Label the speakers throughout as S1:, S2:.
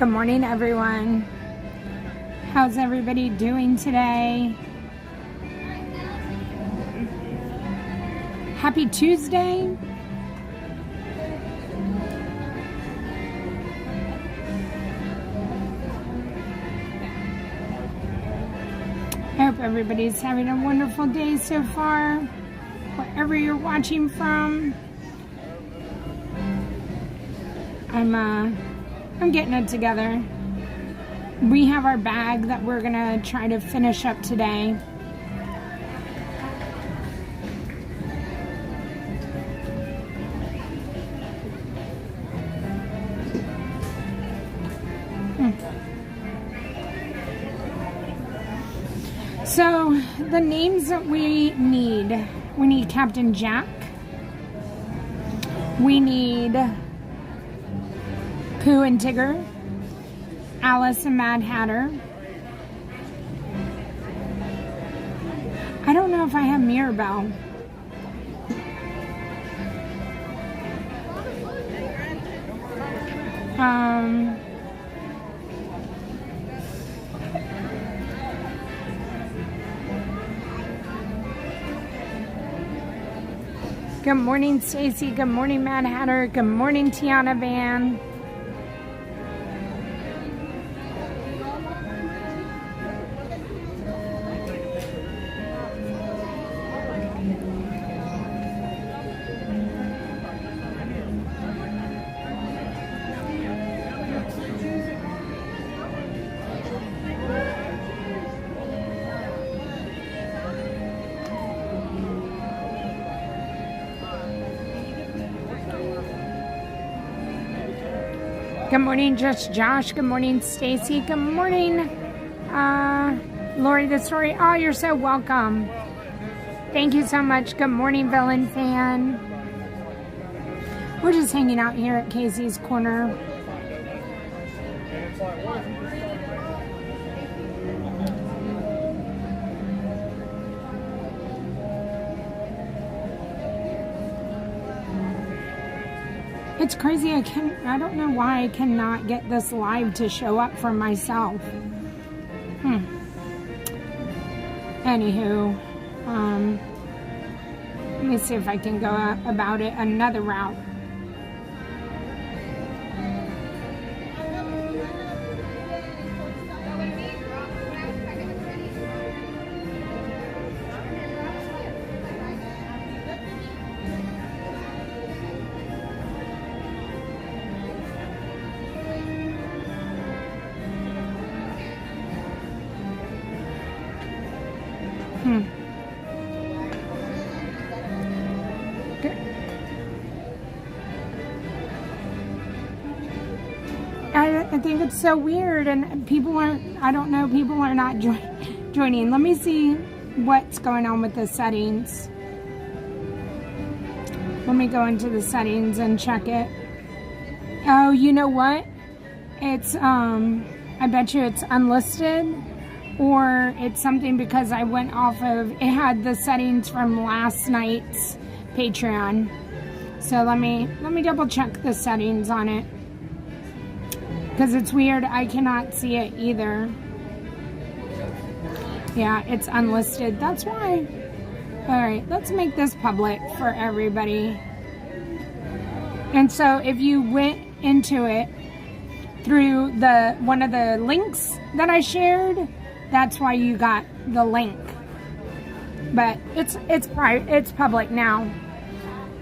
S1: Good morning, everyone. How's everybody doing today? Happy Tuesday. I hope everybody's having a wonderful day so far, wherever you're watching from. I'm getting it together. We have our bag that we're gonna try to finish up today. So the names that we need Captain Jack, we need Pooh and Tigger, Alice and Mad Hatter. I don't know if I have Mirabelle. Good morning, Stacy. Good morning, Mad Hatter. Good morning, Tiana Van. Good morning, Just Josh. Good morning, Stacy. Good morning, Lori the Story. Oh, you're so welcome. Thank you so much. Good morning, Villain Fan. We're just hanging out here at Casey's Corner. It's crazy. I don't know why I cannot get this live to show up for myself. Anywho, let me see if I can go about it another route. I think it's so weird, and people are not joining. Let me see what's going on with the settings. Let me go into the settings and check it. Oh, you know what? It's, I bet you it's unlisted, or it's something because I went off of, it had the settings from last night's Patreon. So let me double check the settings on it. Because it's weird, I cannot see it either. Yeah, it's unlisted. That's why. Alright, let's make this public for everybody. And so if you went into it through one of the links that I shared, that's why you got the link. But it's public now.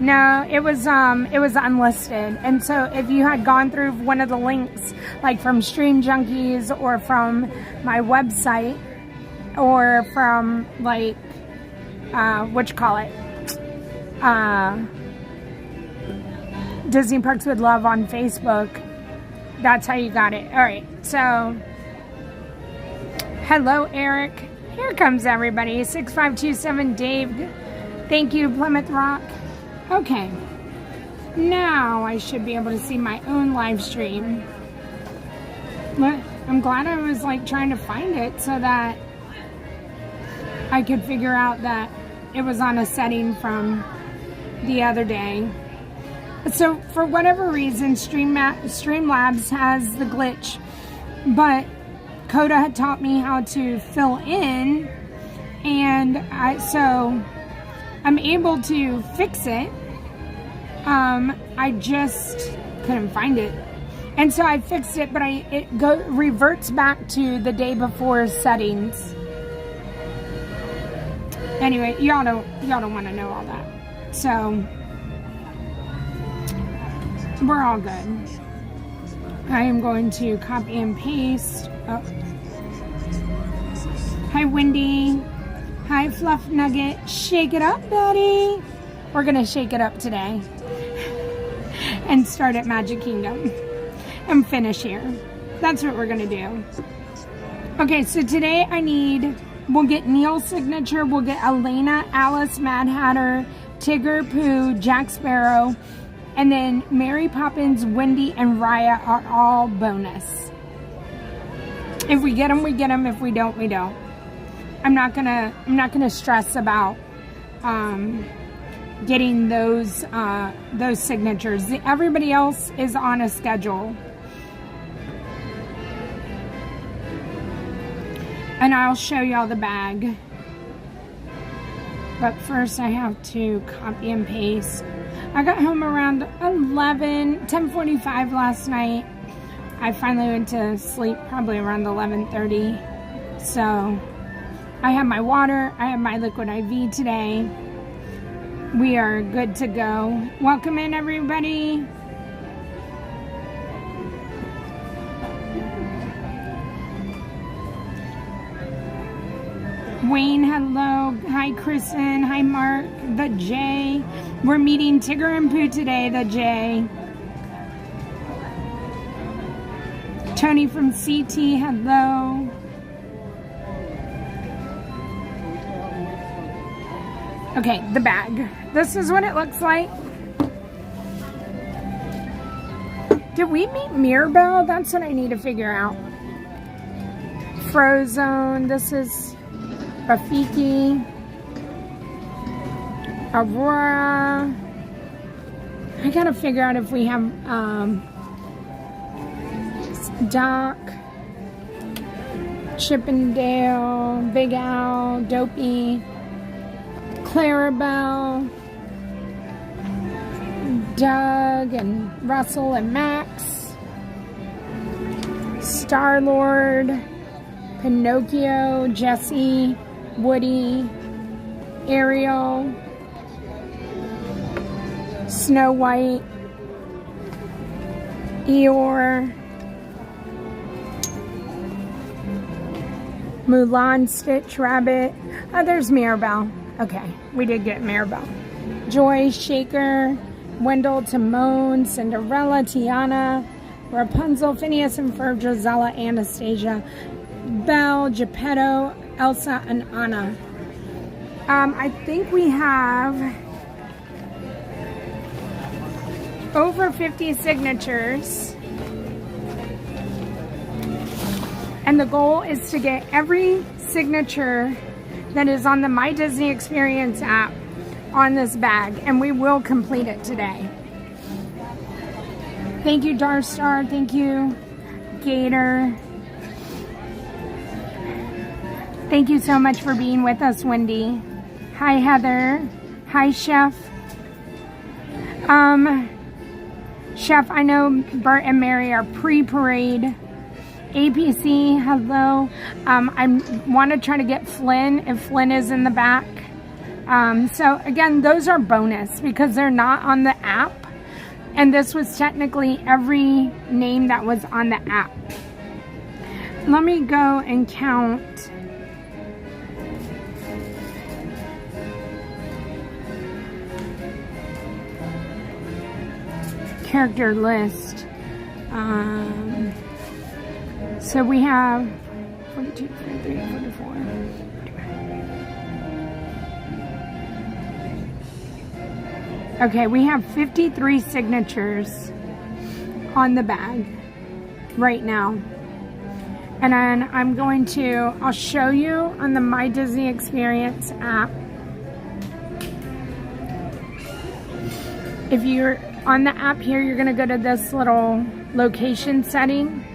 S1: No, it was unlisted. And so if you had gone through one of the links, like from Stream Junkies or from my website or from like Disney Parks with Love on Facebook, that's how you got it. All right, so hello, Eric. Here comes everybody. 6527 Dave. Thank you, Plymouth Rock. Okay, now I should be able to see my own live stream. But I'm glad I was like trying to find it so that I could figure out that it was on a setting from the other day. So for whatever reason, Streamlabs has the glitch, but Coda had taught me how to fill in, and so I'm able to fix it. I just couldn't find it, and so I fixed it, but it reverts back to the day before settings. Anyway, y'all don't want to know all that, so we're all good. I am going to copy and paste. Oh. Hi, Wendy. Hi, Fluff Nugget. Shake it up, buddy. We're gonna shake it up today and start at Magic Kingdom and finish here. That's what we're gonna do. Okay, so today we'll get Neil's signature, we'll get Elena, Alice, Mad Hatter, Tigger, Pooh, Jack Sparrow, and then Mary Poppins, Wendy, and Raya are all bonus. If we get them, we get them. If we don't, we don't. I'm not gonna stress about getting those signatures. Everybody else is on a schedule, and I'll show y'all the bag. But first, I have to copy and paste. I got home around 10:45 last night. I finally went to sleep probably around 11:30. So I have my water, I have my liquid IV today. We are good to go. Welcome in, everybody. Wayne, hello. Hi, Kristen. Hi, Mark. The J. We're meeting Tigger and Pooh today, the J. Tony from CT, hello. Okay, the bag. This is what it looks like. Did we meet Mirabelle? That's what I need to figure out. Frozone. This is Rafiki, Aurora. I gotta figure out if we have Doc, Chippendale, Big Al, Dopey, Clarabelle, Doug and Russell and Max, Star-Lord, Pinocchio, Jessie, Woody, Ariel, Snow White, Eeyore, Mulan, Stitch, Rabbit. Oh, there's Mirabelle. Okay, we did get Mirabelle. Joy, Shaker, Wendell, Timon, Cinderella, Tiana, Rapunzel, Phineas and Ferb, Drizella, Anastasia, Belle, Geppetto, Elsa, and Anna. I think we have over 50 signatures. And the goal is to get every signature that is on the My Disney Experience app on this bag. And we will complete it today. Thank you, Darstar. Thank you, Gator. Thank you so much for being with us, Wendy. Hi, Heather. Hi, Chef. Chef, I know Bert and Mary are pre-parade. APC, hello. I want to try to get Flynn, if Flynn is in the back. So again, those are bonus because they're not on the app. And this was technically every name that was on the app. Let me go and count. Character list. So we have 42, 43, 44. Okay, we have 53 signatures on the bag right now. And then I'll show you on the My Disney Experience app. If you're on the app here, you're gonna go to this little location setting,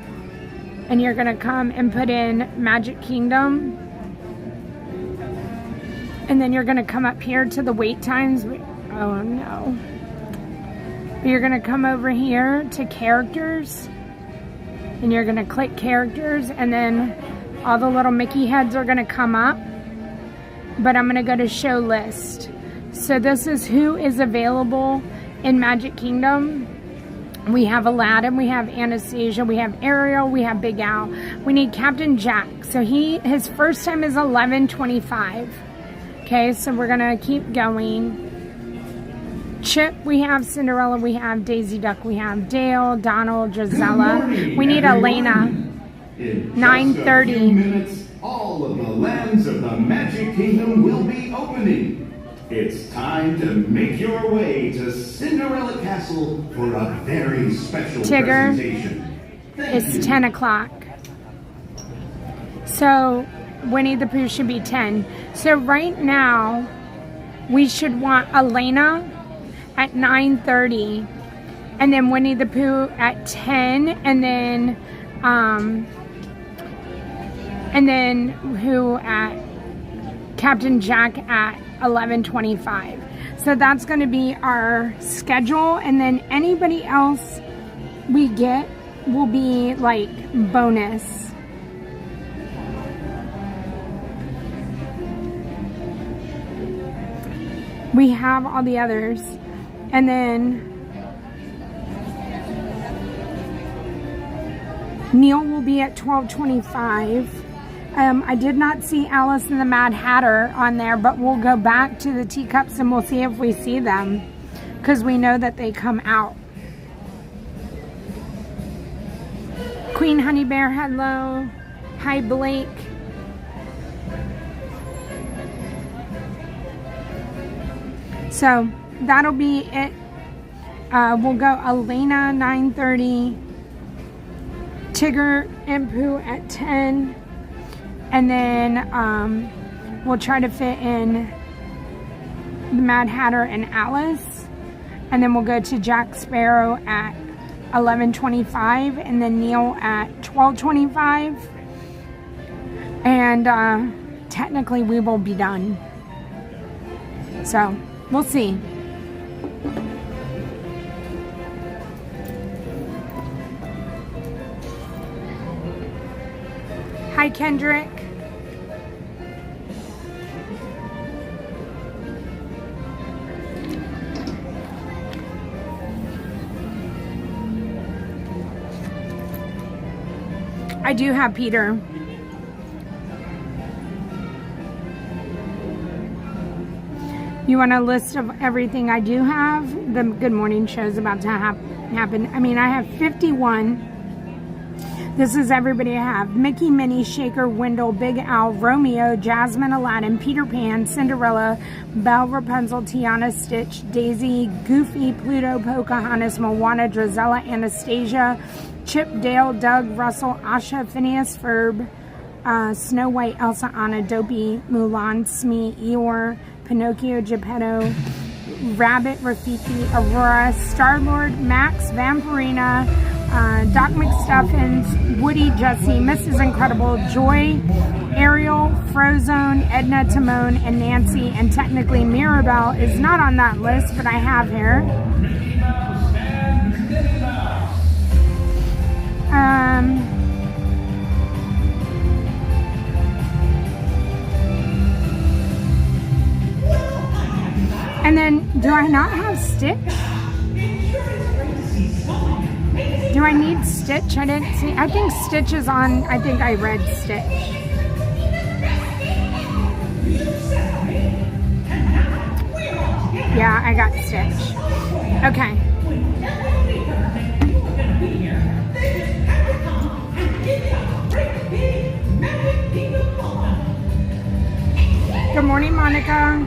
S1: and you're gonna come and put in Magic Kingdom. And then you're gonna come up here to the wait times. Oh no. You're gonna come over here to characters, and you're gonna click characters, and then all the little Mickey heads are gonna come up. But I'm gonna go to show list. So this is who is available in Magic Kingdom. We have Aladdin, we have Anastasia, we have Ariel, we have Big Al. We need Captain Jack. So his first time is 11:25. Okay, so we're gonna keep going. Chip, we have Cinderella, we have Daisy Duck, we have Dale, Donald, Gisella. We need Elena. 9:30.
S2: All of the lands of the Magic Kingdom will be opening. It's time to make your way to Cinderella Castle for a very special presentation.
S1: It's 10 o'clock. So Winnie the Pooh should be 10. So right now, we should want Elena at 9:30, and then Winnie the Pooh at 10, and then who at Captain Jack at 11:25. So that's going to be our schedule, and then anybody else we get will be like bonus. We have all the others, and then Neil will be at 12:25. I did not see Alice and the Mad Hatter on there, but we'll go back to the teacups and we'll see if we see them, because we know that they come out. Queen Honey Bear, hello. Hi, Blake. So that'll be it. We'll go Elena 9:30, Tigger and Pooh at 10, and then we'll try to fit in the Mad Hatter and Alice, and then we'll go to Jack Sparrow at 11:25, and then Neil at 12:25, and technically we will be done. So we'll see. Hi, Kendrick. I do have Peter. You want a list of everything I do have? The Good Morning show is about to happen. I mean, I have 51. This is everybody I have. Mickey, Minnie, Shaker, Wendell, Big Al, Romeo, Jasmine, Aladdin, Peter Pan, Cinderella, Belle, Rapunzel, Tiana, Stitch, Daisy, Goofy, Pluto, Pocahontas, Moana, Drizella, Anastasia, Chip, Dale, Doug, Russell, Asha, Phineas, Ferb, Snow White, Elsa, Anna, Dopey, Mulan, Smee, Eeyore, Pinocchio, Geppetto, Rabbit, Rafiki, Aurora, Star-Lord, Max, Vampirina, Doc McStuffins, Woody, Jessie, Mrs. Incredible, Joy, Ariel, Frozone, Edna, Timon, and Nancy, and technically Mirabelle is not on that list, but I have here. And then, do I not have Stitch? Do I need Stitch? I didn't see. I think Stitch is on. I think I read Stitch. Yeah, I got Stitch. Okay. Good morning, Monica.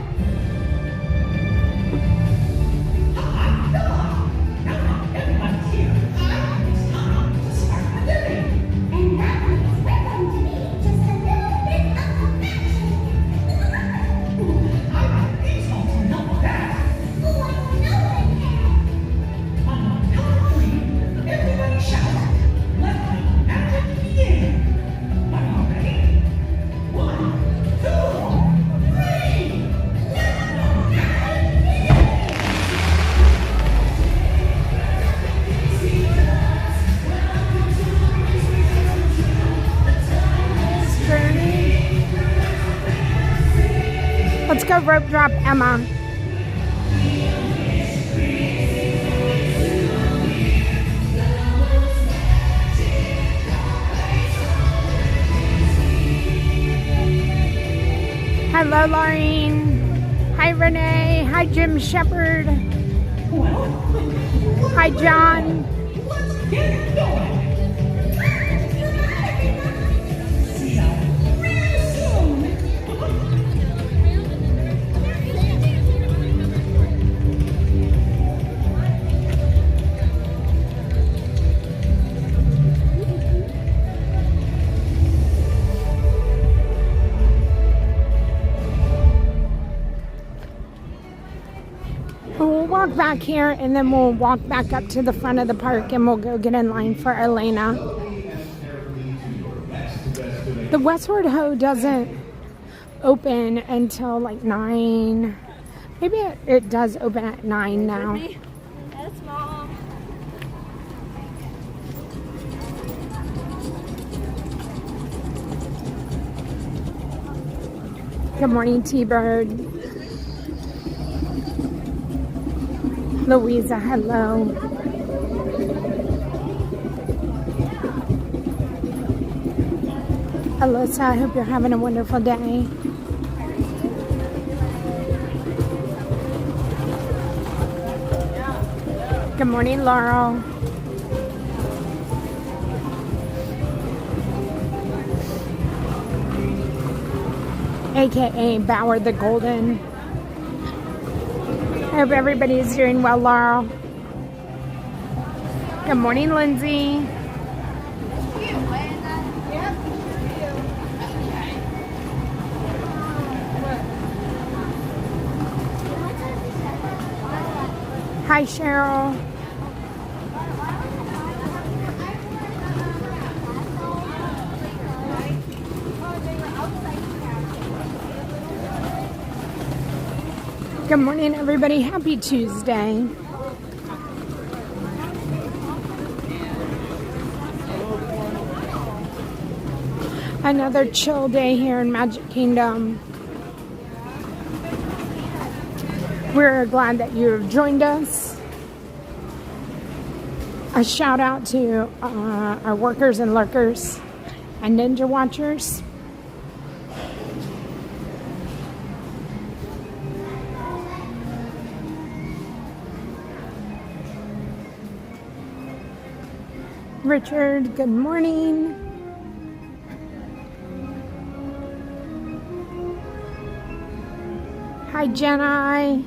S1: Let's go rope drop Emma. Hello, Laureen. Hi, Renee. Hi, Jim Shepherd. Hi, John.
S3: Let's get it going.
S1: We'll walk back here and then we'll walk back up to the front of the park and we'll go get in line for Elena. The Westward Ho doesn't open until like 9. Maybe it does open at 9 now.
S4: That's Mom.
S1: Good morning, T-Bird. Louisa, hello. Alyssa, I hope you're having a wonderful day. Good morning, Laurel. AKA Bauer the Golden. I hope everybody's doing well, Laurel. Good morning, Lindsay. Hi, Cheryl. Good morning, everybody. Happy Tuesday. Another chill day here in Magic Kingdom. We're glad that you have joined us. A shout out to our workers and lurkers and ninja watchers. Richard, good morning. Hi, Jenna.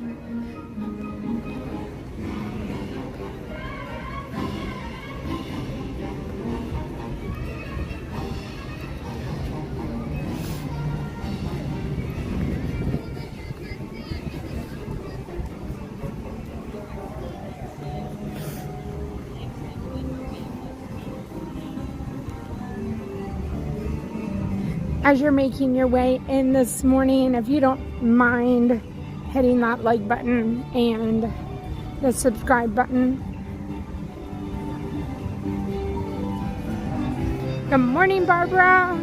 S1: As you're making your way in this morning, if you don't mind hitting that like button and the subscribe button. Good morning, Barbara.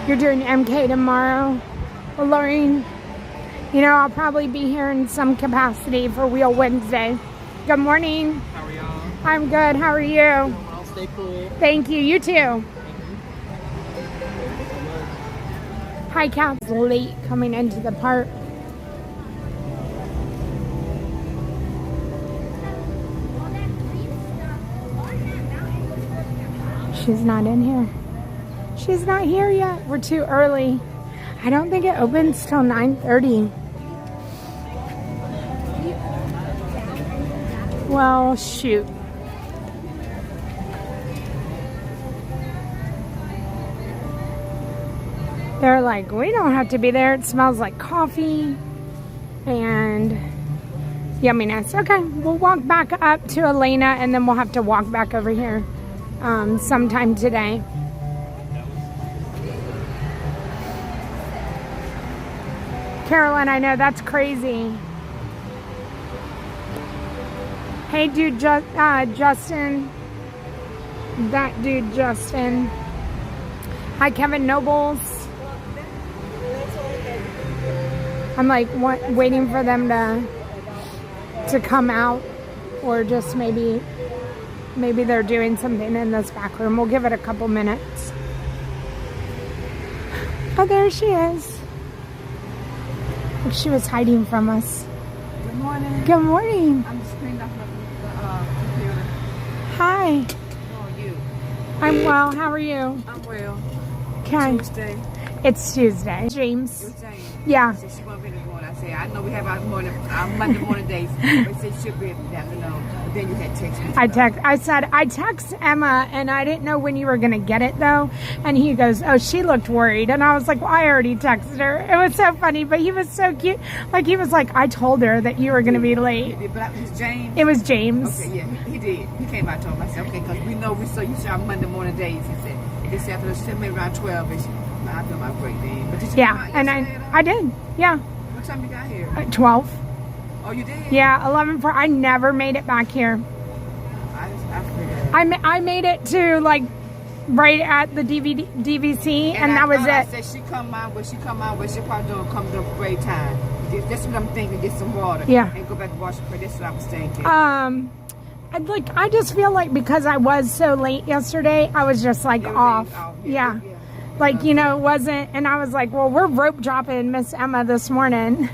S1: You're doing MK tomorrow. Well, Lauren, you know, I'll probably be here in some capacity for Wheel Wednesday. Good morning.
S3: How are y'all?
S1: I'm good. How are you?
S3: I'll stay cool.
S1: Thank you. You too. Hi, Cat's late coming into the park. She's not in here. She's not here yet. We're too early. I don't think it opens till 9:30. Well, shoot. They're like, we don't have to be there. It smells like coffee and yumminess. Okay, we'll walk back up to Elena and then we'll have to walk back over here sometime today. Carolyn, I know that's crazy. Hey, dude, Justin. That dude, Justin. Hi, Kevin Nobles. I'm like waiting for them to come out, or just maybe they're doing something in this back room. We'll give it a couple minutes. Oh, there she is. Look, she was hiding from us.
S5: Good morning.
S1: Good morning.
S5: I'm just cleaning up the computer.
S1: Hi.
S5: How are you?
S1: I'm well. How are you?
S5: I'm well.
S1: Okay.
S5: Tuesday.
S1: It's Tuesday. James.
S5: It was Jane.
S1: Yeah.
S5: She said she won't be in the morning. I said, I know we have our Monday morning dates, but she said she'll be in the afternoon. But then you had text me.
S1: I said I text Emma, and I didn't know when you were gonna get it though. And he goes, "Oh, she looked worried," and I was like, "Well, I already texted her." It was so funny, but he was so cute. Like he was like, "I told her that you were gonna be late."
S5: But it was James.
S1: It was James.
S5: Okay, yeah, he did. He came out and told me. I said, okay, because we know we so used to our Monday morning days. He said, this afternoon, she said maybe around 12ish. I feel my break then. But did you come
S1: Yeah,
S5: out
S1: and
S5: yesterday at all?
S1: I did. Yeah,
S5: What time you got here?
S1: 12.
S5: Oh, you did?
S1: Yeah, 11. I never made it back here.
S5: I figured.
S1: I made it to like right at the DVC, and that was
S5: I
S1: it.
S5: said she come out, but she probably don't come to break time. That's what I'm thinking. Get some water.
S1: Yeah.
S5: And go back to wash her. That's what I was thinking.
S1: I just feel like because I was so late yesterday, I was just like
S5: Everything
S1: off.
S5: off.
S1: Yeah. Like, you know, it wasn't, and I was like, well, we're rope dropping Miss Emma this morning.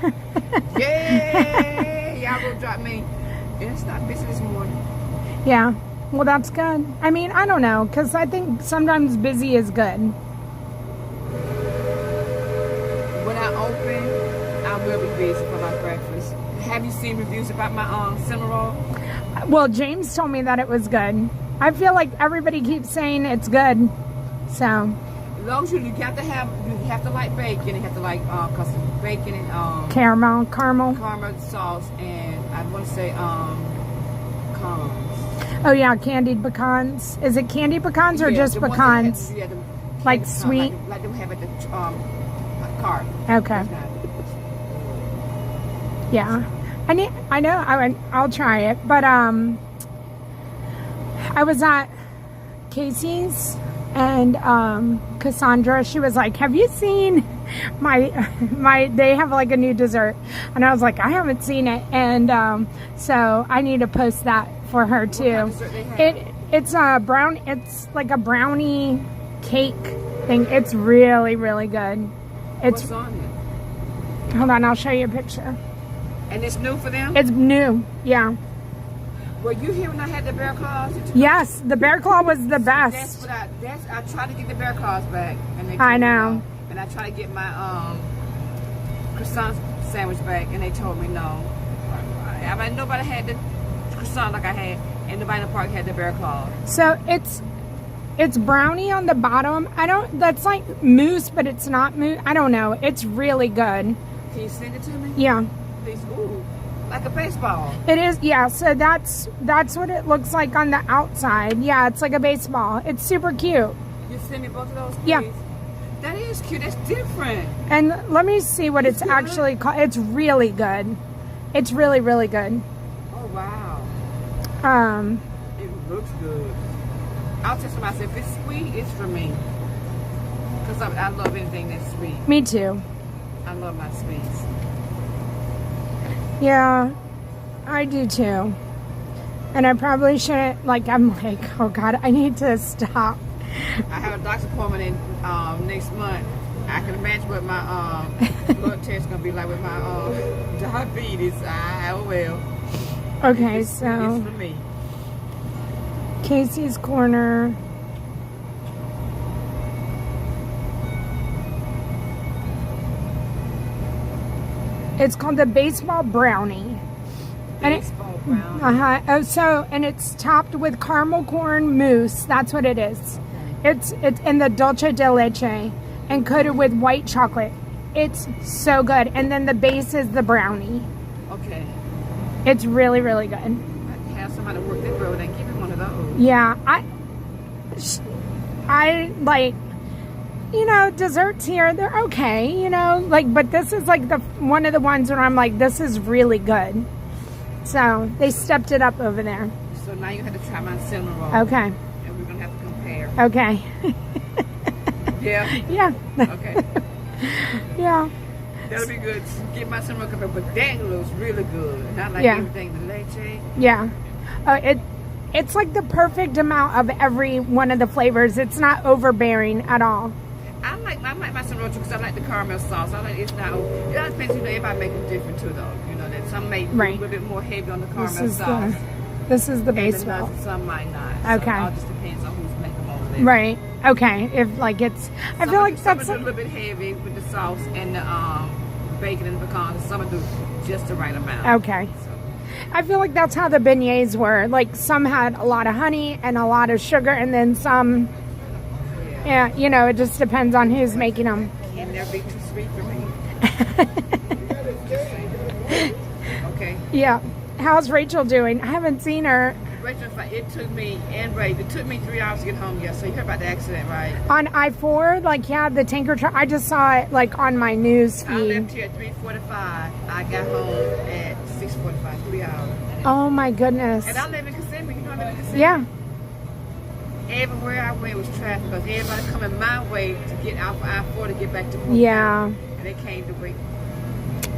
S5: Yeah, y'all will drop me. It's not busy this morning.
S1: Yeah. Well, that's good. I mean, I don't know, because I think sometimes busy is good.
S5: When I open, I will be busy for my breakfast. Have you seen reviews about my cinnamon roll?
S1: Well, James told me that it was good. I feel like everybody keeps saying it's good. So,
S5: As long as you have to like bacon. You have to like cause bacon and
S1: caramel.
S5: caramel sauce, and I want to say pecans.
S1: Oh yeah, candied pecans. Is it candied pecans or
S5: Yeah,
S1: just
S5: the ones
S1: pecans?
S5: that have- the
S1: Like
S5: candy-
S1: sweet?
S5: like they have at the cart.
S1: Okay. Yeah. I'll try it. But I was at Casey's, and Cassandra, she was like, have you seen they have like a new dessert? And I was like, I haven't seen it. And so I need to post that for her too.
S5: What kind of dessert they have?
S1: It's like a brownie cake thing. It's really, really good.
S5: What's on it?
S1: Hold on, I'll show you a picture.
S5: And it's new for them?
S1: It's new. Yeah.
S5: Were you here when I had the bear claws?
S1: Yes, the bear claw was the best.
S5: I tried to get the bear claws back, and they
S1: I
S5: told me
S1: know.
S5: no. And I tried to get my croissant sandwich back, and they told me no. I mean, nobody had the croissant like I had, and nobody in the park had the bear claws.
S1: So it's brownie on the bottom. That's like mousse, but it's not mousse. I don't know. It's really good.
S5: Can you send it to me?
S1: Yeah.
S5: Please. Ooh, like a baseball.
S1: It is, yeah. So that's what it looks like on the outside. Yeah, it's like a baseball. It's super cute.
S5: You send me both of those, please?
S1: Yeah.
S5: That is cute. That's different.
S1: And let me see what it's
S5: good?
S1: actually called. It's really good. It's really, really good.
S5: Oh, wow. It looks good. I'll tell somebody, if it's sweet, it's for me. Because I love anything that's sweet.
S1: Me too.
S5: I love my sweets.
S1: Yeah, I do too. And I probably shouldn't, I'm like, oh God, I need to stop.
S5: I have a doctor's appointment in next month. I can imagine what my blood test is going to be like with my diabetes. Oh well.
S1: Okay,
S5: It's
S1: so
S5: for me.
S1: Casey's Corner. It's called the Baseball Brownie.
S5: Baseball brown.
S1: And it's topped with caramel corn mousse. That's what it is. It's in the dulce de leche and coated with white chocolate. It's so good. And then the base is the brownie.
S5: Okay.
S1: It's really, really good.
S5: I can have somebody work that road and give me one of those.
S1: Yeah, I like, desserts here, they're okay, but this is like one of the ones where I'm like, this is really good. So they stepped it up over there.
S5: So now you have to try my cinnamon roll.
S1: Okay.
S5: And we're going to have to compare.
S1: Okay.
S5: Yeah.
S1: Yeah.
S5: Okay.
S1: Yeah.
S5: That'll be good. Get my cinnamon roll café, but that looks really good. Not like
S1: Yeah.
S5: everything the leche.
S1: Yeah. It's like the perfect amount of every one of the flavors. It's not overbearing at all.
S5: I like my cinnamon roll because I like the caramel sauce. I like it's not. It all depends. You know, everybody make them different too, though. You know that some make
S1: Right.
S5: a little bit more heavy on the caramel
S1: This is
S5: sauce.
S1: this is the
S5: And
S1: base
S5: the
S1: roll.
S5: nuts, some might not.
S1: Okay.
S5: So it all just depends on who's making them over there.
S1: Right. Okay. If like it's, I feel like
S5: some
S1: that's
S5: are a little bit heavy with the sauce and the bacon and the pecans. Some do just the right amount.
S1: okay.
S5: So,
S1: I feel like that's how the beignets were. Like some had a lot of honey and a lot of sugar, and then some. Yeah, you know, it just depends on who's making them.
S5: can never be too sweet for me. Okay.
S1: Yeah. How's Rachel doing? I haven't seen her.
S5: Rachel, it took me and Ray. It took me 3 hours to get home yesterday. You heard about the accident, right?
S1: On I-4, like, yeah, the tanker truck. I just saw it, like, on my news
S5: I
S1: feed.
S5: left here at 3:45. I got home at 6:45. 3 hours.
S1: Oh, my goodness.
S5: And I live in Kissimmee. You know I live in Kissimmee?
S1: Yeah.
S5: Everywhere I went was traffic because everybody coming my way to get out for I-4 to get back to Polk
S1: Yeah.
S5: County. And they came to wait.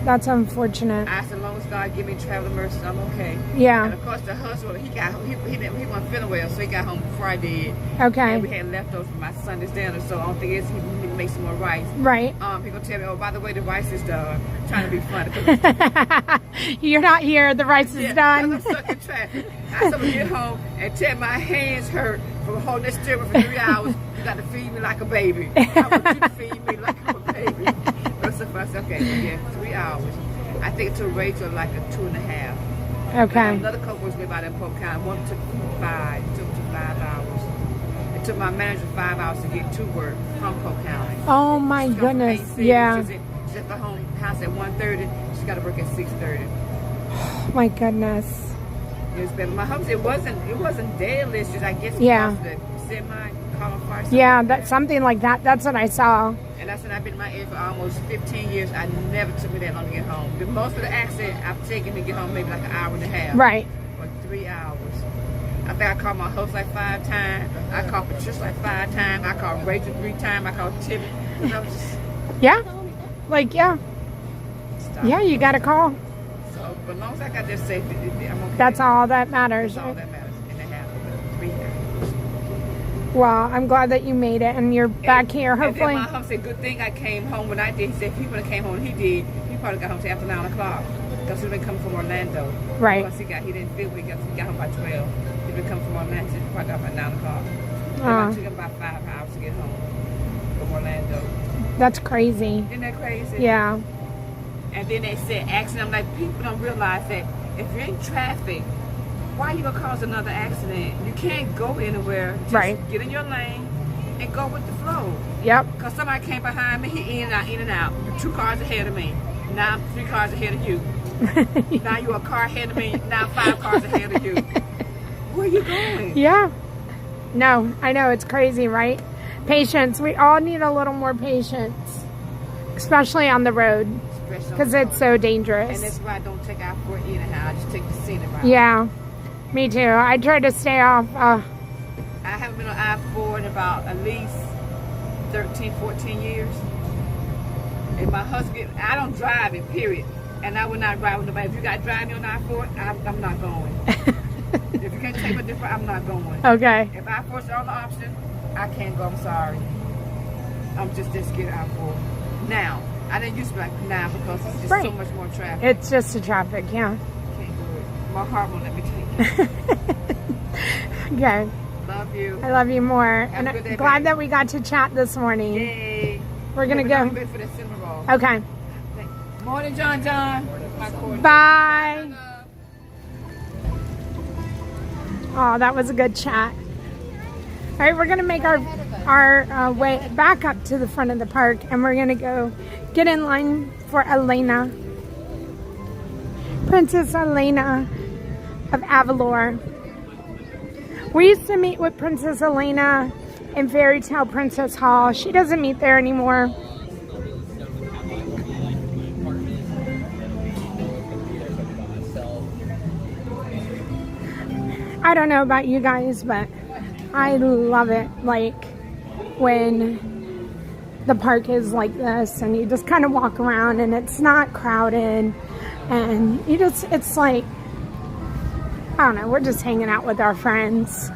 S1: That's unfortunate.
S5: I said, as long as God give me traveling mercy, I'm okay. And
S1: Yeah.
S5: of course, the husband, he wasn't feeling well, so he got home before I did.
S1: Okay.
S5: And we had leftovers from my Sunday's dinner, so the only thing is he need to make some more rice.
S1: Right.
S5: He gonna tell me, oh, by the way, the rice is done. Trying to be funny.
S1: You're not here. The rice is done.
S5: I'm stuck in traffic. I said, I'm gonna get home and tell my hands hurt from holding this steering for 3 hours. You got to feed me like a baby. I want you to feed me like I'm a baby. That's the first. Okay, so yeah, 3 hours. I think it took Rachel like a 2.5.
S1: Okay.
S5: Another couple was live out in Polk County. One took 5. It took 5 hours. It took my manager 5 hours to get to work from Polk County.
S1: Oh, my
S5: She come from
S1: goodness.
S5: AC.
S1: Yeah.
S5: She's at the house at 1:30. She's got to work at 6:30.
S1: Oh, my goodness.
S5: It was bad. My husband, it wasn't deadly. It's just I guess
S1: Yeah.
S5: because of the semi car fire.
S1: Yeah, that's something like that. That's what I saw.
S5: And I said I've been in my area for almost 15 years. I never took me that long to get home. The most of the accident I've taken to get home maybe like an hour and a half.
S1: Right.
S5: Or 3 hours. I think I called my host like 5 times. I called Patricia like 5 times. I called Rachel 3 times. I called Timmy. And I was just
S1: Yeah. Like, yeah.
S5: stop.
S1: Yeah, you got to call.
S5: So, but as long as I got there safely, I'm okay.
S1: That's all that matters.
S5: That's all that matters. And it happened. 3 hours.
S1: Well, I'm glad that you made it and you're back here.
S5: And then
S1: Hopefully.
S5: my husband said, good thing I came home when I did. He said, if he would have came home, he did. He probably got home till after 9 o'clock. Because he'd been coming from Orlando.
S1: Right.
S5: Because he didn't feel he got home by 12. He'd been coming from Orlando. He probably got home by 9 o'clock. And it took him about 5 hours to get home from Orlando.
S1: That's crazy.
S5: Isn't that crazy?
S1: Yeah.
S5: And then they said accident. I'm like, people don't realize that if you're in traffic, why you gonna cause another accident? You can't go anywhere. Just
S1: Right.
S5: get in your lane and go with the flow.
S1: Yep.
S5: Because somebody came behind me, he in and out. 2 cars ahead of me. Now I'm 3 cars ahead of you. Now you're a car ahead of me. Now 5 cars ahead of you. Where are you going?
S1: Yeah. No, I know. It's crazy, right? Patience. We all need a little more patience. Especially on the road. Because it's so dangerous.
S5: And that's why I don't take out for anyhow. I just take the scenic route.
S1: Yeah. Me too. I try to stay off.
S5: I haven't been on I-4 in about at least 13, 14 years. And my husband, I don't drive it, period. And I would not ride with nobody. If you got to drive me on I-4, I'm not going. If you can't take me different, I'm not going.
S1: Okay.
S5: If I-4 is the only option, I can't go. I'm sorry. I'm just scared of I-4. Now, I didn't used to be like now because it's just so much more traffic.
S1: It's just the traffic, yeah.
S5: Can't do it. My heart won't let me take it.
S1: Okay.
S5: Love you.
S1: I love you more.
S5: Have
S1: And
S5: a good day,
S1: glad
S5: baby.
S1: that we got to chat this morning.
S5: Yay.
S1: We're going to
S5: Yeah,
S1: go.
S5: we're for the cinnamon roll.
S1: Okay.
S5: Morning, John. My cord.
S1: Bye. Oh, that was a good chat. All right, we're going to make our way back up to the front of the park, and we're going to go get in line for Elena. Princess Elena of Avalor. We used to meet with Princess Elena in Fairy Tale Princess Hall. She doesn't meet there anymore. I don't know about you guys, but I love it. Like when the park is like this, and you just kind of walk around, and it's not crowded, and it's like, I don't know, we're just hanging out with our friends.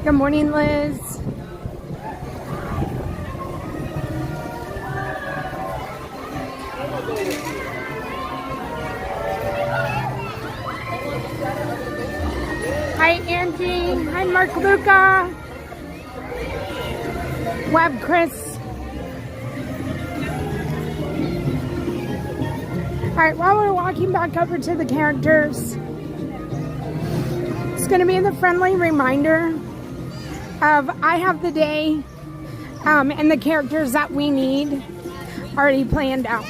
S1: Good morning, Liz. Hi, Angie. Hi, Mark Luca. Web Chris. Alright, while we're walking back over to the characters, it's going to be the friendly reminder of I have the day and the characters that we need already planned out.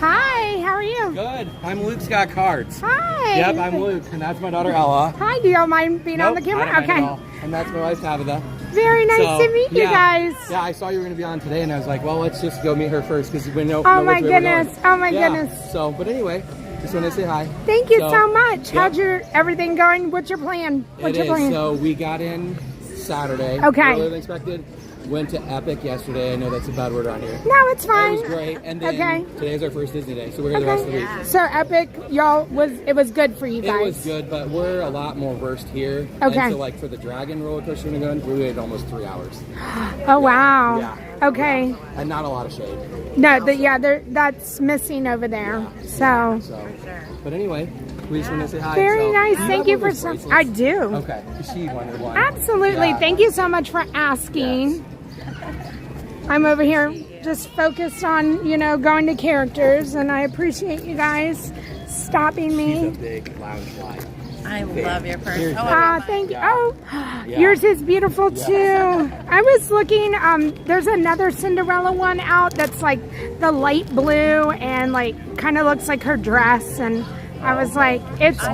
S1: Hi, how are you?
S6: Good. I'm Luke Scott Cards.
S1: Hi.
S6: Yep, I'm Luke, and that's my daughter Ella.
S1: Hi, do y'all mind being on the camera?
S6: I don't mind
S1: Okay.
S6: at all. And that's my wife Tabitha.
S1: Very nice to meet you guys.
S6: Yeah, I saw you were going to be on today, and I was like, well, let's just go meet her first because we know.
S1: Oh
S6: know
S1: my
S6: which way we're
S1: goodness.
S6: going.
S1: Oh my
S6: Yeah,
S1: goodness.
S6: So, but anyway, just want to say hi.
S1: Thank you so much.
S6: yeah.
S1: How's your everything going? What's your plan? What's
S6: It
S1: your
S6: is.
S1: plan?
S6: So we got in Saturday.
S1: Okay.
S6: Earlier than expected. Went to Epic yesterday. I know that's a bad word around here.
S1: No, it's fine.
S6: It was great. And then today's our first Disney day, so we're here the rest of the week.
S1: So Epic, y'all it was good for you guys.
S6: It was good, but we're a lot more versed here.
S1: Okay.
S6: And so, like, for the Dragon roller coaster we're going, we waited almost 3 hours.
S1: Oh wow.
S6: Yeah.
S1: Okay.
S6: Yeah. And not a lot of shade.
S1: No, that's missing over there. So.
S6: But anyway, we just want to say hi.
S1: Very nice.
S6: Do you
S1: Thank
S6: have
S1: you
S6: one
S1: for
S6: of
S1: some.
S6: those
S1: I
S6: bracelets?
S1: do.
S6: Okay. She wanted one.
S1: Absolutely.
S6: Yeah.
S1: Thank you so much for asking.
S6: Yes.
S1: I'm over here just focused on, going to characters, and I appreciate you guys stopping me.
S6: She's a big lounge fly.
S3: I love your purse.
S1: Thank you.
S6: Yeah.
S1: Oh,
S6: Yeah.
S1: yours is beautiful too. I was looking, there's another Cinderella one out that's like the light blue and like kind of looks like her dress, and I was like, it's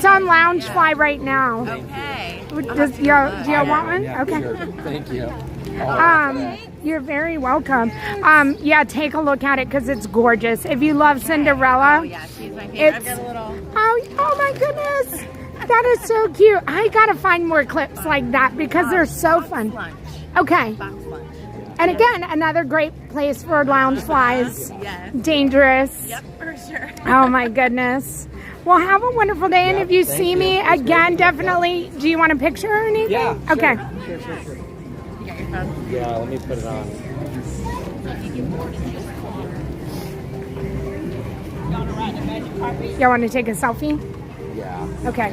S1: on Loungefly right now.
S3: Okay.
S1: Do y'all want one?
S6: Yeah,
S1: Okay.
S6: sure. Thank you.
S1: You're very welcome. Yeah, take a look at it because it's gorgeous. If you love Cinderella,
S3: Oh yeah, she's my favorite. I've got a little.
S1: oh my goodness, that is so cute. I gotta find more clips like that because they're so fun.
S3: Lunch.
S1: Okay,
S3: Box lunch.
S1: and again, another great place for lounge flies.
S3: Yes.
S1: Dangerous.
S3: Yep, for sure.
S1: Oh my goodness. Well, have a wonderful day, and if you
S6: thank
S1: see
S6: you.
S1: me
S6: That's
S1: again,
S6: great.
S1: definitely. Do you want a picture or anything?
S6: Yeah. Sure.
S1: Okay.
S6: Sure.
S3: You got your phone?
S6: Yeah, let me put it on.
S1: Y'all want to take a selfie?
S6: Yeah.
S1: Okay.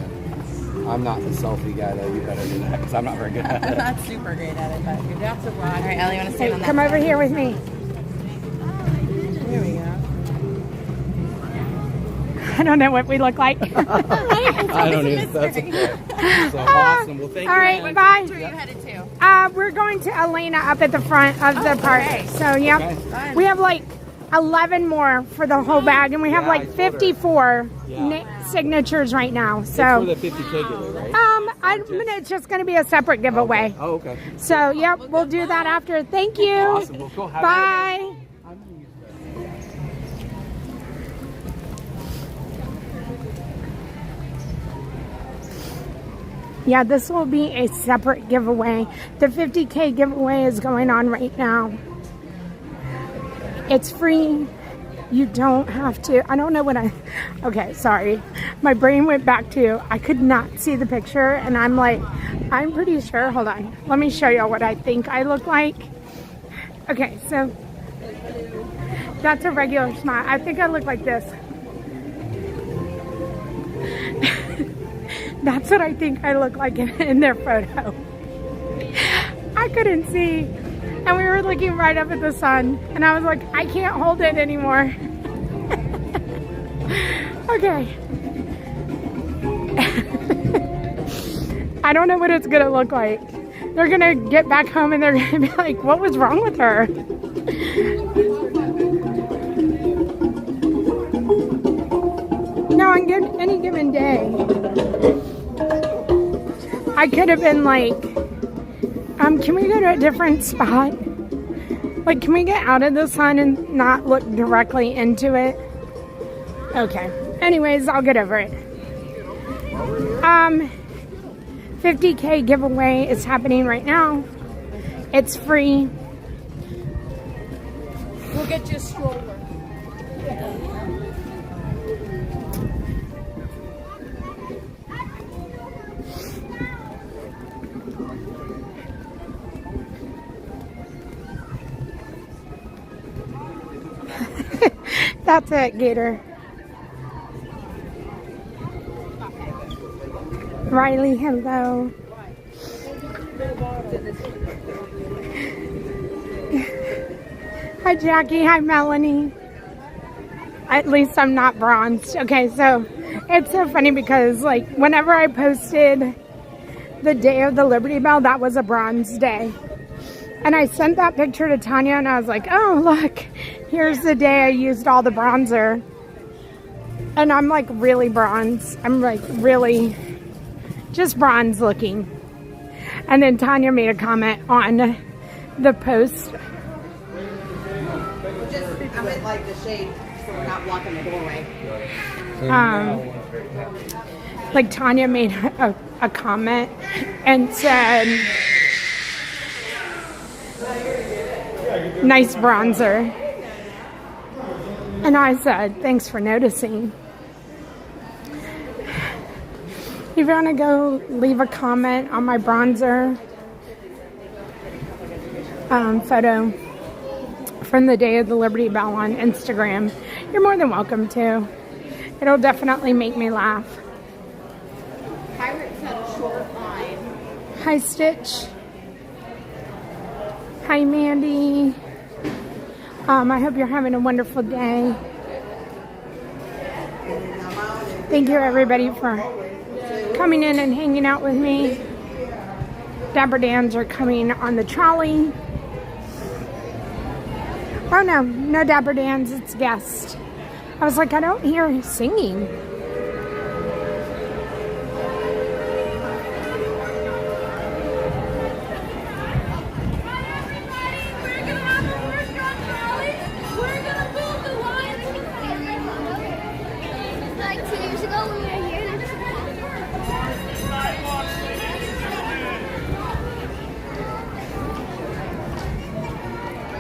S6: I'm not the selfie guy, though. You better do that because I'm not very good at
S3: I'm
S6: it.
S3: not super great at it, but your dad's a rock. All right, Ellie, you want to stand on that?
S1: Come over here with me.
S3: There we go.
S1: I don't know what we look like.
S6: I don't even. That's okay. So awesome. Well, thank
S1: All
S6: you.
S1: right,
S6: man.
S1: bye.
S3: Where are you headed to?
S1: We're going to Elena up at the front of the park.
S3: okay.
S1: So, yeah,
S6: Okay.
S1: we have like 11 more for the whole bag, and we have
S6: Yeah,
S1: like
S6: I told her.
S1: 54
S6: Yeah.
S1: signatures right now.
S6: It's for
S1: So,
S6: the 50K giveaway, right?
S1: it's just going to be a separate giveaway.
S6: Okay. Oh, okay.
S1: So, yep, we'll do that after. Thank you.
S6: Awesome. Well, cool. Have a
S1: Bye.
S6: good day.
S1: Yeah, this will be a separate giveaway. The 50K giveaway is going on right now. It's free. You don't have to. I don't know what okay, sorry. My brain went back to, I could not see the picture, and I'm like, I'm pretty sure. Hold on. Let me show y'all what I think I look like. Okay, so that's a regular smile. I think I look like this. That's what I think I look like in their photo. I couldn't see. And we were looking right up at the sun. And I was like, I can't hold it anymore. Okay. I don't know what it's going to look like. They're going to get back home and they're going to be like, what was wrong with her? No, on any given day, I could have been like, can we go to a different spot? Like, can we get out of the sun and not look directly into it? Okay. Anyways, I'll get over it. 50K giveaway is happening right now. It's free.
S3: We'll get you a stroller.
S1: That's it, Gator. Riley, hello. Hi, Jackie. Hi, Melanie. At least I'm not bronzed. Okay, so it's so funny because, like, whenever I posted the day of the Liberty Bell, that was a bronze day. And I sent that picture to Tanya, and I was like, oh, look, here's the day I used all the bronzer. And I'm, like, really bronze. I'm, like, really just bronze looking. And then Tanya made a comment on the post.
S3: I would like the shade so we're not blocking the doorway.
S1: Like Tanya made a comment and said, nice bronzer. And I said, thanks for noticing. If you want to go leave a comment on my bronzer photo from the day of the Liberty Bell on Instagram, you're more than welcome to. It'll definitely make me laugh.
S3: Pirates had a short line.
S1: Hi, Stitch. Hi, Mandy. I hope you're having a wonderful day. Thank you, everybody, for coming in and hanging out with me. Dapper Dans are coming on the trolley. Oh, no. No Dapper Dans. It's guest. I was like, I don't hear singing.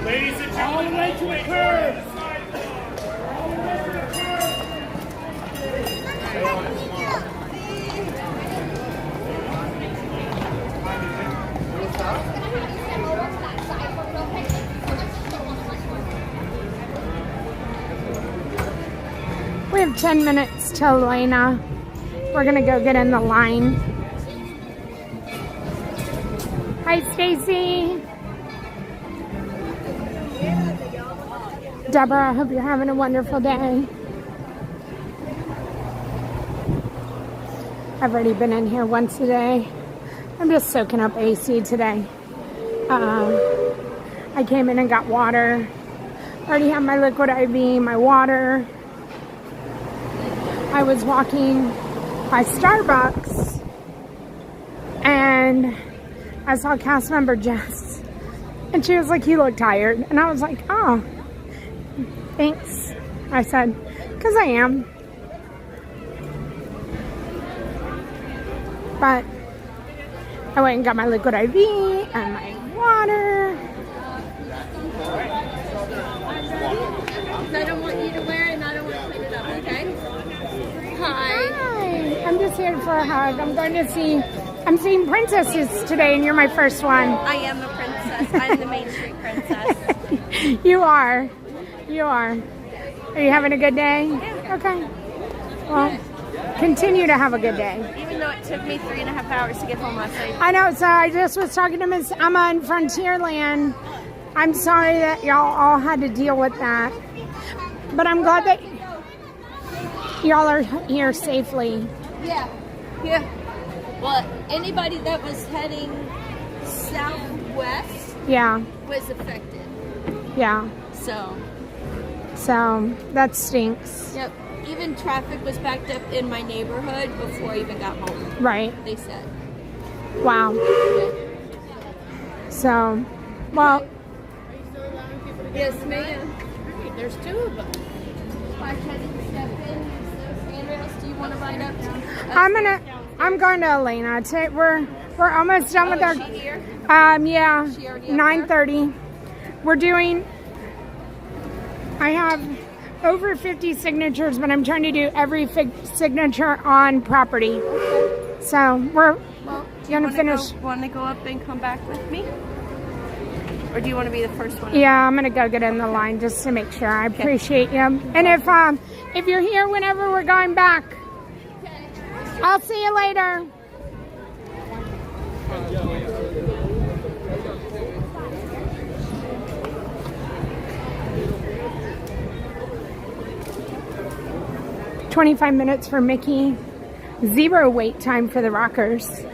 S7: Ladies and gentlemen, all the way to the curb.
S1: We have 10 minutes till Elena. We're gonna go get in the line. Hi, Stacy. Deborah, I hope you're having a wonderful day. I've already been in here once a day. I'm just soaking up AC today. I came in and got water. Already have my liquid IV, my water. I was walking by Starbucks and I saw cast member Jess. And she was like, you look tired. And I was like, oh, thanks. I said, because I am. But I went and got my liquid IV and my water.
S4: I don't want you to wear it and I don't want to clean it up, okay? Hi.
S1: Hi. I'm just here for a hug. I'm seeing princesses today and you're my first one.
S4: I am a princess. I'm the Main Street princess.
S1: You are. You are. Are you having a good day?
S4: Yeah.
S1: Okay. Well, continue to have a good day.
S4: Even though it took me 3.5 hours to get home last night.
S1: I know, so I just was talking to Miss Emma in Frontierland. I'm sorry that y'all all had to deal with that. But I'm glad that y'all are here safely.
S8: Yeah. Well, anybody that was heading southwest
S1: Yeah.
S8: was affected.
S1: Yeah.
S8: So,
S1: that stinks.
S8: yep. Even traffic was backed up in my neighborhood before I even got home.
S1: Right.
S8: They said.
S1: Wow.
S8: Yeah.
S1: So, well,
S8: Yes, ma'am.
S3: There's two of them.
S8: I tried to step in. want to ride up to?
S1: I'm going to Elena. We're almost done with our.
S8: Is she here?
S1: Yeah,
S8: She already up
S1: 9:30. We're doing. I have over 50 signatures, but I'm trying to do every signature on property. So we're gonna finish.
S8: Want to go up and come back with me? Or do you want to be the first one?
S1: Yeah, I'm gonna go get in the line just to make sure. I appreciate you. And if you're here whenever we're going back, I'll see you later. "25 minutes for Mickey. 0 wait time for the rockers."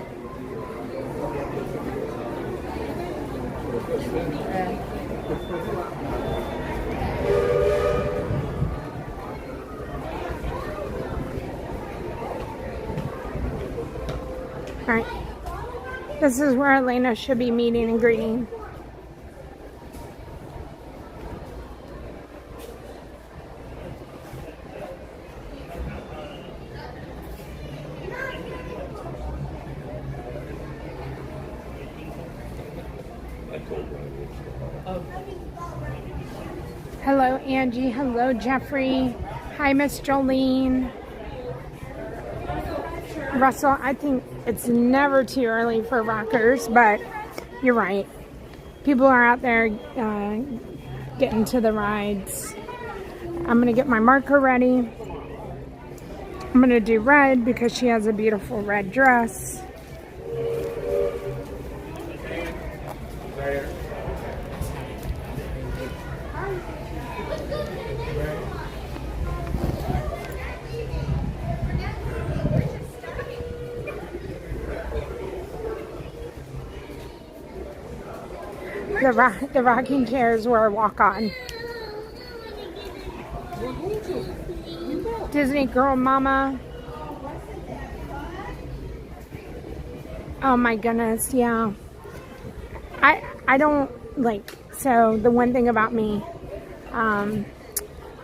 S1: All right. This is where Elena should be meeting and greeting. Hello, Angie. Hello, Jeffrey. Hi, Miss Jolene. Russell, I think it's never too early for rockers, but you're right. People are out there getting to the rides. I'm going to get my marker ready. I'm going to do red because she has a beautiful red dress. The rocking chairs were a walk-on. Disney Girl Mama. Oh my goodness, yeah. I don't like, so the one thing about me,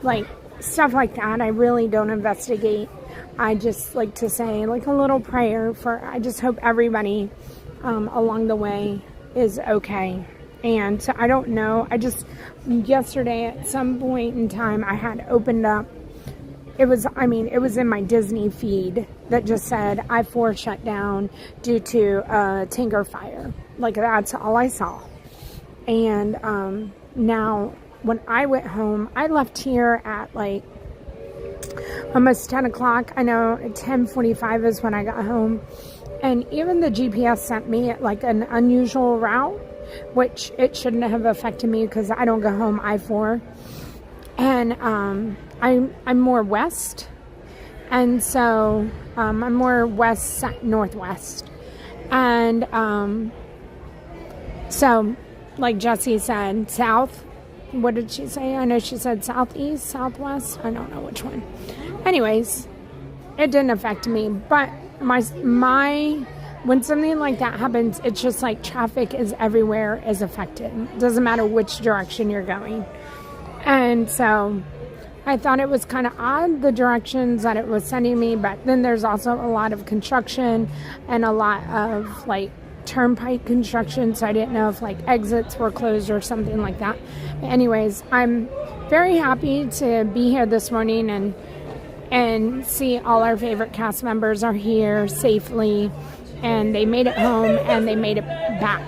S1: like stuff like that, I really don't investigate. I just like to say like a little prayer for, I just hope everybody along the way is okay. And so I don't know, yesterday at some point in time I had opened up, it was in my Disney feed that just said I-4 shut down due to Tinker Fire. Like that's all I saw. And now when I went home, I left here at like almost 10 o'clock. I know 10:45 is when I got home. And even the GPS sent me like an unusual route, which it shouldn't have affected me because I don't go home I-4. And I'm more west. And so I'm more west, northwest. And so like Jessie said, south. What did she say? I know she said southeast, southwest. I don't know which one. Anyways, it didn't affect me. But when something like that happens, it's just like traffic is everywhere is affected. It doesn't matter which direction you're going. And so I thought it was kind of odd, the directions that it was sending me. But then there's also a lot of construction and a lot of like turnpike construction. So I didn't know if like exits were closed or something like that. But anyways, I'm very happy to be here this morning and see all our favorite cast members are here safely. And they made it home and they made it back.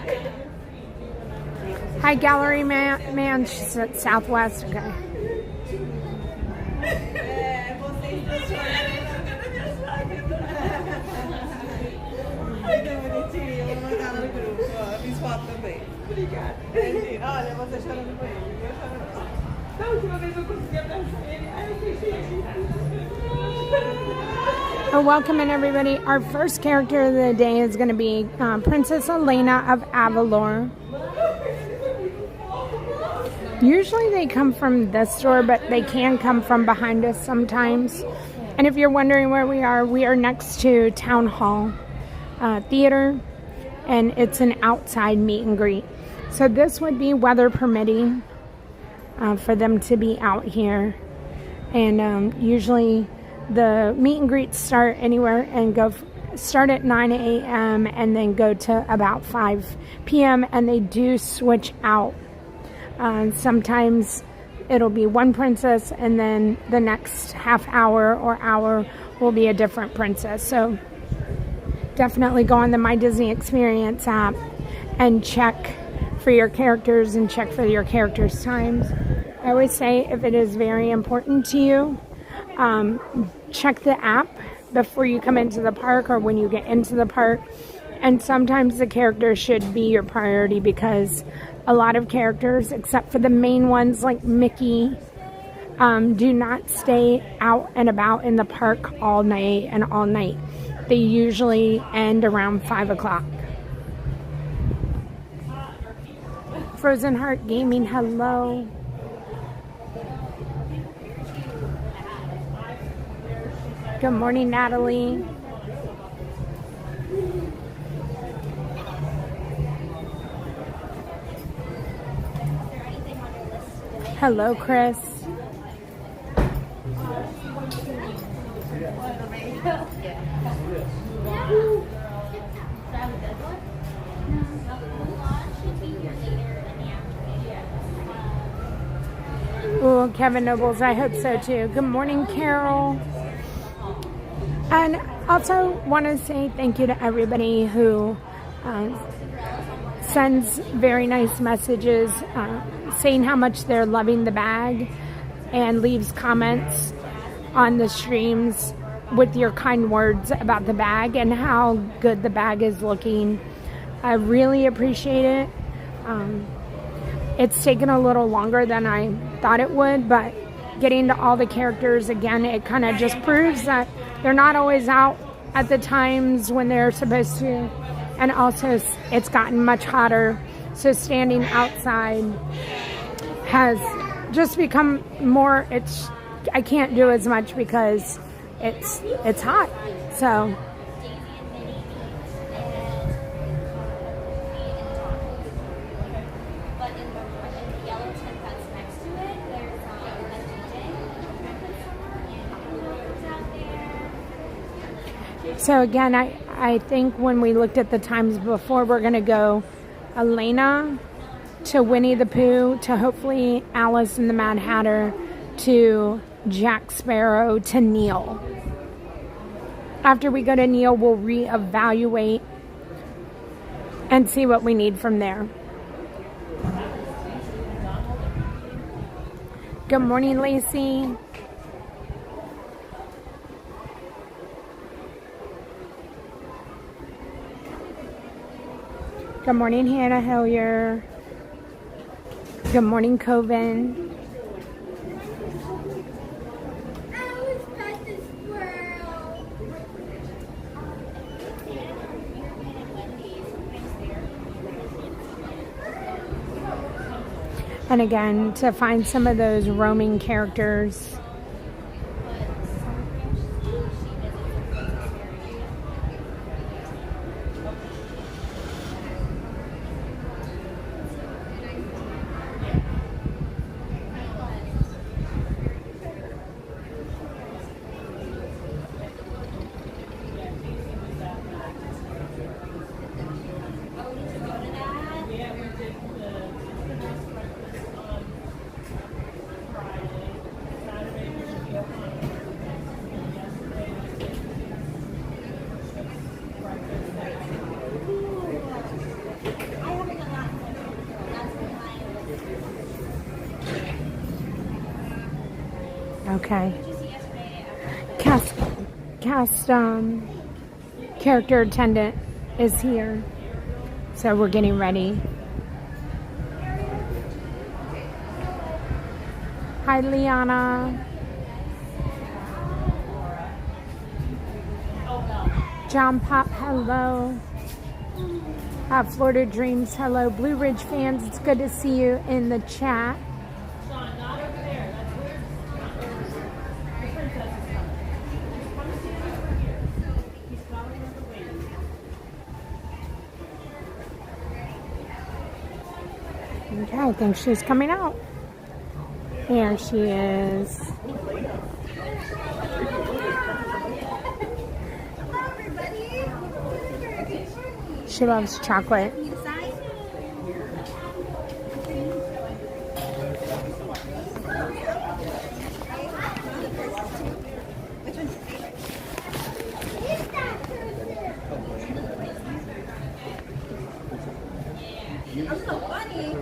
S1: Hi, gallery man. She's at Southwest. Okay. Well, welcome in everybody. Our first character of the day is going to be Princess Elena of Avalor. Usually they come from this door, but they can come from behind us sometimes. And if you're wondering where we are next to Town Hall Theater, and it's an outside meet and greet. So this would be weather permitting for them to be out here. And usually the meet and greets start anywhere and start at 9 a.m. and then go to about 5 p.m. and they do switch out. Sometimes it'll be one princess and then the next half hour or hour will be a different princess. So definitely go on the My Disney Experience app and check for your characters and check for your characters' times. I always say if it is very important to you, check the app before you come into the park or when you get into the park. And sometimes the characters should be your priority because a lot of characters, except for the main ones like Mickey, do not stay out and about in the park all night and all night. They usually end around 5 o'clock. Frozen Heart Gaming, hello. Good morning, Natalie. Hello, Chris. Oh, Kevin Nobles, I hope so too. Good morning, Carol. And also want to say thank you to everybody who sends very nice messages saying how much they're loving the bag and leaves comments on the streams with your kind words about the bag and how good the bag is looking. I really appreciate it. It's taken a little longer than I thought it would, but getting to all the characters again, it kind of just proves that they're not always out at the times when they're supposed to. And also it's gotten much hotter, so standing outside has just become more, I can't do as much because it's hot. So So again, I think when we looked at the times before, we're going to go Elena to Winnie the Pooh to hopefully Alice and the Mad Hatter to Jack Sparrow to Neil. After we go to Neil, we'll reevaluate and see what we need from there. Good morning, Lacey. Good morning, Hannah Hillier. Good morning, Coven. And again, to find some of those roaming characters. Okay. Cast character attendant is here. So we're getting ready. Hi, Liana. John Pop, hello. Florida Dreams, hello. Blue Ridge fans, it's good to see you in the chat. Okay, I think she's coming out. There she is. She loves chocolate.
S9: You decide? Which one's your favorite? I'm so funny.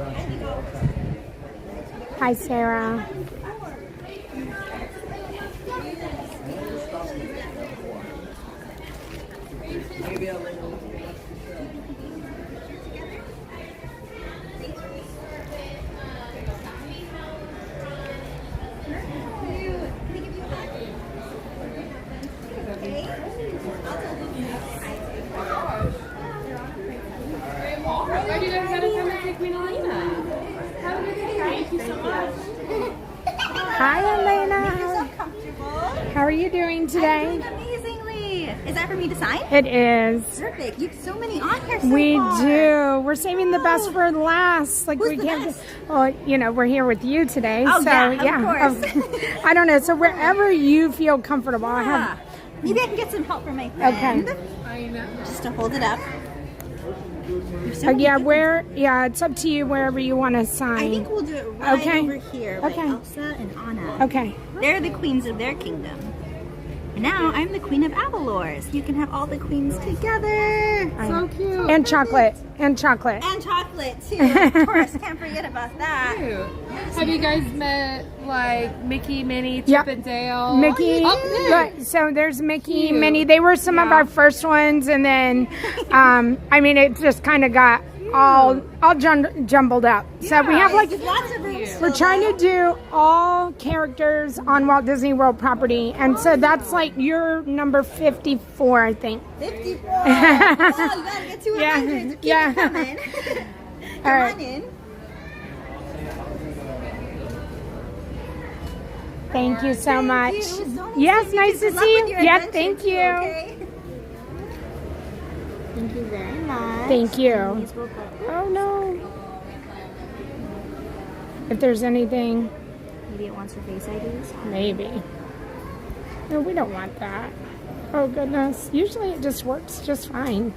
S1: Hi, Sarah.
S4: Why do you guys gotta come and take me to Lena? Have a good day. Thank you so much.
S1: Hi, Elena.
S9: You're so comfortable.
S1: How are you doing today?
S9: I'm doing amazingly. Is that for me to sign?
S1: It is.
S9: Perfect. You have so many on here so
S1: We
S9: far.
S1: do. We're saving the best for last. Like
S9: Who's
S1: we
S9: the
S1: can't.
S9: best?
S1: Well, you know, we're here with you today.
S9: Oh,
S1: so
S9: yeah, of course.
S1: I don't know. So wherever you feel comfortable, I
S9: Yeah.
S1: have.
S9: Maybe I can get some help from my friend.
S1: Okay.
S4: I know.
S9: Just to hold it up. There's so many
S1: Yeah,
S9: good
S1: where? Yeah, it's up to you. Wherever you want to
S9: ones. I think
S1: sign.
S9: we'll do it right
S1: Okay.
S9: over here with
S1: Okay.
S9: Elsa and Anna.
S1: Okay.
S9: They're the queens of their kingdom. And now I'm the queen of Avalor. So you can have all the queens together.
S4: So cute.
S1: And chocolate. And chocolate.
S9: And chocolate too, of course. Can't forget about that.
S4: Have you guys met like Mickey, Minnie, Chip
S1: Yep.
S4: and Dale?
S1: Mickey.
S4: Oh, there.
S1: Look, so there's Mickey,
S4: Cute.
S1: Minnie. They were some of
S4: Yeah.
S1: our first ones, and then, I mean, it just kind of got all jumbled up. So we have like.
S9: Lots of room.
S1: We're trying to do all characters on Walt Disney World property, and so that's like your number 54, I think.
S9: 54. Oh, you gotta get to 100.
S1: Yeah,
S9: So keep
S1: yeah.
S9: it coming. Come
S1: All right.
S9: on in.
S1: Thank you so much.
S9: It was so nice
S1: Yes,
S9: to meet
S1: nice
S9: you.
S1: to
S9: Good luck
S1: see
S9: with
S1: you.
S9: your
S1: Yeah,
S9: adventure
S1: thank
S9: too,
S1: you.
S9: okay? Thank you very much.
S1: Thank you.
S9: These will go.
S1: Oh no. If there's anything,
S9: Maybe it wants your face IDs.
S1: maybe. No, we don't want that. Oh goodness. Usually it just works just fine.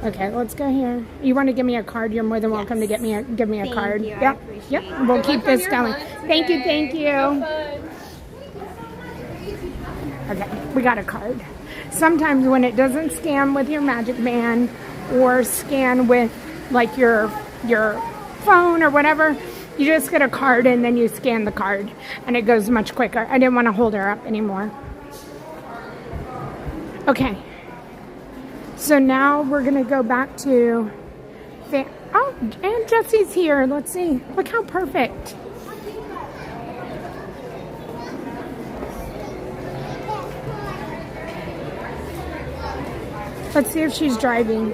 S1: Okay, let's go here. You want to give me a card? You're more than welcome to give me a
S9: Thank
S1: card.
S9: you. I
S1: Yep.
S9: appreciate
S1: Yep.
S9: it.
S1: We'll
S4: Good
S1: keep
S4: luck on
S1: this
S4: your
S1: going.
S4: hunt
S1: Thank you.
S4: today.
S1: Thank you.
S4: Have fun.
S1: Okay, we got a card. Sometimes when it doesn't scan with your Magic Band or scan with like your phone or whatever, you just get a card and then you scan the card and it goes much quicker. I didn't want to hold her up anymore. Okay. So now we're going to go back to oh, and Jesse's here. Let's see. Look how perfect. Let's see if she's driving.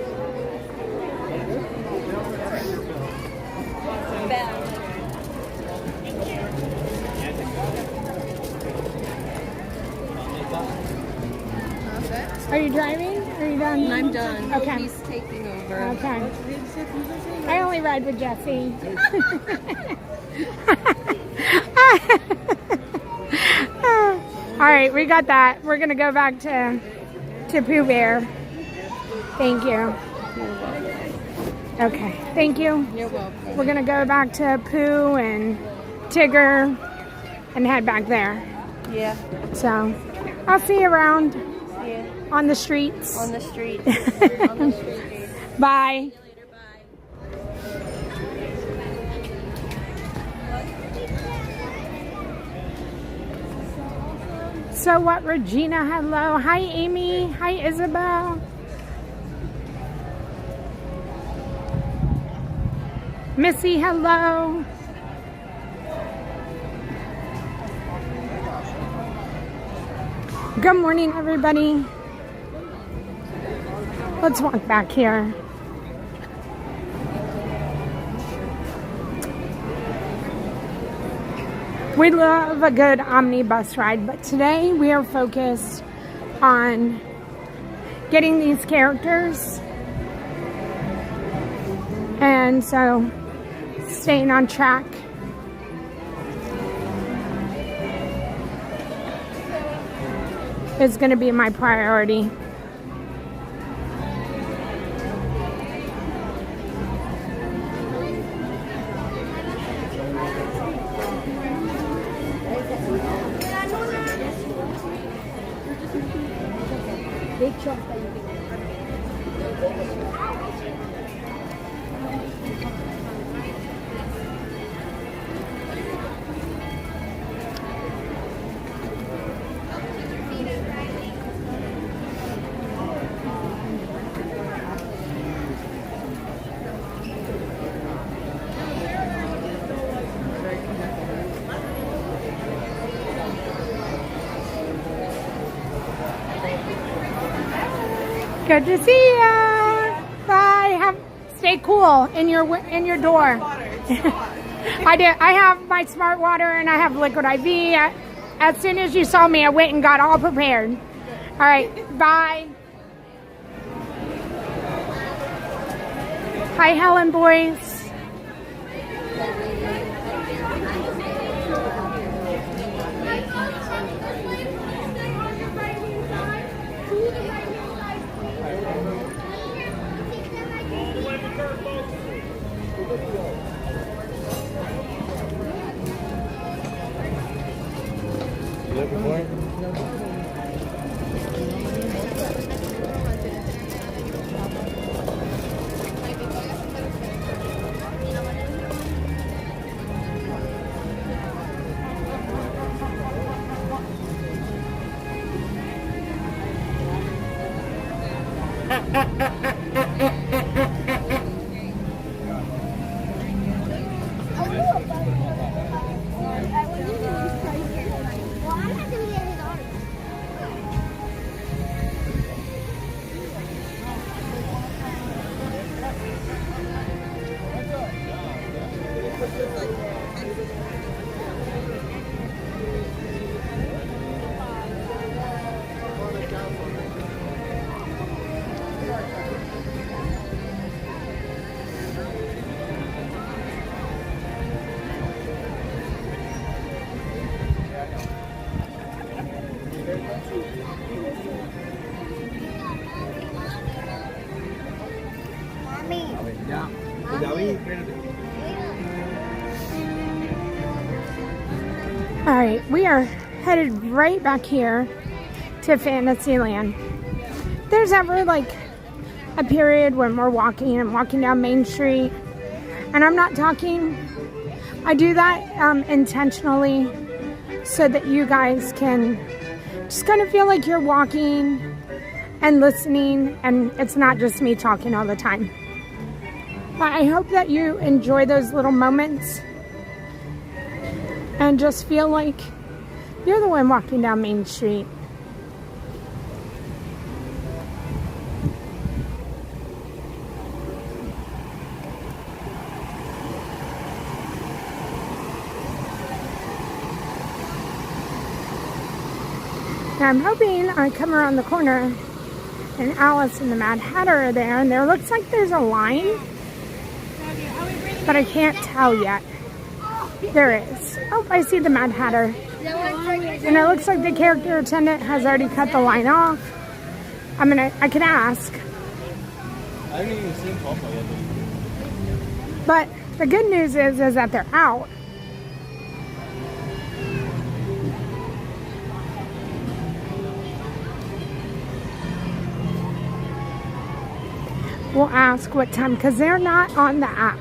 S1: Are you driving? Are you done?
S4: I'm done.
S1: Okay.
S4: He's taking over.
S1: Okay. I only ride with Jesse. All right, we got that. We're gonna go back to Pooh Bear. Thank you. Okay, thank you.
S4: You're welcome.
S1: We're gonna go back to Pooh and Tigger and head back there.
S8: Yeah,
S1: So I'll see you around
S8: yeah.
S1: on the streets.
S8: On the street. On the street.
S1: Bye. So what, Regina? Hello. Hi, Amy. Hi, Isabel. Missy, hello. Good morning, everybody. Let's walk back here. We love a good omnibus ride, but today we are focused on getting these characters. And so staying on track. Is going to be my priority.
S4: big chunk that you can get.
S1: Good to see ya. Bye. Stay cool in your door. I did. I have my smart water and I have liquid IV. As soon as you saw me, I went and got all prepared. All right. Bye. Hi, Helen boys.
S6: Looking for it?
S1: All right, we are headed right back here to Fantasyland. There's ever like a period when we're walking down Main Street, and I'm not talking, I do that intentionally so that you guys can just kind of feel like you're walking and listening, and it's not just me talking all the time. But I hope that you enjoy those little moments and just feel like you're the one walking down Main Street. Now I'm hoping I come around the corner and Alice and the Mad Hatter are there, and there looks like there's a line, but I can't tell yet. There is. Oh, I see the Mad Hatter. And it looks like the character attendant has already cut the line off. I can ask.
S6: I haven't even seen Papa yet.
S1: But the good news is that they're out. We'll ask what time, because they're not on the app.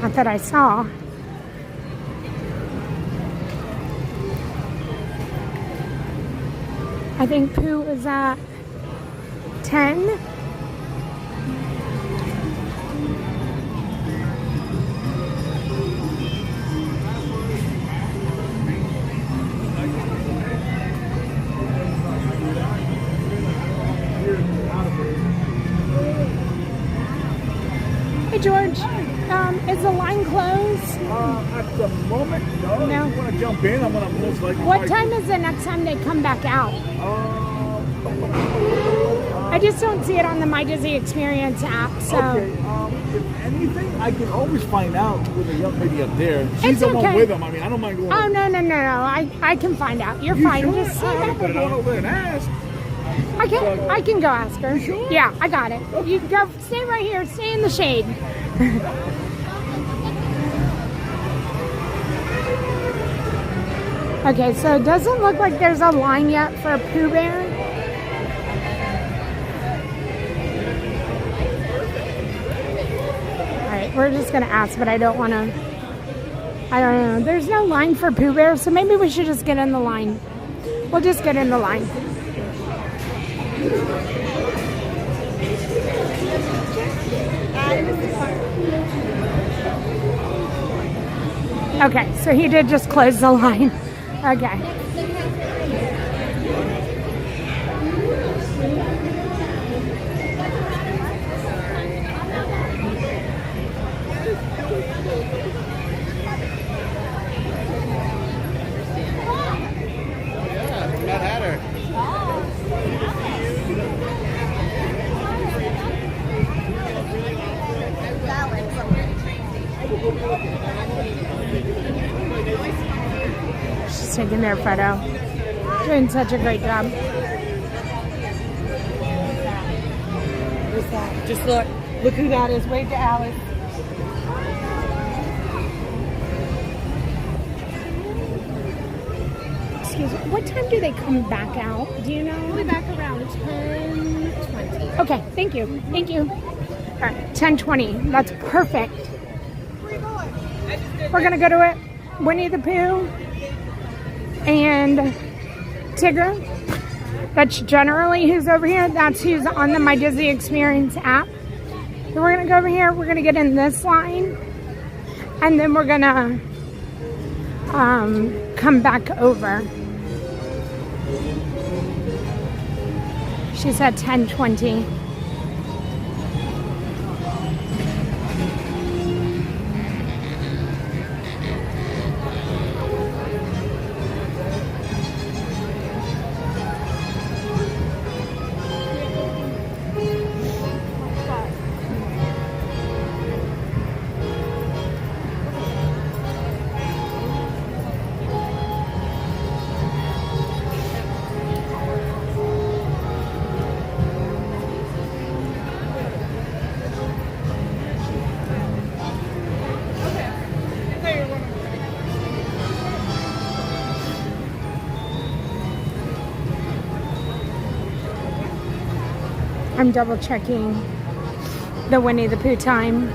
S1: Not that I saw. I think Pooh is at 10. Hey George, is the line closed?
S7: At the moment, no.
S1: No.
S7: If you want to jump in, I'm going to most likely...
S1: What time is the next time they come back out? I just don't see it on the My Disney Experience app, so...
S7: Okay, if anything, I can always find out with the young lady up there. She's
S1: It's
S7: the one
S1: okay.
S7: with them. I mean, I don't mind going
S1: Oh,
S7: over.
S1: no. I can find out. You're
S7: You
S1: fine.
S7: sure?
S1: Just say
S7: I
S1: that.
S7: can go over and ask.
S1: I can go ask her.
S7: You sure?
S1: Yeah, I got it. You go, stay right here. Stay in the shade. Okay, so it doesn't look like there's a line yet for Pooh Bear. We're just gonna ask, but I don't want to. I don't know. There's no line for Pooh Bear, so maybe we should just get in the line. We'll just get in the line. Okay, so he did just close the line. Okay.
S6: Mad Hatter.
S1: She's taking their photo. Doing such a great job.
S3: What's that? Just look. Look who that is. Wave to Alice.
S1: Excuse me. What time do they come back out? Do you know?
S4: We'll be back around 10:20.
S1: Okay, thank you. Thank you. All right, 10:20. That's perfect. We're going to go to it. Winnie the Pooh and Tigger. That's generally who's over here. That's who's on the My Disney Experience app. So we're going to go over here. We're going to get in this line. And then we're going to come back over. She said 10:20. I'm double checking the Winnie the Pooh time.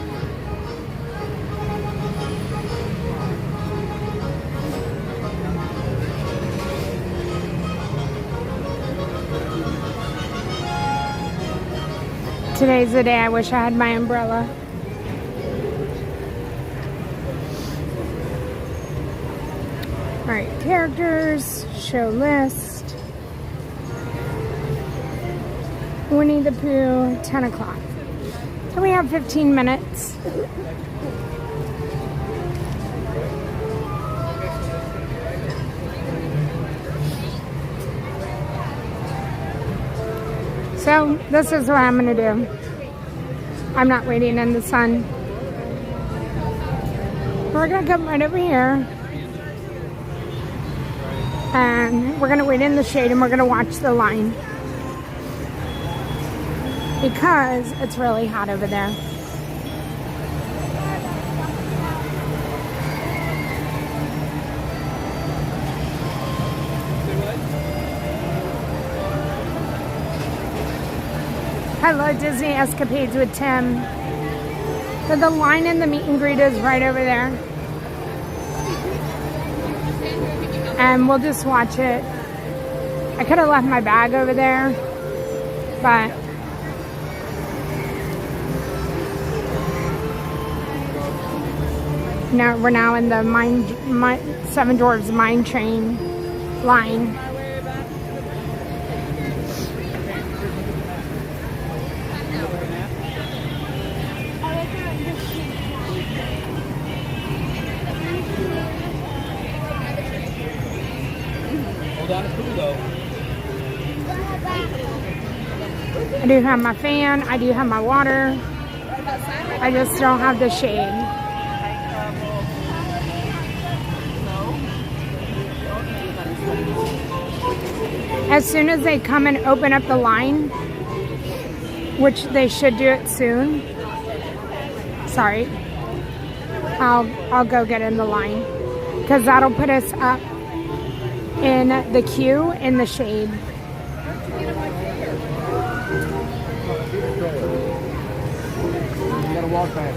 S1: Today's the day I wish I had my umbrella. All right, characters, show list. Winnie the Pooh, 10 o'clock. So we have 15 minutes. So this is what I'm going to do. I'm not waiting in the sun. We're going to come right over here. And we're going to wait in the shade and we're going to watch the line. Because it's really hot over there. Hello, Disney Escapades with Tim. So the line in the meet and greet is right over there. And we'll just watch it. I could have left my bag over there, but no, we're now in the Seven Dwarfs Mine Train line. I do have my fan, I do have my water, I just don't have the shade. As soon as they come and open up the line, which they should do it soon, sorry, I'll go get in the line, because that'll put us up in the queue in the shade.
S7: You gotta walk back.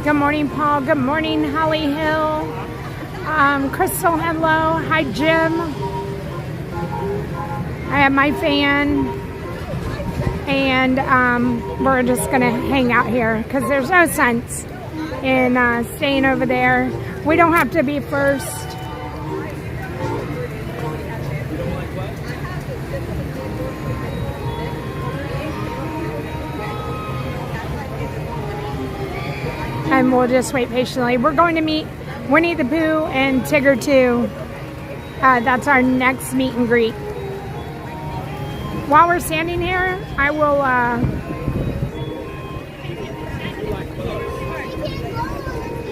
S1: Good morning, Paul. Good morning, Holly Hill. Crystal, hello. Hi, Jim. I have my fan. And we're just going to hang out here because there's no sense in staying over there. We don't have to be first. And we'll just wait patiently. We're going to meet Winnie the Pooh and Tigger too. That's our next meet and greet. While we're standing here, I will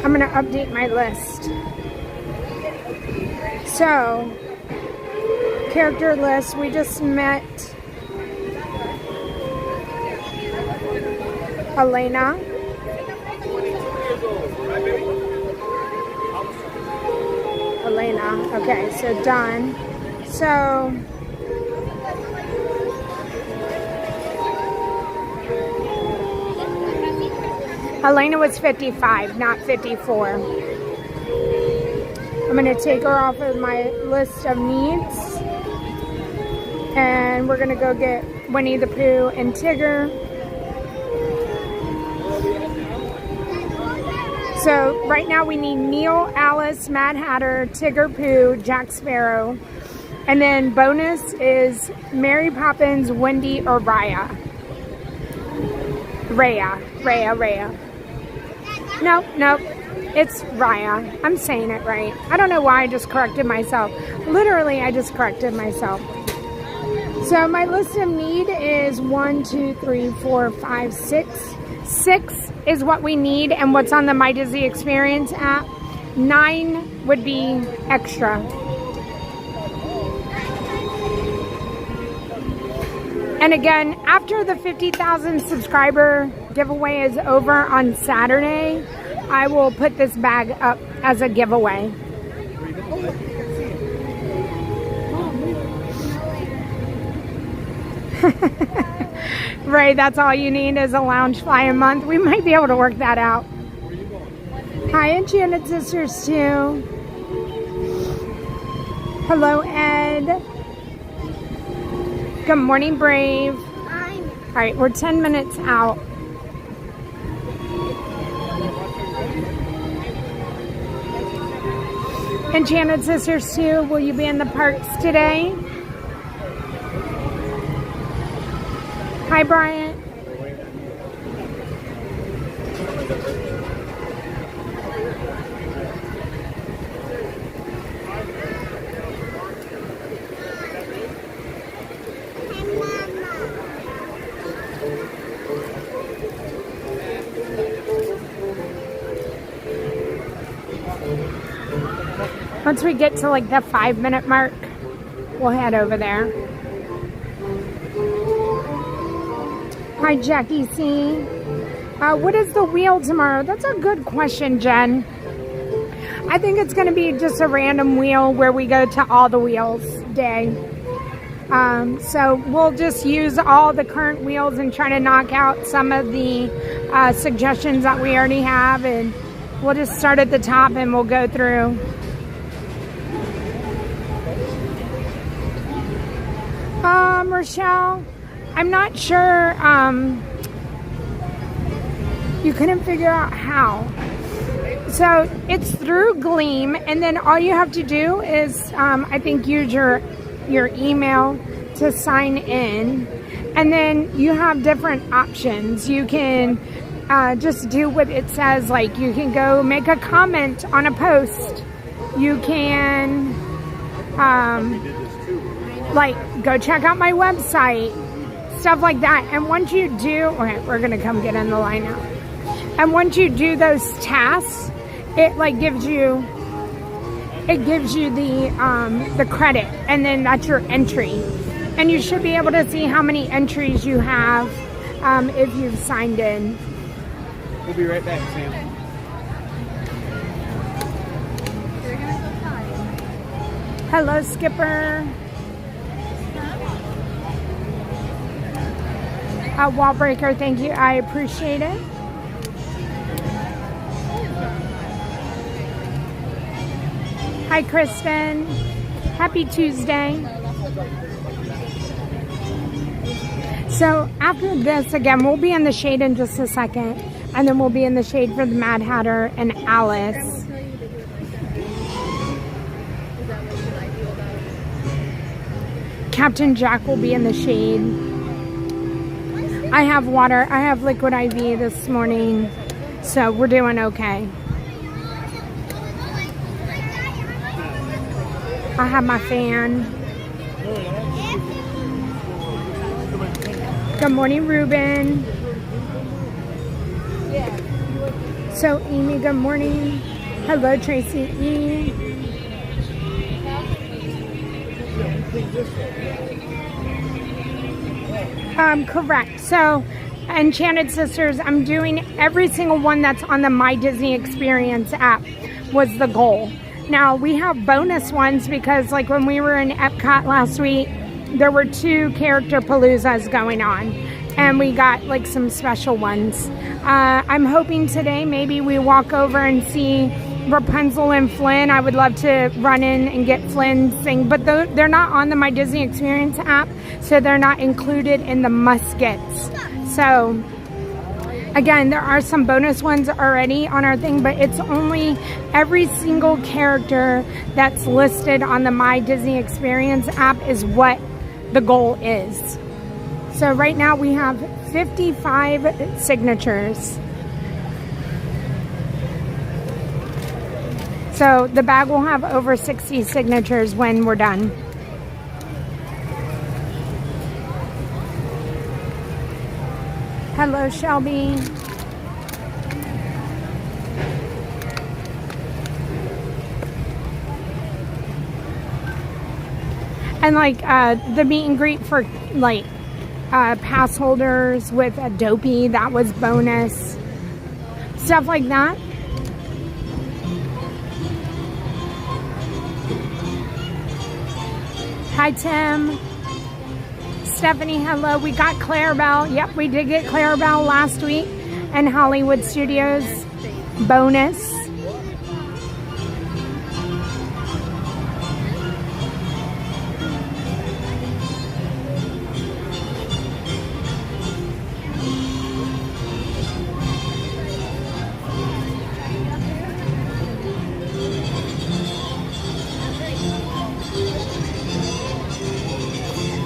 S1: I'm gonna update my list. So, character list, we just met Elena. Okay, so done. So Elena was 55, not 54. I'm going to take her off of my list of needs. And we're going to go get Winnie the Pooh and Tigger. So right now we need Neil, Alice, Mad Hatter, Tigger, Pooh, Jack Sparrow. And then bonus is Mary Poppins, Wendy, or Raya. Raya. Nope. It's Raya. I'm saying it right. I don't know why I just corrected myself. Literally, I just corrected myself. So my list of need is 1, 2, 3, 4, 5, 6. 6 is what we need and what's on the My Disney Experience app. 9 would be extra. And again, after the 50,000 subscriber giveaway is over on Saturday, I will put this bag up as a giveaway. Ray, that's all you need is a lounge fly a month. We might be able to work that out. Hi, Enchanted Sisters too. Hello, Ed. Good morning, Brave. All right, we're 10 minutes out. Enchanted Sisters too, will you be in the parks today? Hi, Bryant. Once we get to like the 5-minute mark, we'll head over there. Hi, Jackie C. What is the wheel tomorrow? That's a good question, Jen. I think it's going to be just a random wheel where we go to all the wheels day. So we'll just use all the current wheels and try to knock out some of the suggestions that we already have. And we'll just start at the top and we'll go through. Rochelle, I'm not sure, you couldn't figure out how. So it's through Gleam, and then all you have to do is, I think, use your email to sign in, and then you have different options. You can just do what it says, like you can go make a comment on a post. You can, like, go check out my website, stuff like that. And once you do, okay, we're gonna come get in the line now. And once you do those tasks, it like gives you the credit, and then that's your entry. And you should be able to see how many entries you have if you've signed in.
S6: We'll be right back, Sam.
S1: Hello, Skipper. Wall Breaker, thank you. I appreciate it. Hi, Kristen. Happy Tuesday. So after this, again, we'll be in the shade in just a second. And then we'll be in the shade for the Mad Hatter and Alice. Captain Jack will be in the shade. I have water. I have liquid IV this morning. So we're doing okay. I have my fan. Good morning, Ruben. So, Amy, good morning. Hello, Tracy E. Correct. So, Enchanted Sisters, I'm doing every single one that's on the My Disney Experience app was the goal. Now, we have bonus ones because, like, when we were in Epcot last week, there were 2 character paloozas going on. And we got, like, some special ones. I'm hoping today maybe we walk over and see Rapunzel and Flynn. I would love to run in and get Flynn's thing. But they're not on the My Disney Experience app, so they're not included in the must-gets. So, again, there are some bonus ones already on our thing, but it's only every single character that's listed on the My Disney Experience app is what the goal is. So right now we have 55 signatures. So the bag will have over 60 signatures when we're done. Hello, Shelby. And like the meet and greet for like pass holders with a Dopey, that was bonus. Stuff like that. Hi, Tim. Stephanie, hello. We got Clarabelle. Yep, we did get Clarabelle last week. And Hollywood Studios bonus.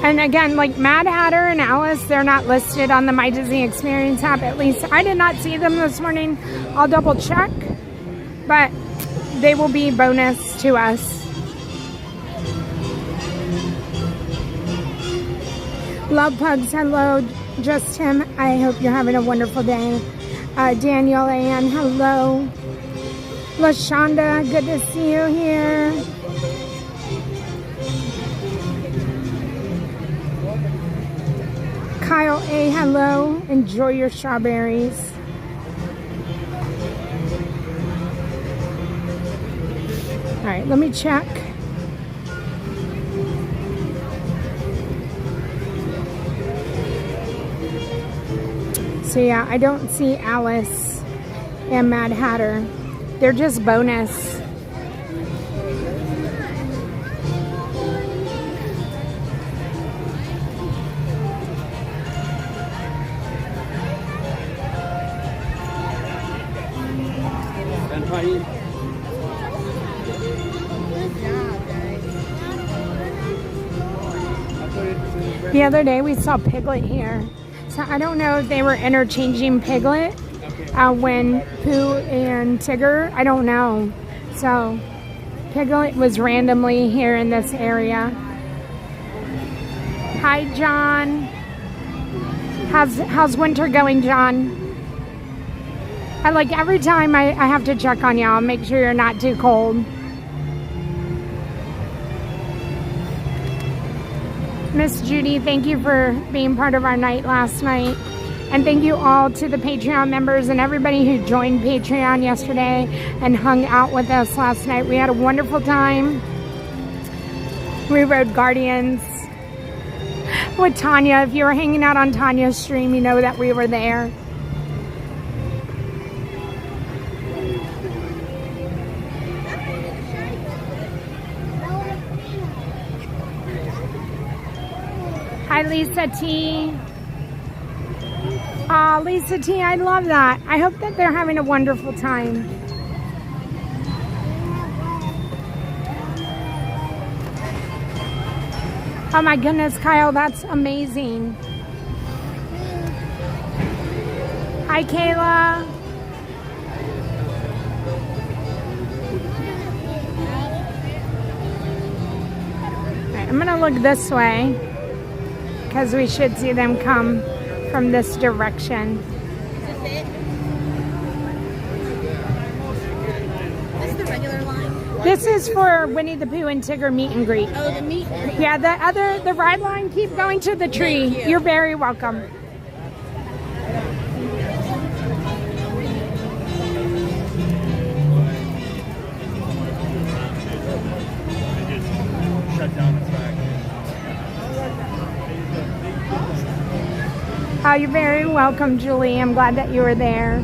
S1: And again, like Mad Hatter and Alice, they're not listed on the My Disney Experience app. At least I did not see them this morning. I'll double check. But they will be bonus to us. Love Pugs, hello. Just him. I hope you're having a wonderful day. Danielle Ann, hello. LaShonda, good to see you here. Kyle A, hello. Enjoy your strawberries. All right, let me check. So yeah, I don't see Alice and Mad Hatter. They're just bonus. The other day we saw Piglet here. So I don't know if they were interchanging Piglet when Pooh and Tigger, I don't know. So Piglet was randomly here in this area. Hi, John. How's winter going, John? I like every time I have to check on y'all, make sure you're not too cold. Miss Judy, thank you for being part of our night last night. And thank you all to the Patreon members and everybody who joined Patreon yesterday and hung out with us last night. We had a wonderful time. We rode Guardians with Tanya. If you were hanging out on Tanya's stream, you know that we were there. Hi, Lisa T. Aw, Lisa T, I love that. I hope that they're having a wonderful time. Oh my goodness, Kyle, that's amazing. Hi, Kayla. Alright, I'm gonna look this way because we should see them come from this direction.
S9: Is this it? This is the regular line?
S1: This is for Winnie the Pooh and Tigger meet and greet.
S9: Oh, the meat.
S1: Yeah, the ride line, keep going to the tree.
S9: Thank you.
S1: You're very welcome. Oh, you're very welcome, Julie. I'm glad that you were there.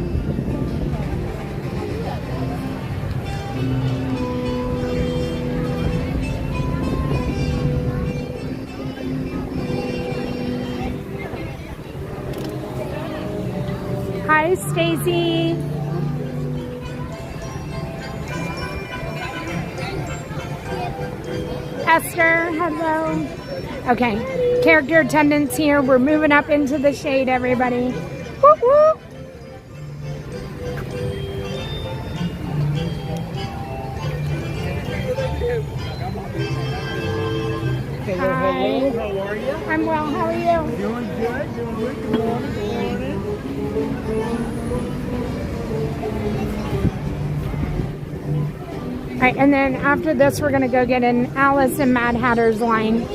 S1: Hi, Stacy. Esther, hello. Okay, character attendance here. We're moving up into the shade, everybody. Whoop, whoop. Hi.
S7: Hello, how are you?
S1: I'm well, how are you?
S7: Doing good, doing good. Good morning, good morning.
S1: All right, and then after this, we're gonna go get an Alice and Mad Hatter's line.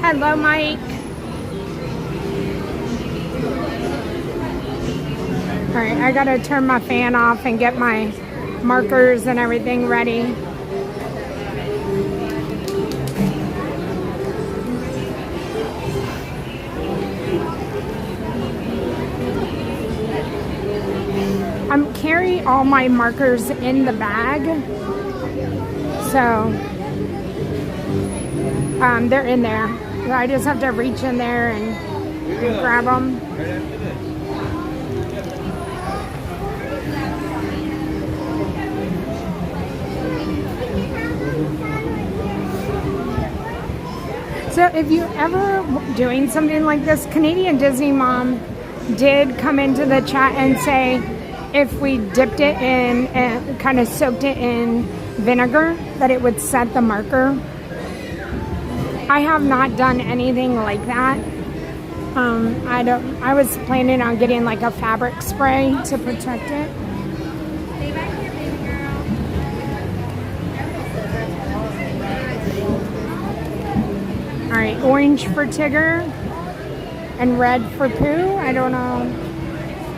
S1: Hello, Mike. All right, I gotta turn my fan off and get my markers and everything ready. Carry all my markers in the bag, so they're in there. I just have to reach in there and grab them. So if you're ever doing something like this, Canadian Disney Mom did come into the chat and say if we dipped it in and kind of soaked it in vinegar, that it would set the marker. I have not done anything like that. I was planning on getting like a fabric spray to protect it.
S9: Stay back here, baby girl.
S1: All right, orange for Tigger and red for Pooh. I don't know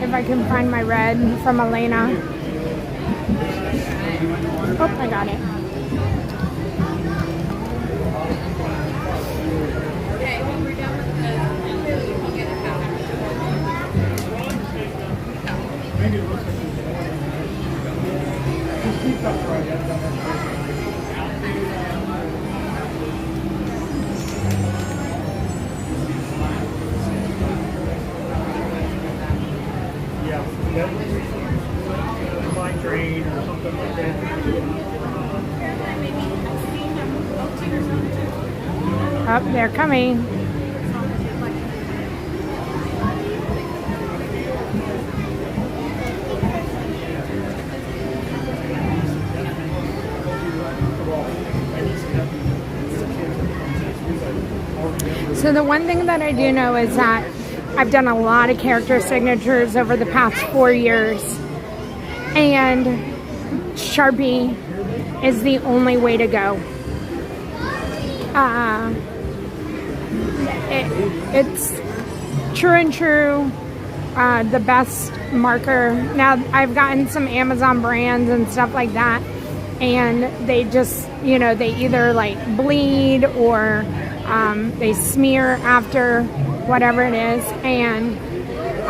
S1: if I can find my red from Elena. Oh, I got it.
S4: Okay, when we're done with the you can get a powder.
S7: Migraine or something like that.
S1: Up, they're coming. So the one thing that I do know is that I've done a lot of character signatures over the past 4 years, and Sharpie is the only way to go. It's true and true, the best marker. Now, I've gotten some Amazon brands and stuff like that, and they just, you know, they either like bleed or they smear after whatever it is, and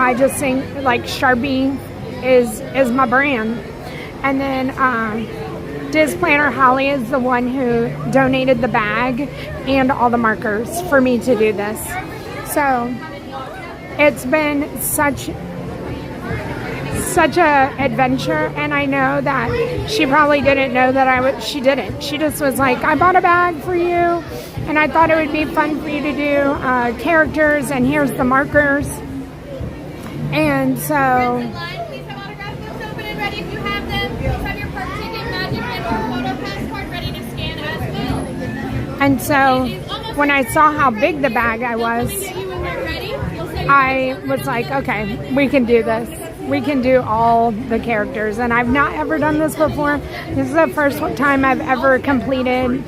S1: I just think like Sharpie is my brand. And then Diz Planner Holly is the one who donated the bag and all the markers for me to do this. So it's been such a adventure, and I know that she probably didn't know that she didn't. She just was like, I bought a bag for you, and I thought it would be fun for you to do characters, and here's the markers. And so
S4: Please have autograph books open and ready if you have them. Please have your park ticket, magic and or photo passport ready to scan as well.
S1: And so when I saw how big the bag was, I was like, okay, we can do this. We can do all the characters. And I've not ever done this before. This is the first time I've ever completed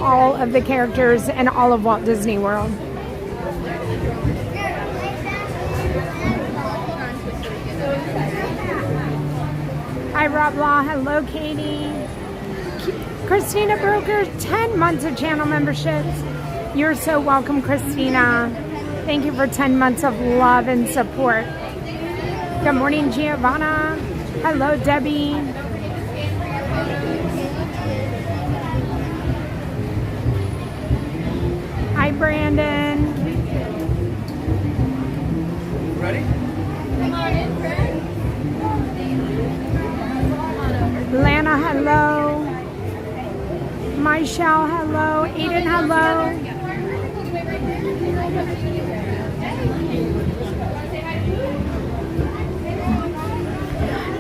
S1: all of the characters in all of Walt Disney World. Hi, Rob Law. Hello, Katie. Christina Broker, 10 months of channel memberships. You're so welcome, Christina. Thank you for 10 months of love and support. Good morning, Giovanna. Hello, Debbie. Hi, Brandon.
S5: Ready?
S4: Come on in, Fred.
S1: Lana, hello. Michelle, hello. Aiden, hello.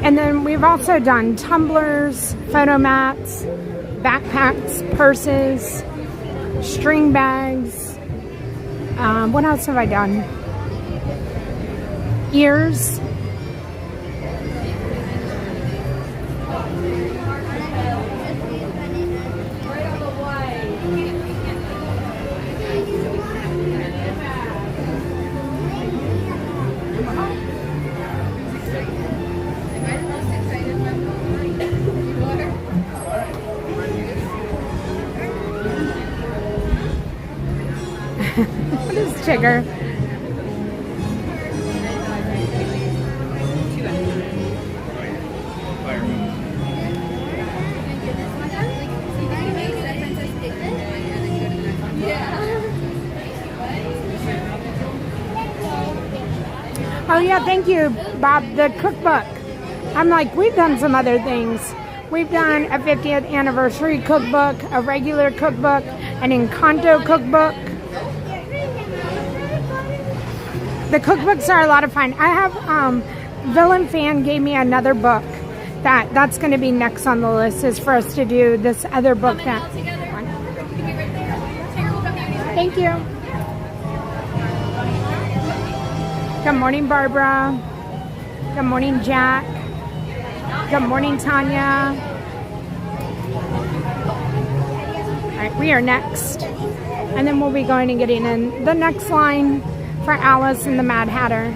S1: And then we've also done tumblers, photo mats, backpacks, purses, string bags. What else have I done? Ears. What is Tigger? Oh yeah, thank you, Bob. The cookbook. I'm like, we've done some other things. We've done a 50th anniversary cookbook, a regular cookbook, an Encanto cookbook. The cookbooks are a lot of fun. I have, Villain Fan gave me another book that's going to be next on the list, is for us to do this other book that. Thank you. Good morning, Barbara. Good morning, Jack. Good morning, Tanya. All right, we are next. And then we'll be going and getting in the next line for Alice and the Mad Hatter.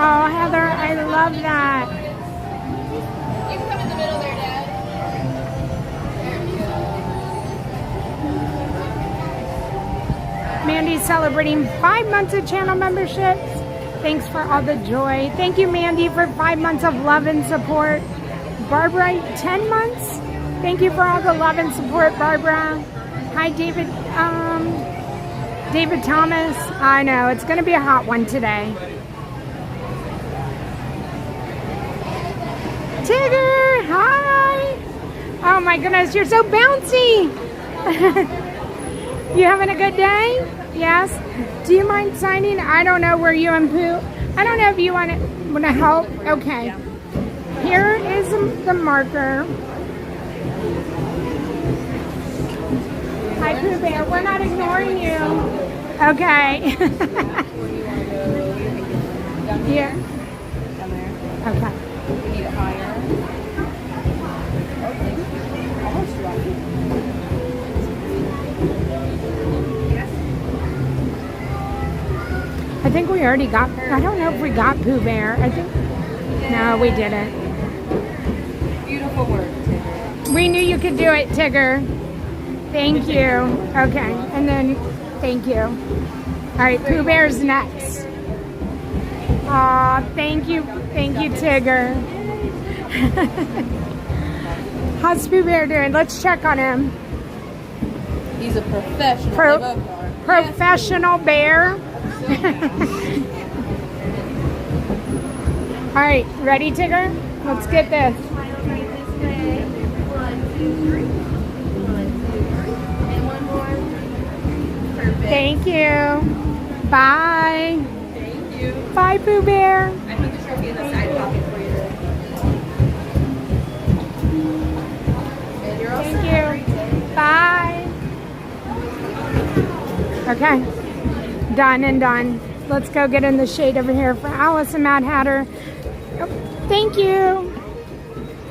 S1: Oh, Heather, I love that.
S4: You can come in the middle there, Dad.
S1: Mandy's celebrating 5 months of channel memberships. Thanks for all the joy. Thank you, Mandy, for 5 months of love and support. Barbara, 10 months. Thank you for all the love and support, Barbara. Hi, David. David Thomas. I know it's going to be a hot one today. Tigger, hi. Oh my goodness, you're so bouncy. You having a good day? Yes. Do you mind signing? I don't know where you and Pooh. I don't know if you want to help. Okay. Here is the marker. Hi, Pooh Bear. We're not ignoring you. Okay. Here. Okay.
S5: We need it higher. Almost right.
S1: I think we already got, I don't know if we got Pooh Bear. I think, no, we didn't.
S5: Beautiful work, Tigger.
S1: We knew you could do it, Tigger. Thank you. Okay, and then, thank you. All right, Pooh Bear's next. Aw, thank you, Tigger. How's Pooh Bear doing? Let's check on him.
S5: He's a professional.
S1: Professional bear. All right, ready, Tigger? Let's get this.
S8: Smile right this way. 1, 2, 3. 1, 2, 3. And one more. Perfect.
S1: Thank you. Bye.
S8: Thank you.
S1: Bye, Pooh Bear.
S8: I put the trophy in the side pocket for you. And you're all
S1: Thank
S8: set.
S1: you. Bye. Okay. Done and done. Let's go get in the shade over here for Alice and Mad Hatter. Oh, thank you.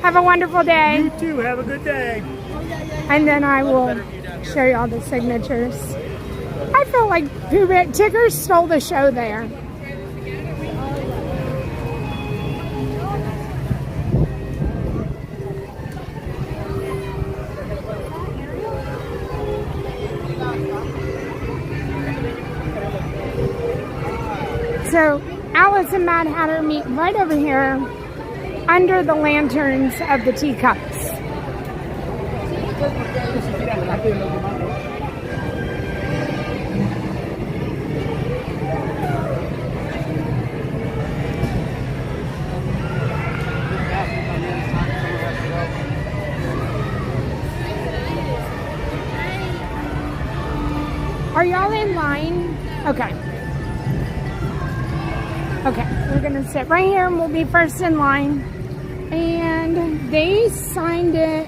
S1: Have a wonderful day.
S7: You too. Have a good day.
S1: And then I will show you all the signatures. I feel like Pooh Bear, Tigger stole the show there. So Alice and Mad Hatter meet right over here under the lanterns of the teacups. Are y'all in line? Okay. Okay, we're gonna sit right here and we'll be first in line. And they signed it.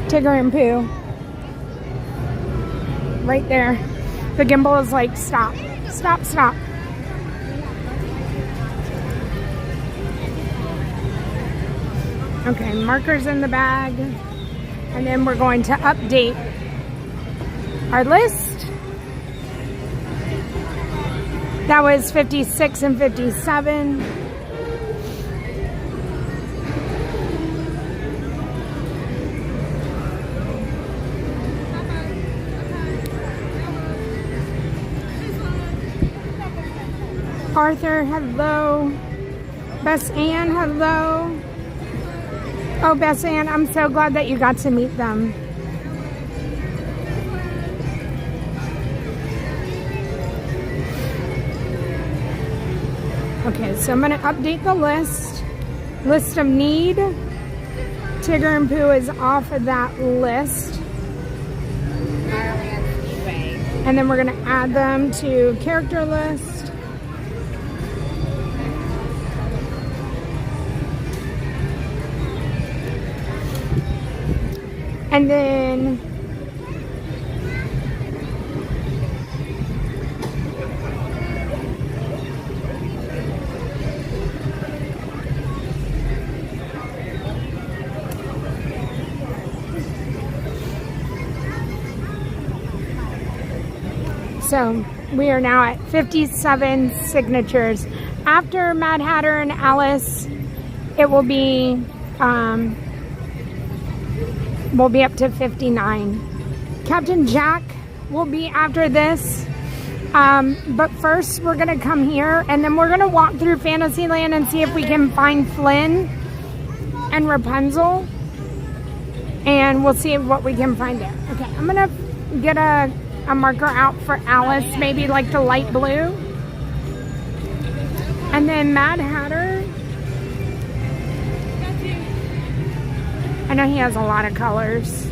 S1: Tigger and Pooh. Right there. The gimbal is like, stop, stop, stop. Okay, markers in the bag. And then we're going to update our list. That was 56 and 57. Arthur, hello. Bess Ann, hello. Oh, Bess Ann, I'm so glad that you got to meet them. Okay, so I'm going to update the list. List of need. Tigger and Pooh is off of that list. And then we're going to add them to character list. And then so we are now at 57 signatures. After Mad Hatter and Alice, it will be we'll be up to 59. Captain Jack will be after this. But first we're gonna come here and then we're gonna walk through Fantasyland and see if we can find Flynn and Rapunzel, and we'll see what we can find there. Okay, I'm gonna get a marker out for Alice, maybe like the light blue. And then Mad Hatter, I know he has a lot of colors.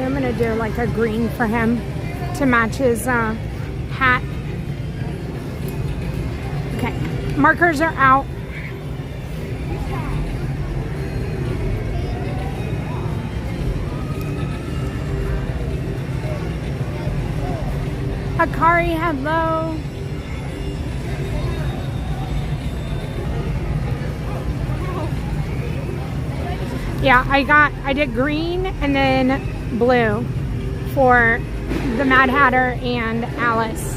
S1: I'm gonna do like a green for him to match his hat. Okay, markers are out. Akari, hello. Yeah, I did green and then blue for the Mad Hatter and Alice.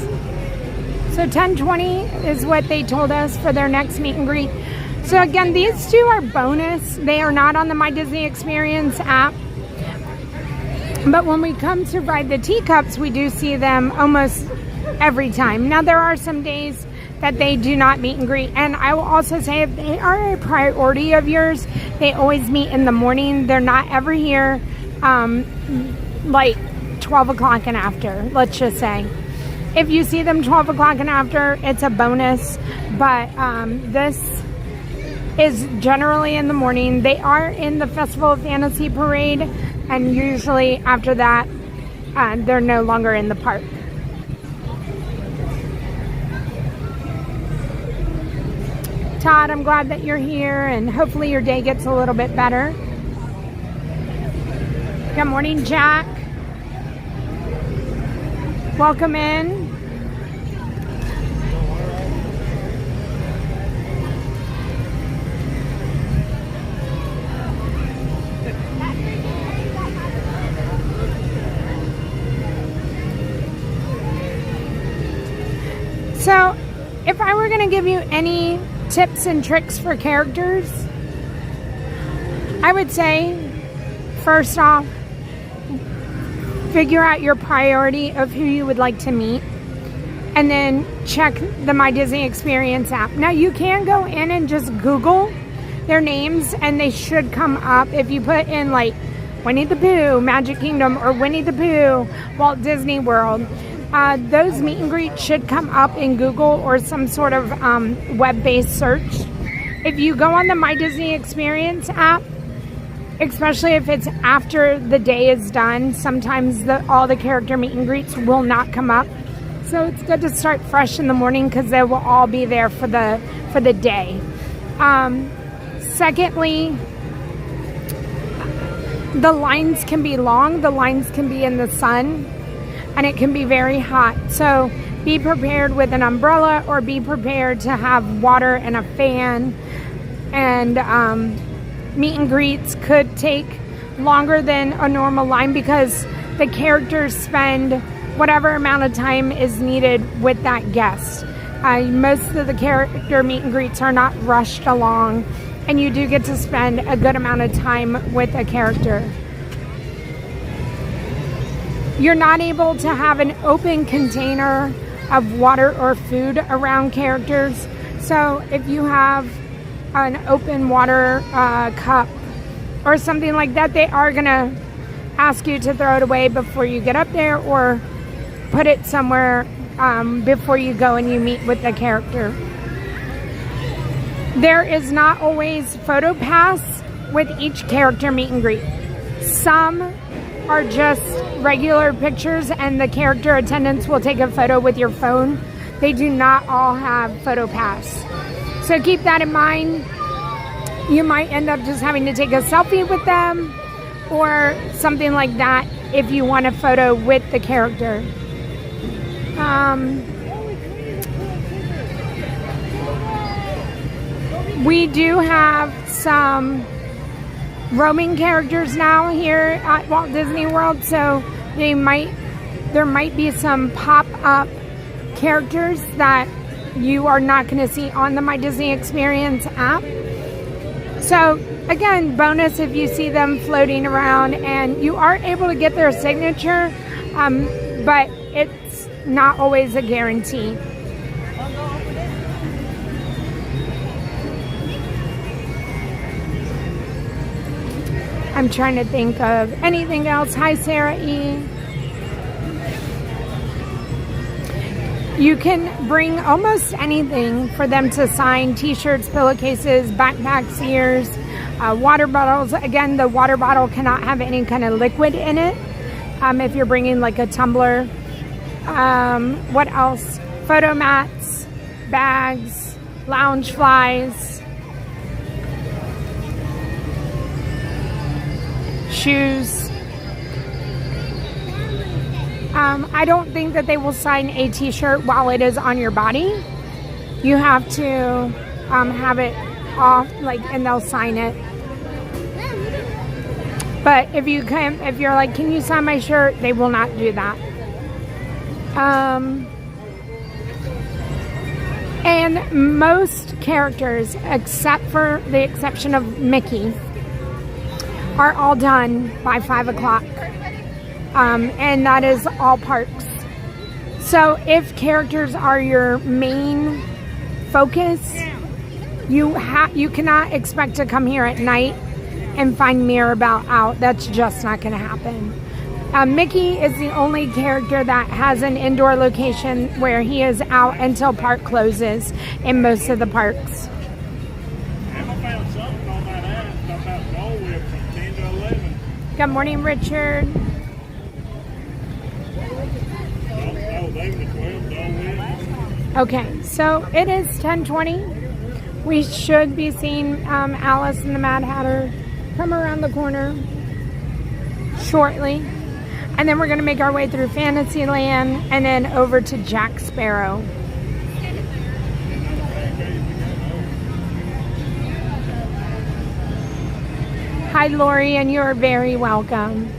S1: So 10:20 is what they told us for their next meet and greet. So again, these two are bonus. They are not on the My Disney Experience app. But when we come to ride the teacups, we do see them almost every time. Now, there are some days that they do not meet and greet. And I will also say, if they are a priority of yours, they always meet in the morning. They're not ever here like 12 o'clock and after, let's just say. If you see them 12 o'clock and after, it's a bonus. But this is generally in the morning. They are in the Festival of Fantasy Parade. And usually after that, they're no longer in the park. Todd, I'm glad that you're here, and hopefully your day gets a little bit better. Good morning, Jack. Welcome in. So, if I were going to give you any tips and tricks for characters, I would say, first off, figure out your priority of who you would like to meet, and then check the My Disney Experience app. Now, you can go in and just Google their names, and they should come up. If you put in like Winnie the Pooh, Magic Kingdom, or Winnie the Pooh, Walt Disney World, those meet and greets should come up in Google or some sort of web-based search. If you go on the My Disney Experience app, especially if it's after the day is done, sometimes all the character meet and greets will not come up. So it's good to start fresh in the morning because they will all be there for the day. Secondly, the lines can be long. The lines can be in the sun, and it can be very hot. So be prepared with an umbrella, or be prepared to have water and a fan. And meet and greets could take longer than a normal line because the characters spend whatever amount of time is needed with that guest. Most of the character meet and greets are not rushed along, and you do get to spend a good amount of time with a character. You're not able to have an open container of water or food around characters. So if you have an open water cup or something like that, they are going to ask you to throw it away before you get up there, or put it somewhere before you go and you meet with the character. There is not always photo pass with each character meet and greet. Some are just regular pictures and the character attendants will take a photo with your phone. They do not all have photo pass. So keep that in mind. You might end up just having to take a selfie with them or something like that if you want a photo with the character. We do have some roaming characters now here at Walt Disney World, so there might be some pop-up characters that you are not going to see on the My Disney Experience app. So again, bonus if you see them floating around, and you are able to get their signature, but it's not always a guarantee. I'm trying to think of anything else. Hi, Sarah E. You can bring almost anything for them to sign: t-shirts, pillowcases, backpacks, ears, water bottles. Again, the water bottle cannot have any kind of liquid in it. If you're bringing like a tumbler. What else? Photo mats, bags, lounge flies, shoes. I don't think that they will sign a t-shirt while it is on your body. You have to have it off, and they'll sign it. But if you're like, can you sign my shirt? They will not do that. And most characters, except for the exception of Mickey, are all done by 5 o'clock. And that is all parks. So if characters are your main focus, you cannot expect to come here at night and find Mirabelle out. That's just not going to happen. Mickey is the only character that has an indoor location where he is out until park closes in most of the parks.
S7: Emma found something on that app about Dole Whip from 10 to 11.
S1: Good morning, Richard. Okay, so it is 10:20. We should be seeing Alice and the Mad Hatter come around the corner shortly. And then we're going to make our way through Fantasyland and then over to Jack Sparrow. Hi, Lori, and you're very welcome.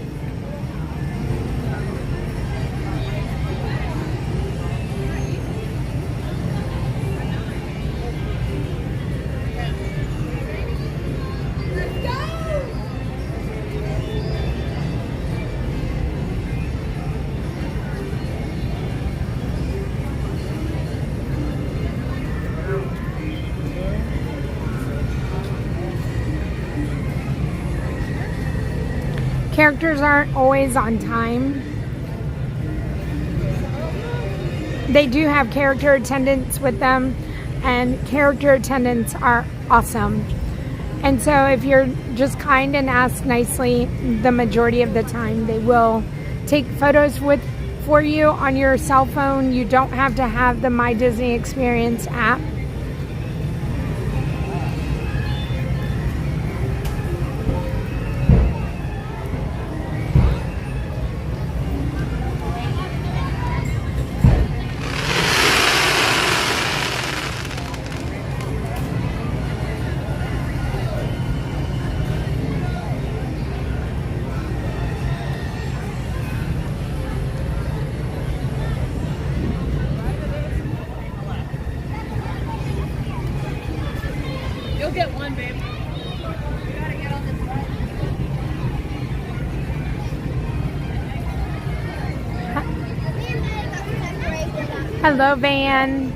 S1: Characters aren't always on time. They do have character attendants with them, and character attendants are awesome. And so if you're just kind and ask nicely, the majority of the time they will take photos for you on your cell phone. You don't have to have the My Disney Experience app.
S4: You'll get one, babe. You gotta get on this ride.
S1: Hello, Van.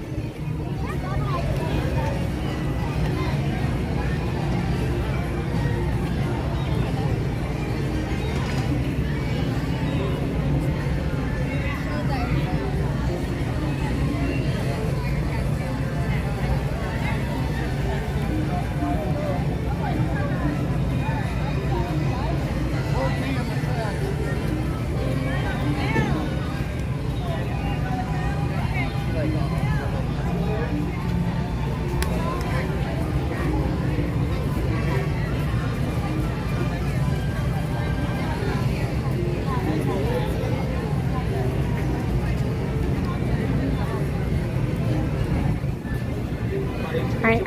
S1: Alright,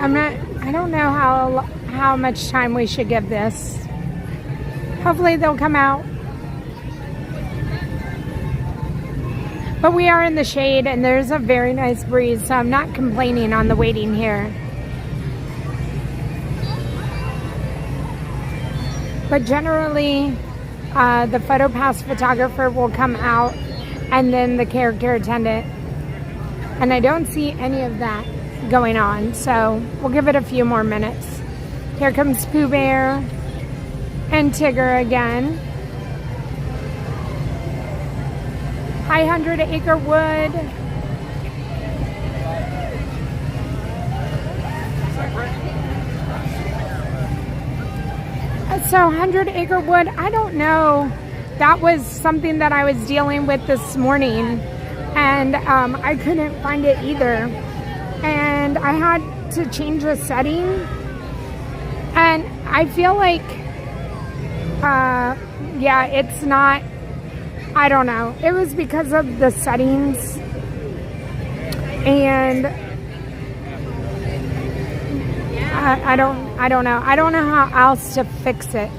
S1: I don't know how much time we should give this. Hopefully they'll come out. But we are in the shade and there's a very nice breeze, so I'm not complaining on the waiting here. But generally, the PhotoPass photographer will come out and then the character attendant. And I don't see any of that going on, so we'll give it a few more minutes. Here comes Pooh Bear and Tigger again. Hi, 100 Acre Wood. So 100 Acre Wood, I don't know. That was something that I was dealing with this morning, and I couldn't find it either. And I had to change the setting, and I feel like, yeah, it's not, I don't know. It was because of the settings, and I don't know. I don't know how else to fix it.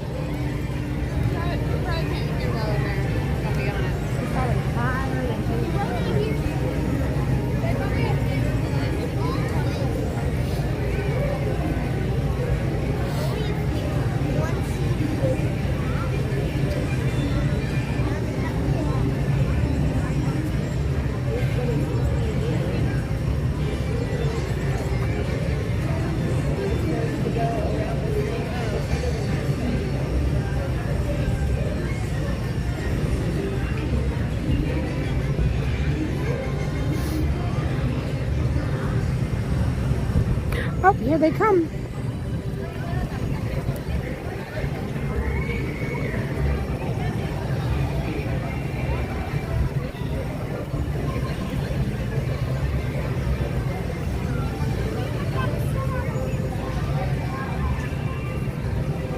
S1: Oh, here they come.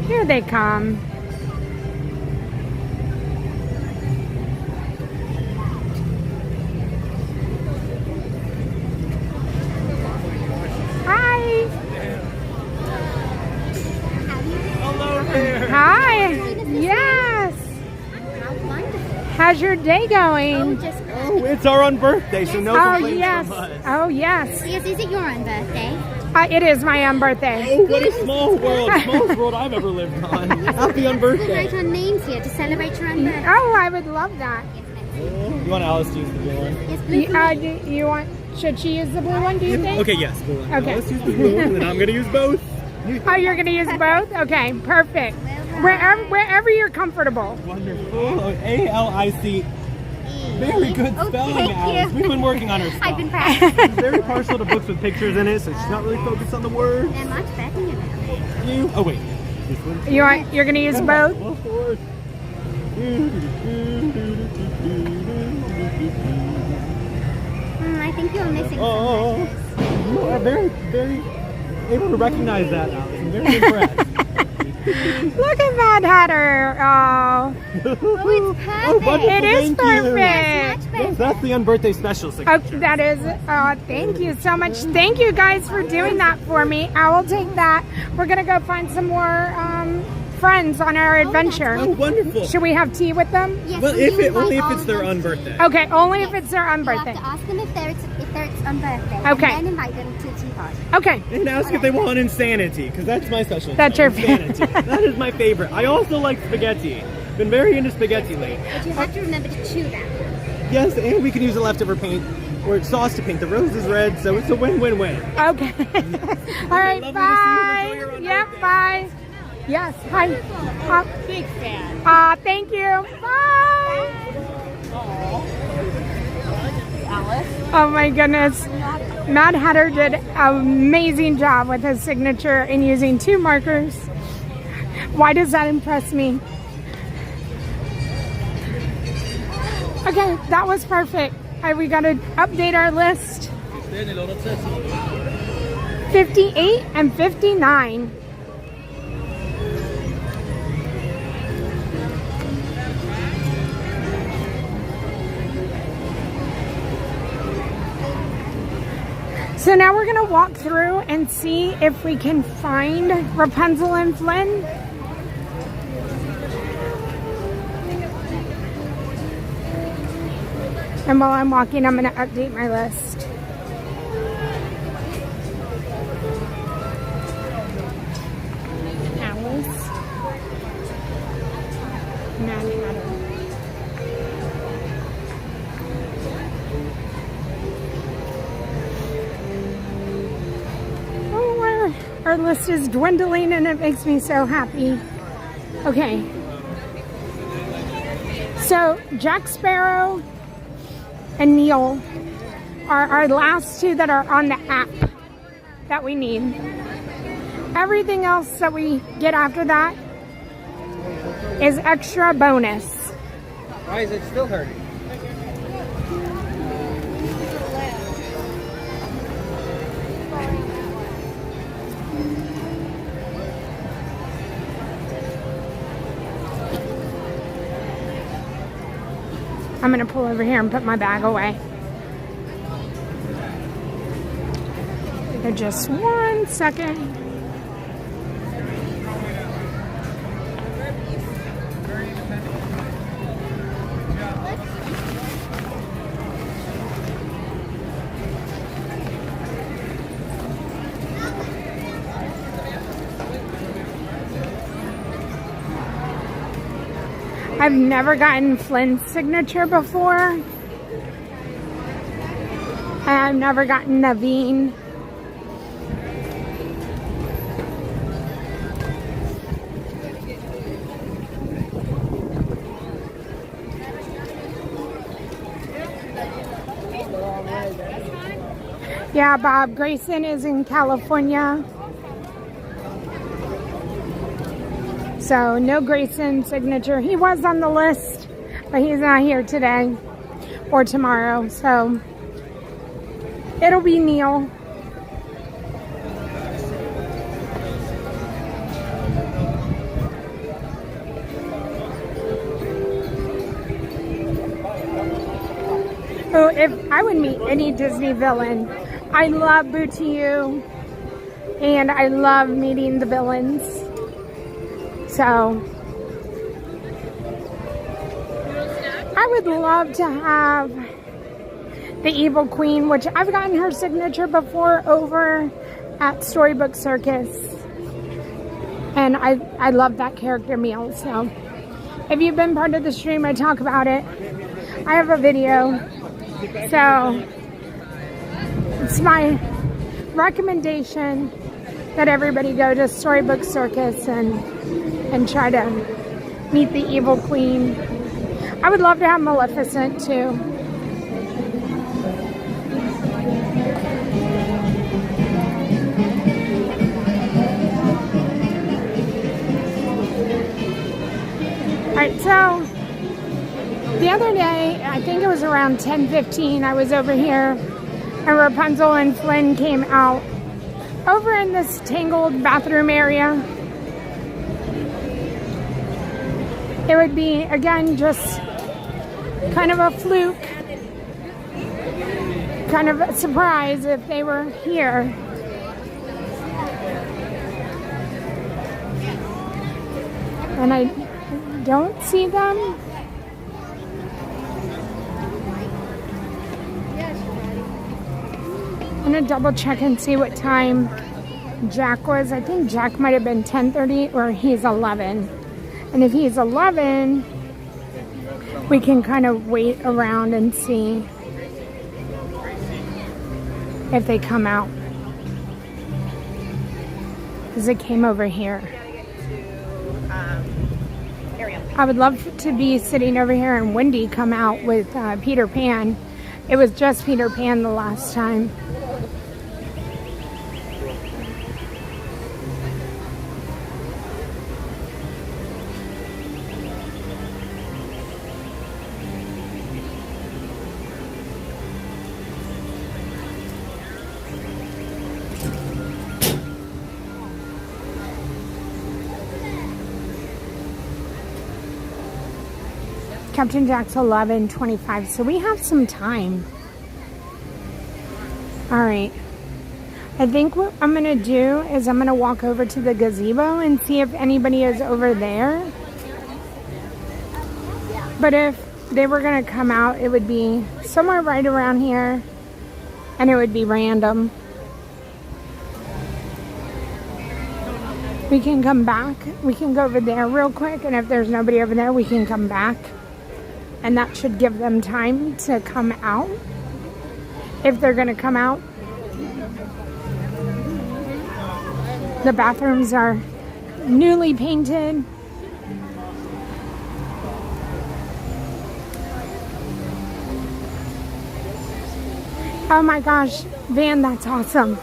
S1: Here they come. Hi. Yes. How's your day going?
S6: Oh, it's our own birthday, so no complaints
S1: yes.
S6: from us.
S1: Oh, yes.
S8: Yes, is it your own birthday?
S1: It is my own birthday.
S6: Oh, what a small world. Smallest world I've ever lived on. Happy on
S8: We'll
S6: birthday.
S8: write our names here to celebrate your own birthday.
S1: Oh, I would love that.
S6: You want Alice to use the blue one?
S8: Yes, blue.
S1: You want, should she use the blue one, do you think?
S6: Okay, yes, blue one.
S1: Okay.
S6: Let's use the blue one, and then I'm going to use both.
S1: Oh, you're going to use both? Okay, perfect. Wherever you're comfortable.
S6: Wonderful. A-L-I-C. Very good spelling,
S8: thank
S6: Alice.
S8: you.
S6: We've been working on her stuff.
S8: I've been practicing.
S6: She's very partial to books with pictures in it, so she's not really focused on the words.
S8: They're much better, you know.
S6: Oh, wait. This one?
S1: You're going to use both?
S6: Of course.
S8: I think you're missing
S6: Oh,
S8: some
S6: you are very, very able to recognize that, Alice. I'm very impressed.
S1: Look at Mad Hatter. Oh.
S8: Oh, it's perfect.
S6: Oh, wonderful.
S1: It is
S6: Thank
S1: perfect.
S8: Much better.
S6: You. That's the unbirthday special signature.
S1: Oh, that is, thank you so much. Thank you guys for doing that for me. I will take that. We're going to go find some more friends on our adventure.
S6: Oh, wonderful.
S1: Should we have tea with them?
S8: Yes,
S6: Well,
S8: we
S6: only if
S8: invite
S6: it's
S8: all
S6: their
S8: of them
S6: unbirthday.
S1: Okay, only if it's their
S8: You
S1: unbirthday.
S8: have to ask them if they're its unbirthday.
S1: Okay.
S8: And then invite them to a tea party.
S1: Okay.
S6: And ask if they want insanity, because that's my special.
S1: That's your
S6: insanity. That is my favorite. I also like spaghetti. Been very into spaghetti lately.
S8: But you have to remember to chew that.
S6: Yes, and we can use the leftover paint or sauce to paint. The rose is red, so it's a win-win-win.
S1: Okay. All right,
S6: Lovely to see you.
S1: bye.
S6: Enjoy your own
S1: Yep,
S6: birthday.
S1: bye. Yes, hi.
S5: Big fan.
S1: Thank you. Bye.
S5: Alice.
S1: Oh my goodness. Mad Hatter did an amazing job with his signature and using 2 markers. Why does that impress me? Okay, that was perfect. We got to update our list. 58 and 59. So now we're gonna walk through and see if we can find Rapunzel and Flynn. And while I'm walking, I'm going to update my list. Alice. Mad Hatter. Oh, our list is dwindling and it makes me so happy. Okay. So, Jack Sparrow and Neil are our last two that are on the app that we need. Everything else that we get after that is extra bonus.
S6: Why is it still hurting?
S1: I'm gonna pull over here and put my bag away. Just 1 second. I've never gotten Flynn's signature before. And I've never gotten Naveen. Yeah, Bob Grayson is in California. So no Grayson signature. He was on the list, but he's not here today or tomorrow. So it'll be Neil. Oh, if I would meet any Disney villain, I love Bootiyu, and I love meeting the villains. So I would love to have the Evil Queen, which I've gotten her signature before over at Storybook Circus. And I love that character meal. So if you've been part of the stream, I talk about it. I have a video. So it's my recommendation that everybody go to Storybook Circus and try to meet the Evil Queen. I would love to have Maleficent too. Alright, so the other day, I think it was around 10:15, I was over here and Rapunzel and Flynn came out over in this tangled bathroom area. It would be, again, just kind of a fluke, kind of a surprise if they were here. And I don't see them. I'm gonna double check and see what time Jack was. I think Jack might have been 10:30 or he's 11. And if he's 11, we can kind of wait around and see if they come out. Because they came over here. I would love to be sitting over here and Wendy come out with Peter Pan. It was just Peter Pan the last time. Captain Jack's 11:25, so we have some time. All right. I think what I'm gonna do is I'm gonna walk over to the gazebo and see if anybody is over there. But if they were gonna come out, it would be somewhere right around here, and it would be random. We can come back. We can go over there real quick, and if there's nobody over there, we can come back. And that should give them time to come out, if they're gonna come out. The bathrooms are newly painted. Oh my gosh, Van, that's awesome.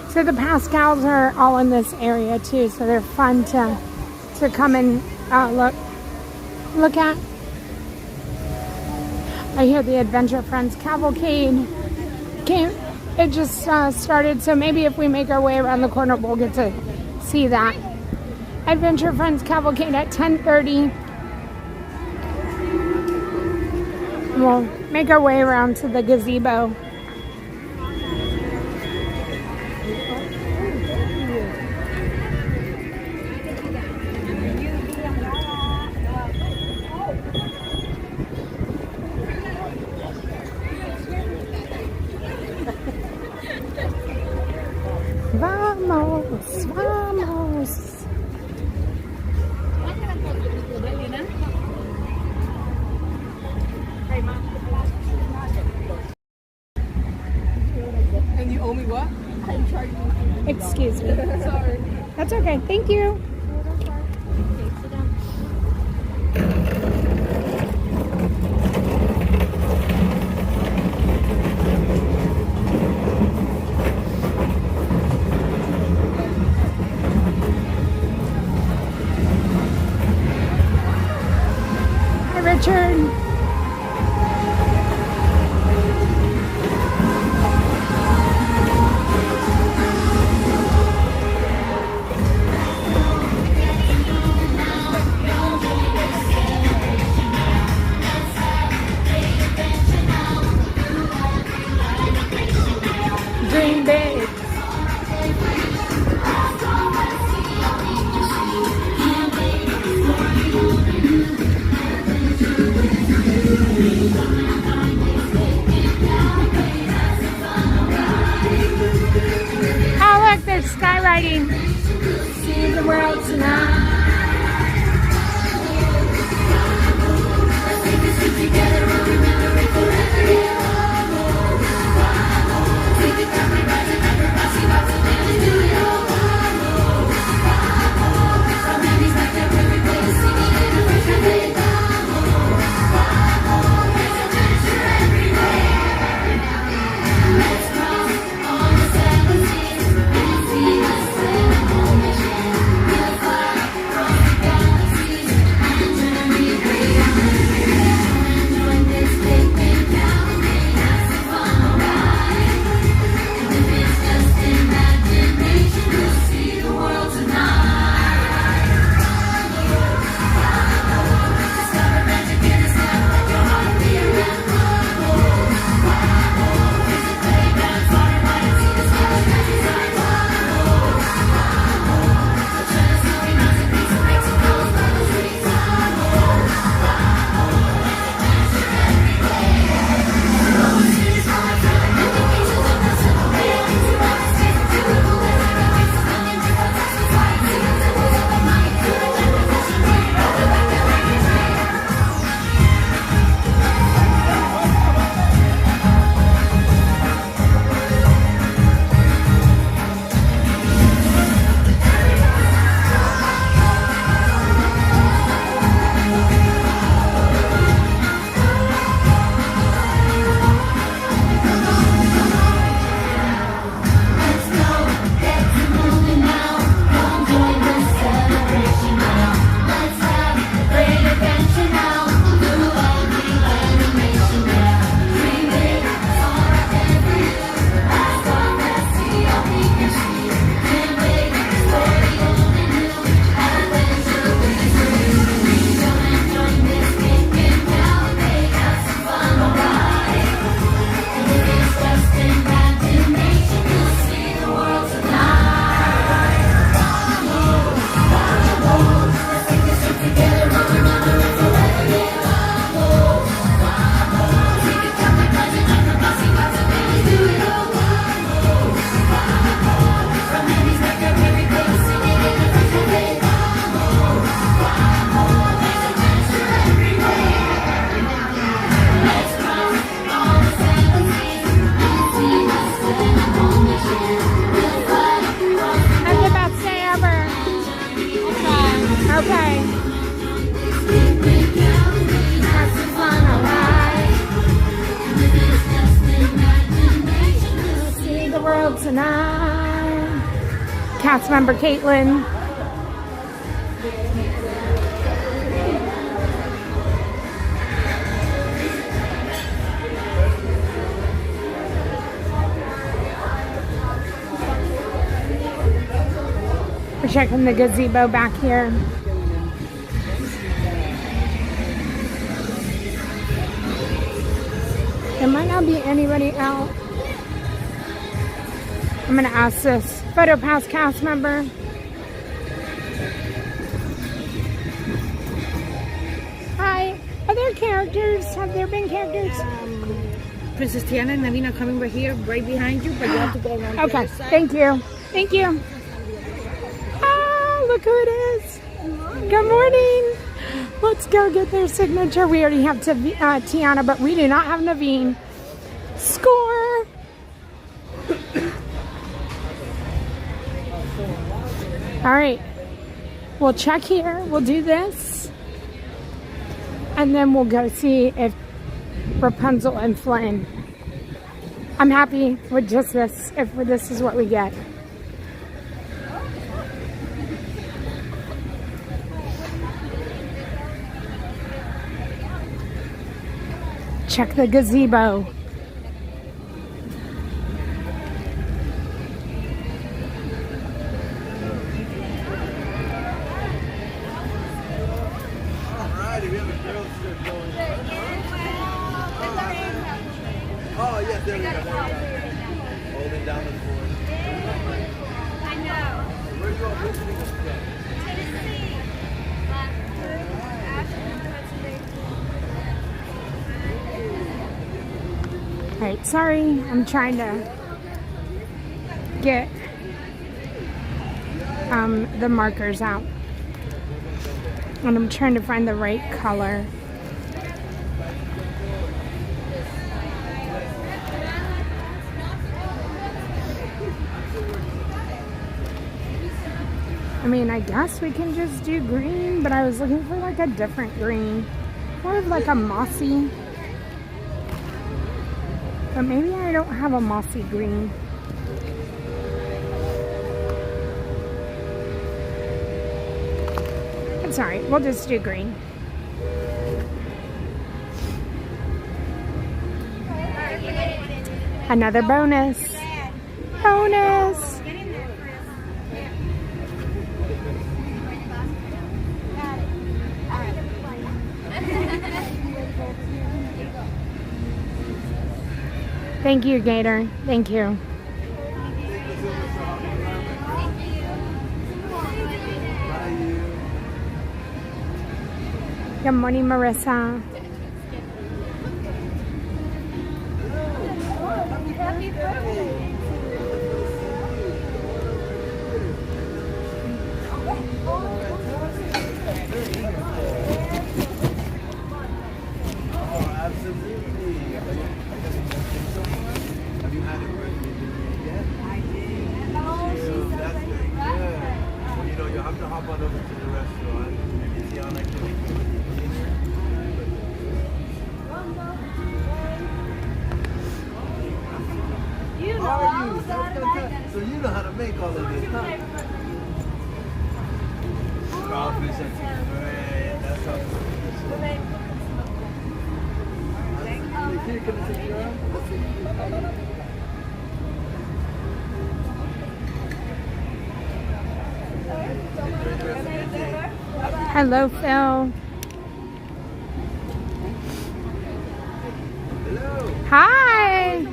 S1: So the Pascals are all in this area too, so they're fun to come and look at. I hear the Adventure Friends Cavalcade it just started, so maybe if we make our way around the corner, we'll get to see that. Adventure Friends Cavalcade at 10:30. We'll make our way around to the gazebo. Vamos, vamos.
S3: And you owe me what?
S1: Excuse me.
S3: Sorry.
S1: That's okay. Thank you. Hi, Richard. Dream big. Oh look, there's skywriting. See the world tonight. World tonight. Cast member Caitlin. We're checking the gazebo back here. There might not be anybody out. I'm gonna ask this Photo Pass cast member. Hi, are there characters? Have there been characters?
S3: Princess Tiana and Naveen are coming right here, right behind you, but you have to go around.
S1: Okay, thank you. Thank you. Ah, look who it is. Good morning. Let's go get their signature. We already have Tiana, but we do not have Naveen. Score. All right. We'll check here. We'll do this. And then we'll go see if Rapunzel and Flynn. I'm happy with just this, if this is what we get. Check the gazebo.
S6: Alrighty, we have a girls trip going on. Oh, yes, there we go. Holding down the fort.
S4: I know.
S6: Where are you all visiting us from?
S4: Tennessee.
S1: Alright, sorry, I'm trying to get the markers out. And I'm trying to find the right color. I mean, I guess we can just do green, but I was looking for like a different green. More of like a mossy. But maybe I don't have a mossy green. It's alright, we'll just do green. Another bonus. Bonus! Thank you, Gator. Thank you. Good morning, Marissa.
S4: Happy birthday.
S6: Oh, absolutely. Have you had a birthday dinner yet? I did. So that's very good. Well, you know, you'll have to hop on over to the restaurant. Maybe see how I can make you dinner.
S4: You know
S6: How are
S4: all
S6: you?
S4: about it.
S6: So you know how to make all of this, huh? Crawfish and chicken bread. That's how it's here, can I take your arm?
S1: Hello, Phil.
S6: Hello.
S1: Hi.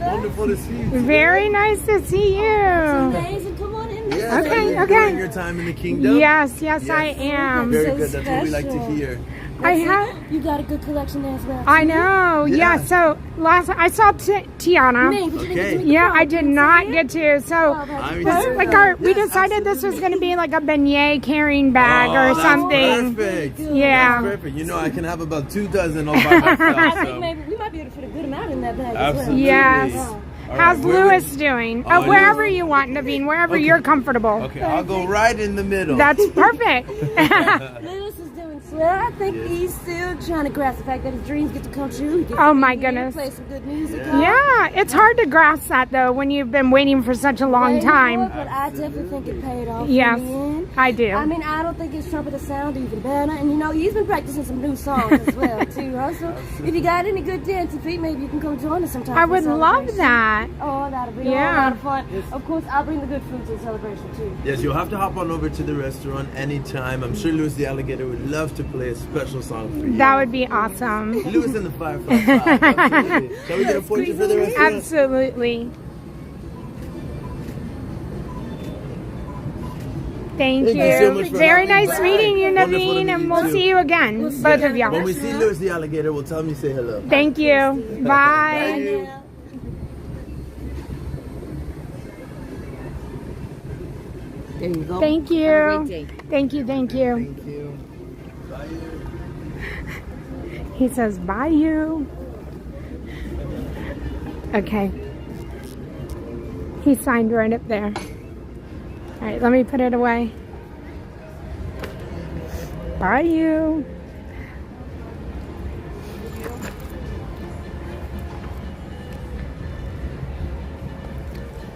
S6: Wonderful to see you.
S1: Very nice to see you.
S8: Amazing. Come on in.
S6: Yes,
S1: Okay,
S6: are you
S1: okay.
S6: enjoying your time in the kingdom?
S1: Yes, I am.
S6: Very
S8: So
S6: good. That's what we like to
S8: special.
S6: hear.
S1: I have.
S8: You got a good collection there as well.
S1: I know.
S6: Yeah.
S1: Yeah. So last I saw Tiana.
S8: Man, but you didn't get to meet the
S1: Yeah,
S8: prom.
S1: I did not get to. So
S6: I'm
S1: this, like we decided this was going to be like a beignet carrying bag or
S6: that's
S1: something.
S6: Perfect.
S1: Yeah.
S6: That's perfect. You know, I can have about 2 dozen all by myself.
S8: I think
S6: So.
S8: maybe we might be able to fit a good amount in that bag
S6: Absolutely.
S1: Yes.
S8: as well.
S6: All
S1: How's
S6: right, where
S1: Lewis
S6: would-
S1: doing?
S6: Oh,
S1: Oh, wherever
S6: Lewis.
S1: you want, Naveen, wherever
S6: Okay.
S1: you're comfortable.
S6: Okay, I'll go right in the middle.
S1: That's perfect.
S8: Lewis is doing so
S3: Well, I think he's still trying to grasp the fact that his dreams get to come true. He gets
S1: Oh
S3: to
S1: my
S3: be here,
S1: goodness.
S3: play some good music.
S1: Yeah, it's hard to grasp that though when you've been waiting for such a long time.
S3: But I definitely think it paid off.
S1: Yes,
S3: in the end.
S1: I do.
S3: I mean, I don't think his trumpet will sound even better. And you know, he's been practicing some new songs as well too. Huh? So if you got any good dancing feet, maybe you can come join us sometime.
S1: I
S3: for
S1: would
S3: the
S1: love
S3: celebration.
S1: that.
S3: Oh, that'll be
S1: Yeah.
S3: a lot of fun. Of course, I'll bring the good food to the celebration too.
S6: Yes, you'll have to hop on over to the restaurant anytime. I'm sure Louis the Alligator would love to play a special song for you.
S1: That would be awesome.
S6: Louis and the Firefly. Absolutely. Shall we get a portrait for the restaurant?
S1: Absolutely. Thank you.
S6: Thank you so much for
S1: Very
S6: having
S1: nice
S6: me.
S1: meeting you,
S6: Wonderful to
S1: Naveen,
S6: meet
S1: and
S6: you
S1: we'll
S6: too.
S1: see you again, both of
S6: When
S1: y'all.
S6: we see Louis the Alligator, we'll tell him you say hello.
S1: Thank you. Bye.
S6: you.
S3: There you go.
S1: Thank you.
S3: Have a great day.
S1: Thank you. Thank you.
S6: Thank you. Bye.
S1: He says, bye you. Okay. He signed right up there. All right, let me put it away. Bye you.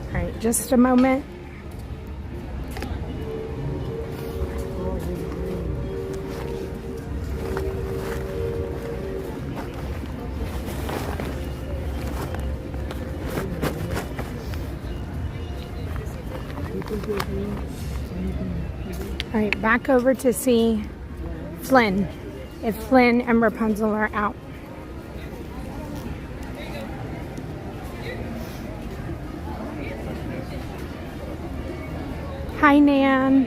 S1: All right, just a moment. All right, back over to see Flynn, if Flynn and Rapunzel are out. Hi, Nan.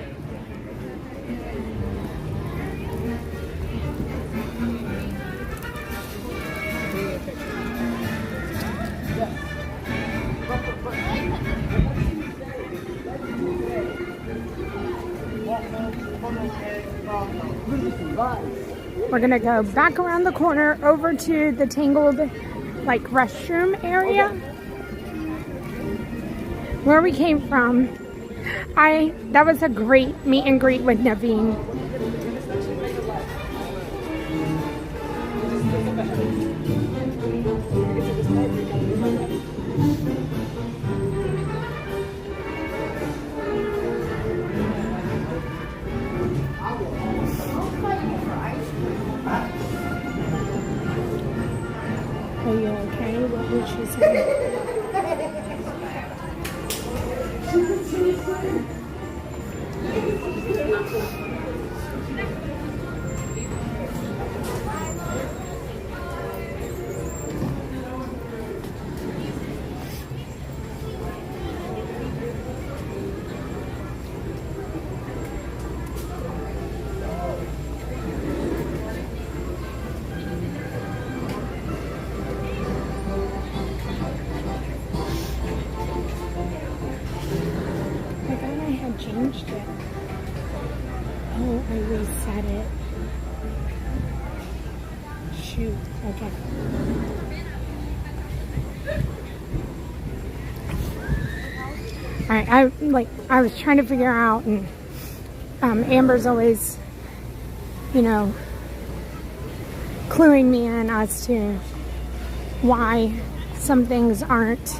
S1: We're gonna go back around the corner over to the Tangled like restroom area where we came from. That was a great meet and greet with Naveen. Are you okay? What did she say? I thought I had changed it. Oh, I reset it. Shoot. Okay. Alright, I was trying to figure out, and Amber's always, you know, cluing me in as to why some things aren't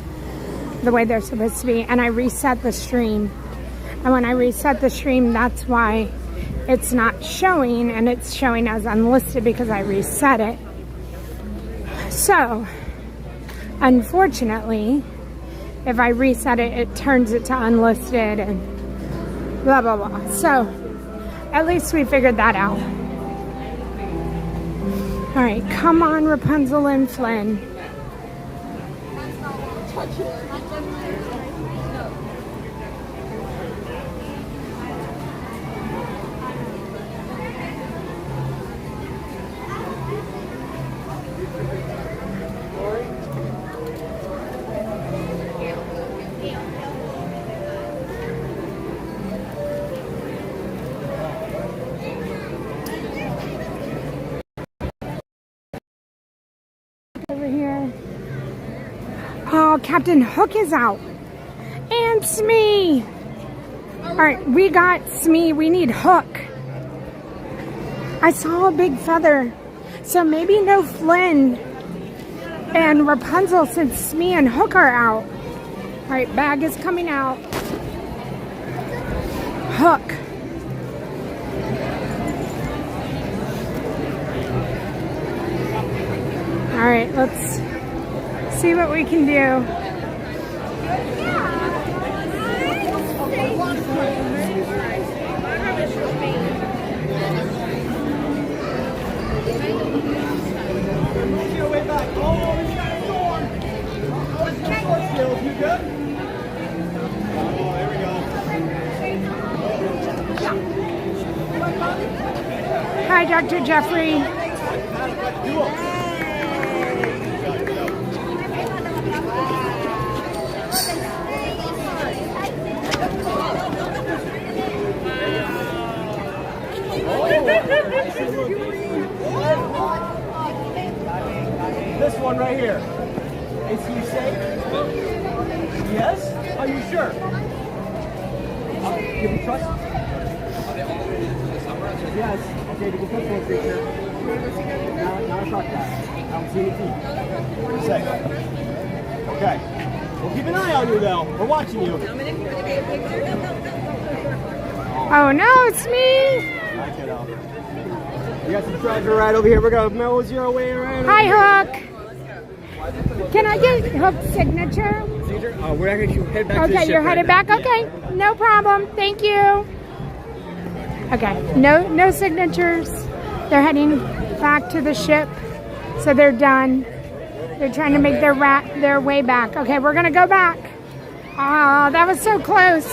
S1: the way they're supposed to be, and I reset the stream, and when I reset the stream, that's why it's not showing, and it's showing as unlisted because I reset it. So unfortunately, if I reset it, it turns it to unlisted and blah blah blah. So at least we figured that out. All right, come on, Rapunzel and Flynn. Over here. Oh, Captain Hook is out. And Smee. All right, we got Smee. We need Hook. I saw a big feather. So maybe no Flynn and Rapunzel since Smee and Hook are out. All right, bag is coming out. Hook. All right, let's see what we can do. Hi, Dr. Jeffrey.
S10: This one right here. Is he safe? Yes? Are you sure? Can we trust? Yes. Okay, you can touch one creature. Now I talk that. I don't see any teeth. Safe. Okay. We'll keep an eye on you though. We're watching you.
S1: Oh no, it's me.
S10: Hi, kiddo. We got some treasure right over here. We're gonna mosey our way around.
S1: Hi, Hook. Can I get Hook's signature?
S10: We're actually headed back to the
S1: Okay,
S10: ship
S1: you're headed back?
S10: now.
S1: Okay, no problem. Thank you. Okay, no signatures. They're heading back to the ship, so they're done. They're trying to make their way back. Okay, we're gonna go back. Oh, that was so close.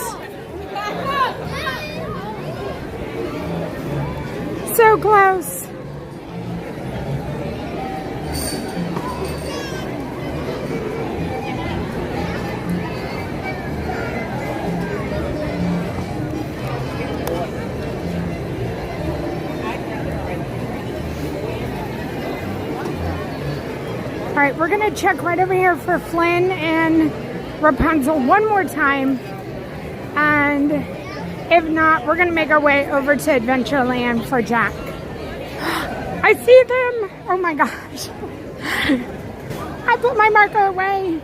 S1: So close. All right, we're gonna check right over here for Flynn and Rapunzel one more time. And if not, we're gonna make our way over to Adventureland for Jack. I see them! Oh my gosh. I put my marker away.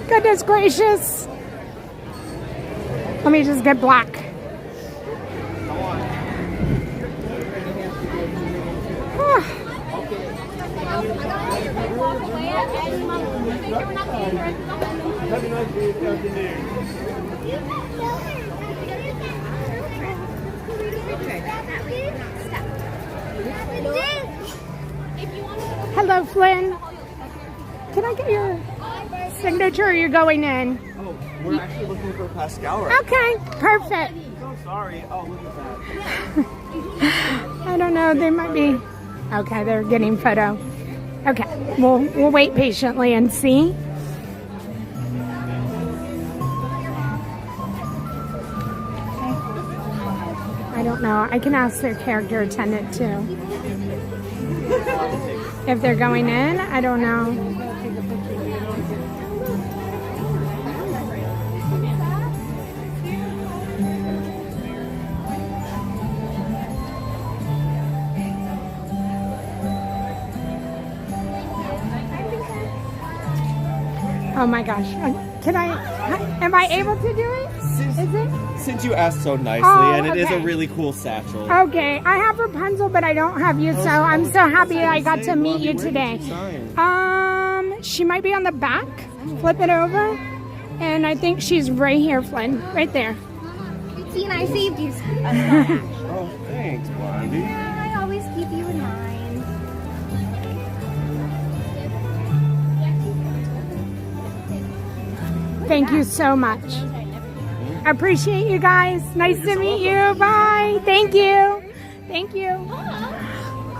S1: Goodness gracious. Let me just get black. Hello, Flynn. Can I get your signature or you're going in?
S10: Oh, we're actually looking for Pascal right
S1: Okay, perfect.
S10: now. So sorry. Oh, look at that.
S1: I don't know, they might be. Okay, they're getting photo. Okay, we'll wait patiently and see. I don't know. I can ask their character attendant too. If they're going in, I don't know. Oh my gosh. Am I able to do it? Is it?
S11: Since you asked so nicely,
S1: Oh,
S11: and it is a
S1: okay.
S11: really cool satchel.
S1: Okay, I have Rapunzel, but I don't have you, so I'm so happy I got to meet you today. She might be on the back. Flip it over. And I think she's right here, Flynn. Right there.
S8: See, and I saved you.
S11: Oh, thanks, Blondie.
S8: Yeah, I always keep you in mind.
S1: Thank you so much. I appreciate you guys. Nice to meet you. Bye. Thank you. Thank you.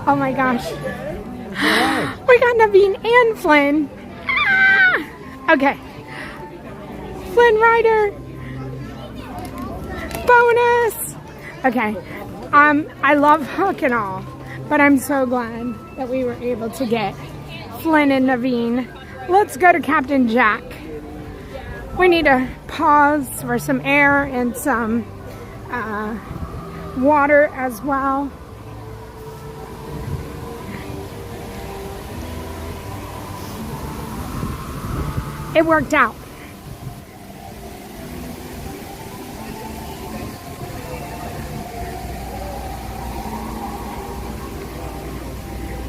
S1: Oh my gosh. We got Naveen and Flynn. Ah! Okay. Flynn Rider. Bonus. Okay. I love Hook and all, but I'm so glad that we were able to get Flynn and Naveen. Let's go to Captain Jack. We need to pause for some air and some water as well. it worked out.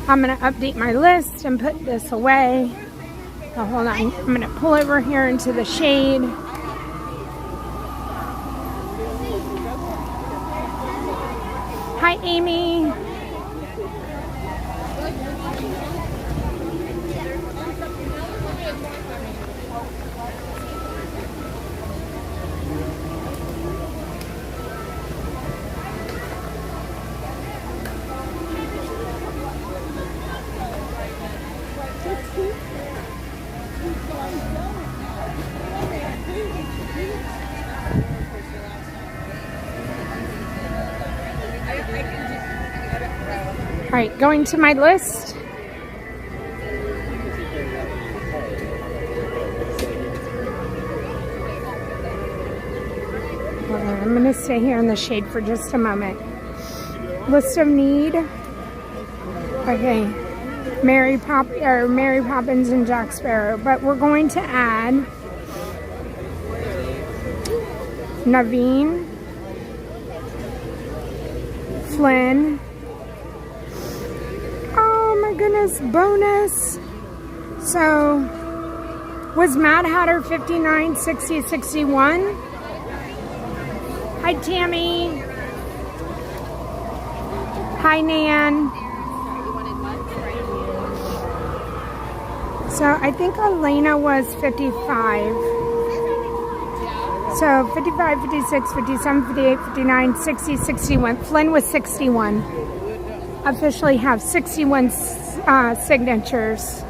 S1: I'm going to update my list and put this away. Oh, hold on. I'm going to pull over here into the shade. Hi, Amy. All right, going to my list. I'm going to stay here in the shade for just a moment. List of need. Okay, Mary Poppins and Jack Sparrow, but we're going to add Naveen, Flynn. Oh my goodness, bonus. So was Mad Hatter 59, 60, 61? Hi, Tammy. Hi, Nan. So I think Elena was 55. So 55, 56, 57, 58, 59, 60, 61. Flynn was 61. Officially have 61 signatures.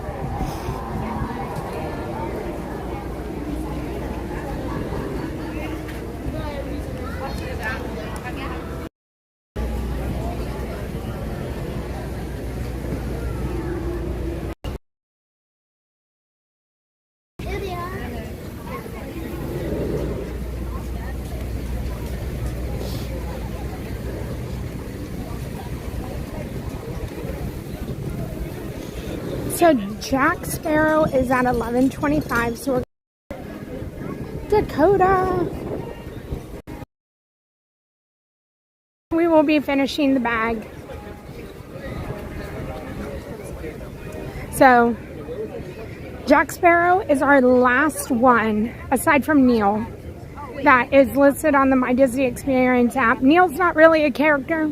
S1: So Jack Sparrow is at 11:25. So we're Dakota. We will be finishing the bag. So Jack Sparrow is our last one, aside from Neil, that is listed on the My Disney Experience app. Neil's not really a character,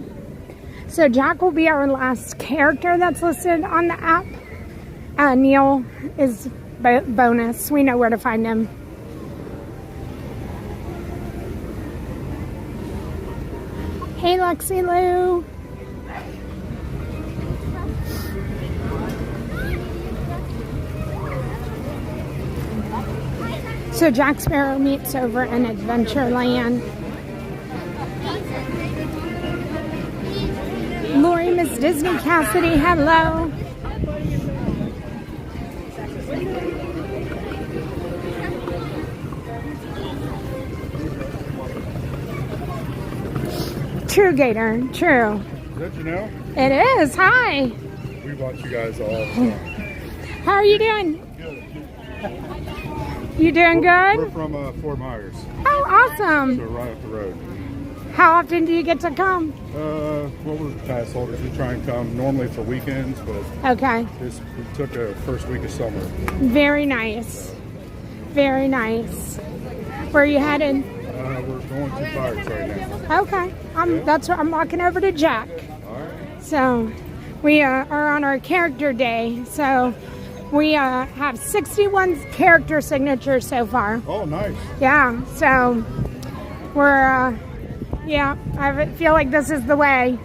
S1: so Jack will be our last character that's listed on the app. Neil is bonus. We know where to find him. Hey, Lexi Lou. So Jack Sparrow meets over in Adventureland. Lori, Miss Disney Cassidy, hello. True, Gator. True.
S12: Is that Janelle?
S1: It is. Hi.
S12: We watch you guys all the time.
S1: How are you doing?
S12: Good.
S1: You doing good?
S12: We're from Fort Myers.
S1: Oh, awesome.
S12: So right up the road.
S1: How often do you get to come?
S12: What was the pass holders? We try and come normally for weekends, but
S1: okay.
S12: We took a first week of summer.
S1: Very nice. Very nice. Where are you headed?
S12: We're going to Pirates right now.
S1: Okay. That's what I'm walking over to Jack.
S12: All right.
S1: So we are on our character day. So we have 61 character signatures so far.
S12: Oh, nice.
S1: Yeah. So we're, yeah, I feel like this is the way.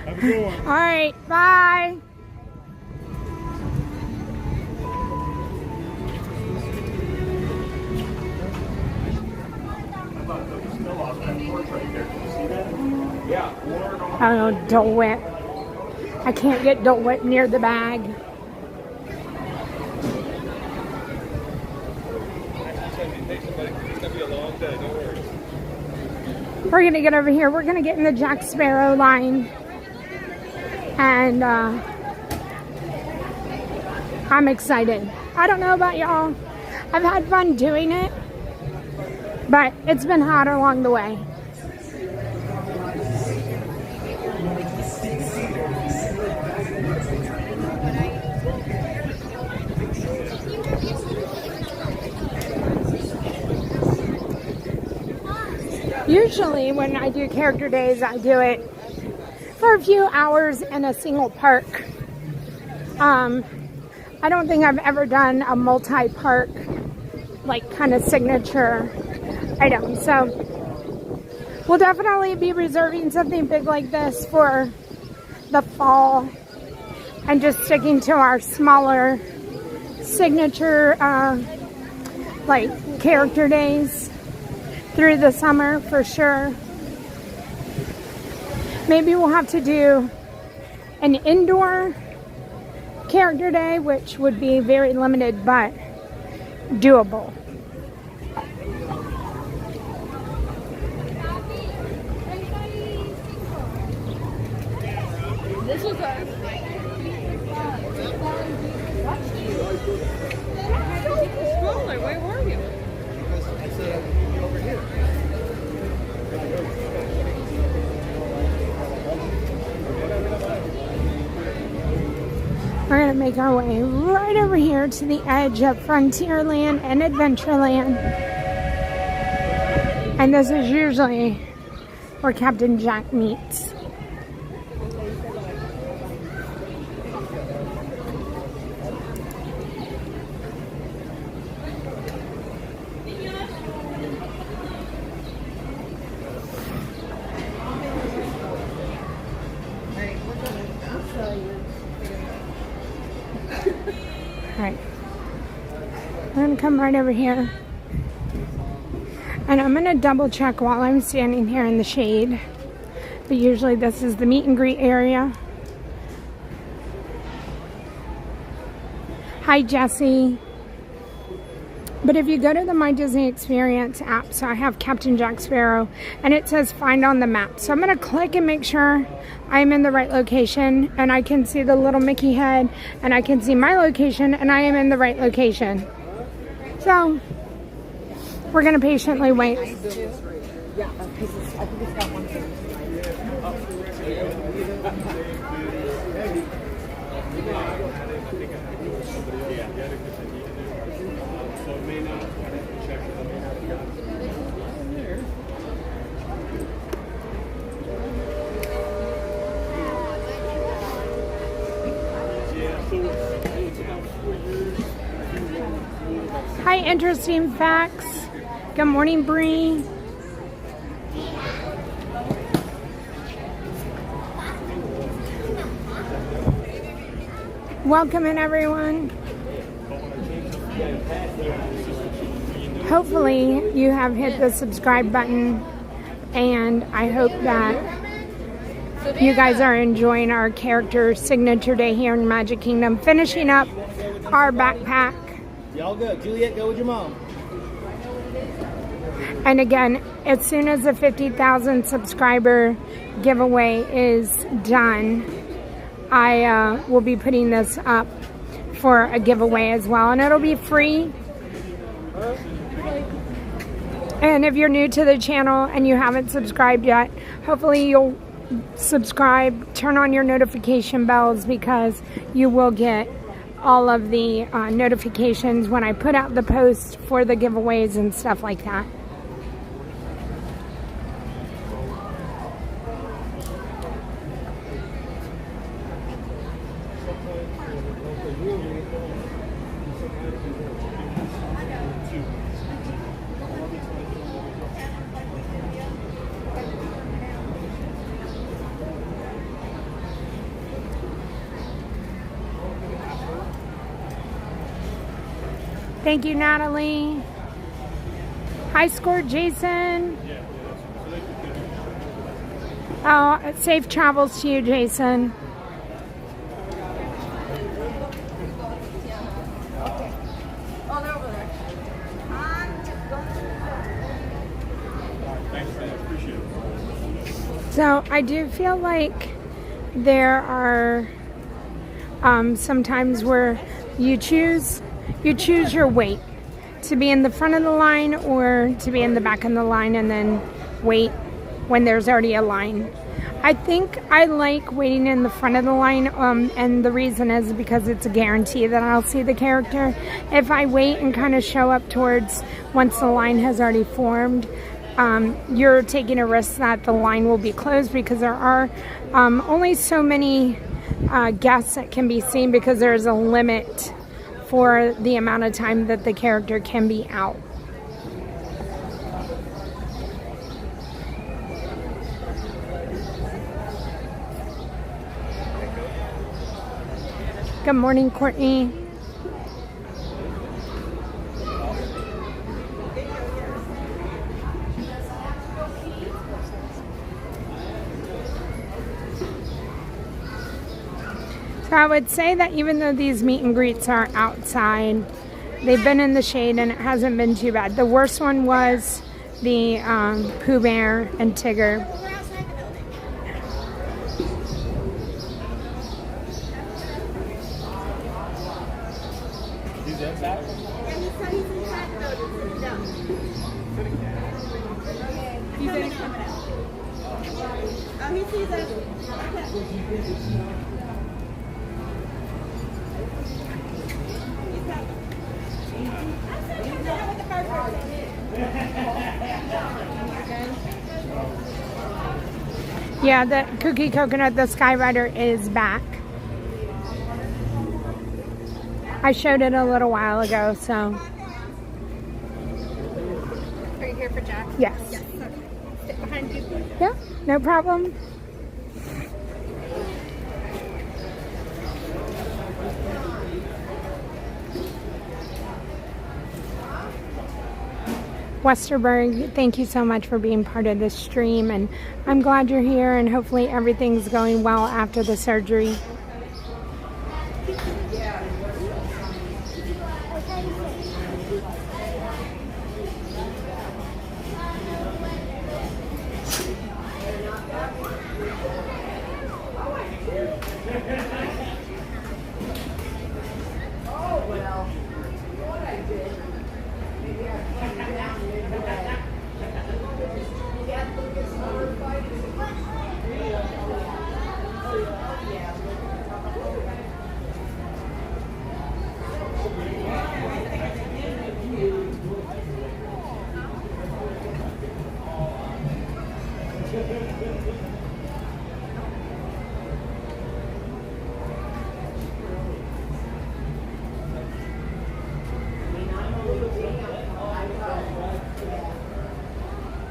S12: Have a good one.
S1: All right. Bye. Oh, Dole Whip. I can't get Dole Whip near the bag. We're going to get over here. We're going to get in the Jack Sparrow line. And I'm excited. I don't know about y'all. I've had fun doing it, but it's been hard along the way. Usually when I do character days, I do it for a few hours in a single park. I don't think I've ever done a multi-park, like, kind of signature item. So we'll definitely be reserving something big like this for the fall and just sticking to our smaller signature, like, character days through the summer for sure. Maybe we'll have to do an indoor character day, which would be very limited but doable.
S4: This was our stroller. Where were you?
S6: Over here.
S1: We're going to make our way right over here to the edge of Frontierland and Adventureland. And this is usually where Captain Jack meets. Alright, I'm going to come right over here, and I'm going to double check while I'm standing here in the shade, but usually this is the meet and greet area. Hi Jesse. But if you go to the My Disney Experience app, so I have Captain Jack Sparrow, and it says find on the map. So I'm going to click and make sure I'm in the right location, and I can see the little Mickey head, and I can see my location, and I am in the right location. So we're going to patiently wait.
S3: Yeah, I think it's got one thing.
S1: Hi, interesting facts. Good morning, Bree. Welcome in, everyone. Hopefully you have hit the subscribe button, and I hope that you guys are enjoying our character signature day here in Magic Kingdom, finishing up our backpack.
S10: Y'all good. Juliet, go with your mom.
S1: And again, as soon as the 50,000 subscriber giveaway is done, I will be putting this up for a giveaway as well, and it'll be free. And if you're new to the channel and you haven't subscribed yet, hopefully you'll subscribe, turn on your notification bells, because you will get all of the notifications when I put out the posts for the giveaways and stuff like that. Thank you, Natalie. High score, Jason. Oh, safe travels to you, Jason.
S3: Oh, they're over there.
S7: Thanks, man. Appreciate it.
S1: So I do feel like there are sometimes where you choose your weight to be in the front of the line or to be in the back of the line and then wait when there's already a line. I think I like waiting in the front of the line, and the reason is because it's a guarantee that I'll see the character. If I wait and kind of show up towards once the line has already formed, you're taking a risk that the line will be closed because there are only so many guests that can be seen because there's a limit for the amount of time that the character can be out. Good morning, Courtney. So I would say that even though these meet and greets are outside, they've been in the shade and it hasn't been too bad. The worst one was the Pooh Bear and Tigger. Yeah, the Cookie Coconut, the Sky Rider is back. I showed it a little while ago, so.
S4: Are you here for Jack?
S1: Yes.
S4: Yes. Okay. Sit behind you.
S1: Yeah, no problem. Westerberg, thank you so much for being part of this stream, and I'm glad you're here, and hopefully everything's going well after the surgery.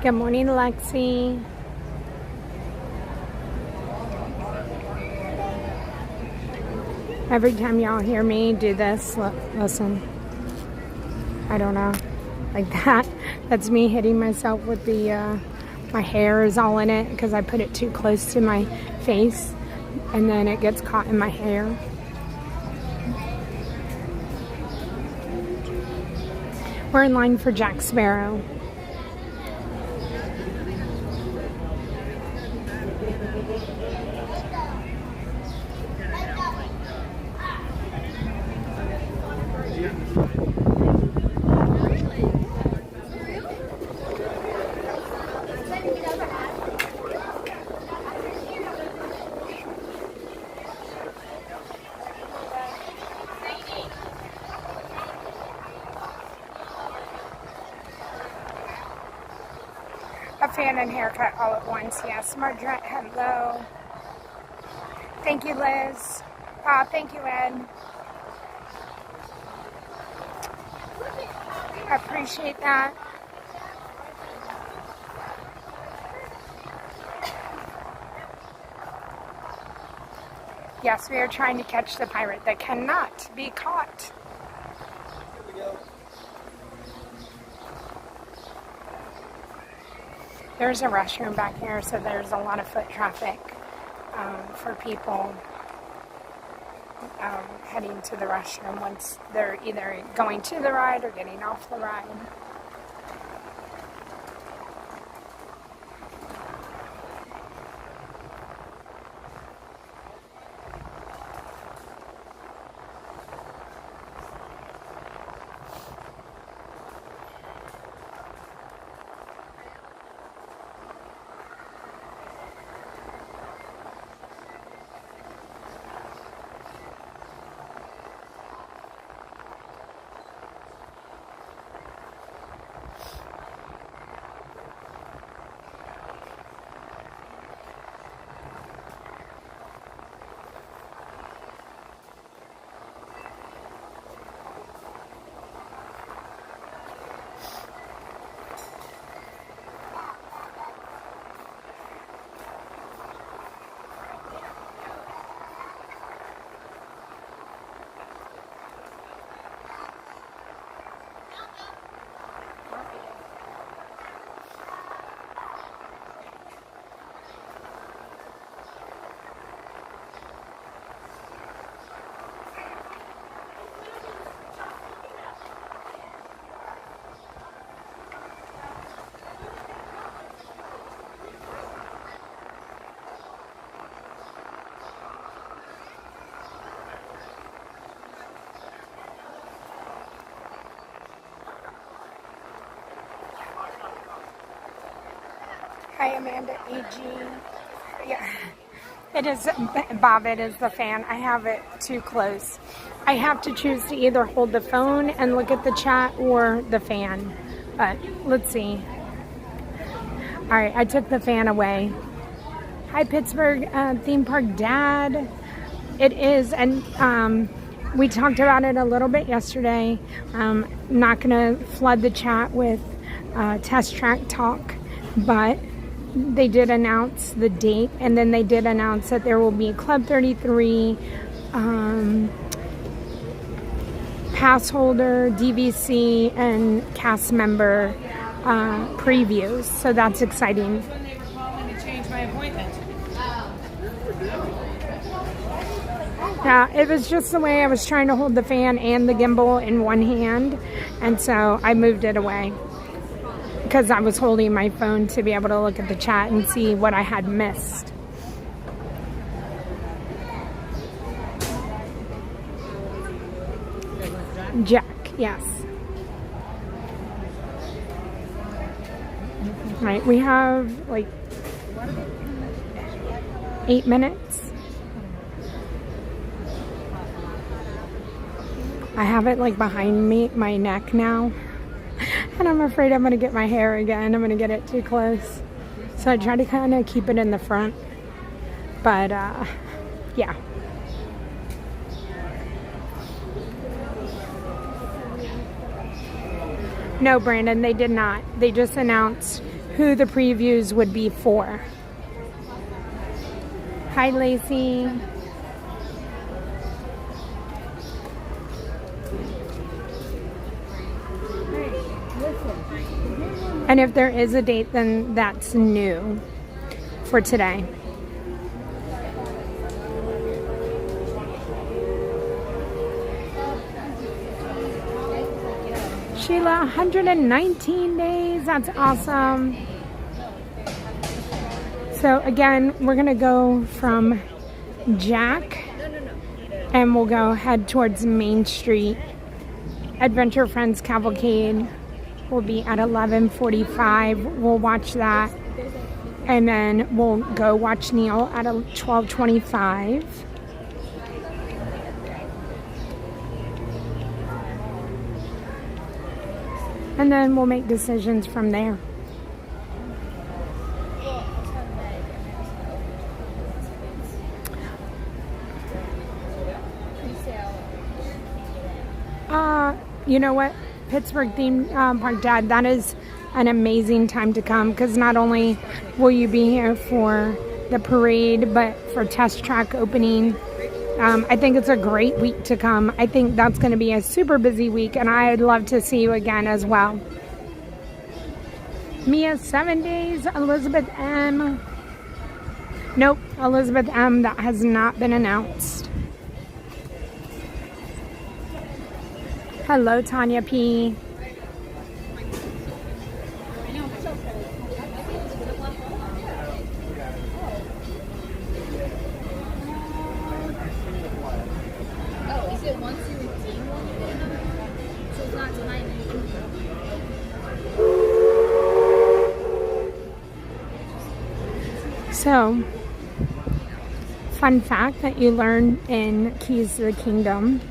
S1: Good morning, Lexi. Every time y'all hear me do this, listen, I don't know, like that. That's me hitting myself with the, my hair is all in it because I put it too close to my face and then it gets caught in my hair. We're in line for Jack Sparrow. A fan and haircut all at once, yes. Margaret, hello. Thank you, Liz. Thank you, Ed. I appreciate that. Yes, we are trying to catch the pirate that cannot be caught. There's a restroom back here, so there's a lot of foot traffic for people heading to the restroom once they're either going to the ride or getting off the ride. Hi, Amanda AG. Yeah, it is, Bob, it is the fan. I have it too close. I have to choose to either hold the phone and look at the chat or the fan. But let's see. All right, I took the fan away. Hi, Pittsburgh theme park dad. It is, and we talked about it a little bit yesterday. I'm not going to flood the chat with test track talk, but they did announce the date, and then they did announce that there will be Club 33 pass holder, DVC, and cast member previews. So that's exciting. Yeah, it was just the way I was trying to hold the fan and the gimbal in one hand, and so I moved it away because I was holding my phone to be able to look at the chat and see what I had missed. Jack, yes. Right, we have like 8 minutes. I have it like behind me, my neck now. And I'm afraid I'm going to get my hair again. I'm going to get it too close. So I try to kind of keep it in the front. But, yeah. No, Brandon, they did not. They just announced who the previews would be for. Hi, Lacey. And if there is a date, then that's new for today. Sheila, 119 days. That's awesome. So again, we're going to go from Jack and we'll go head towards Main Street. Adventure Friends Cavalcade will be at 11:45. We'll watch that, and then we'll go watch Neil at 12:25. And then we'll make decisions from there. You know what? Pittsburgh theme park dad, that is an amazing time to come, because not only will you be here for the parade but for test track opening. I think it's a great week to come. I think that's going to be a super busy week, and I'd love to see you again as well. Mia, 7 days. Elizabeth M. Nope, Elizabeth M. That has not been announced. Hello, Tanya P.
S4: Oh, is it once you redeem one? So it's not tonight.
S1: So, fun fact that you learn in Keys to the Kingdom,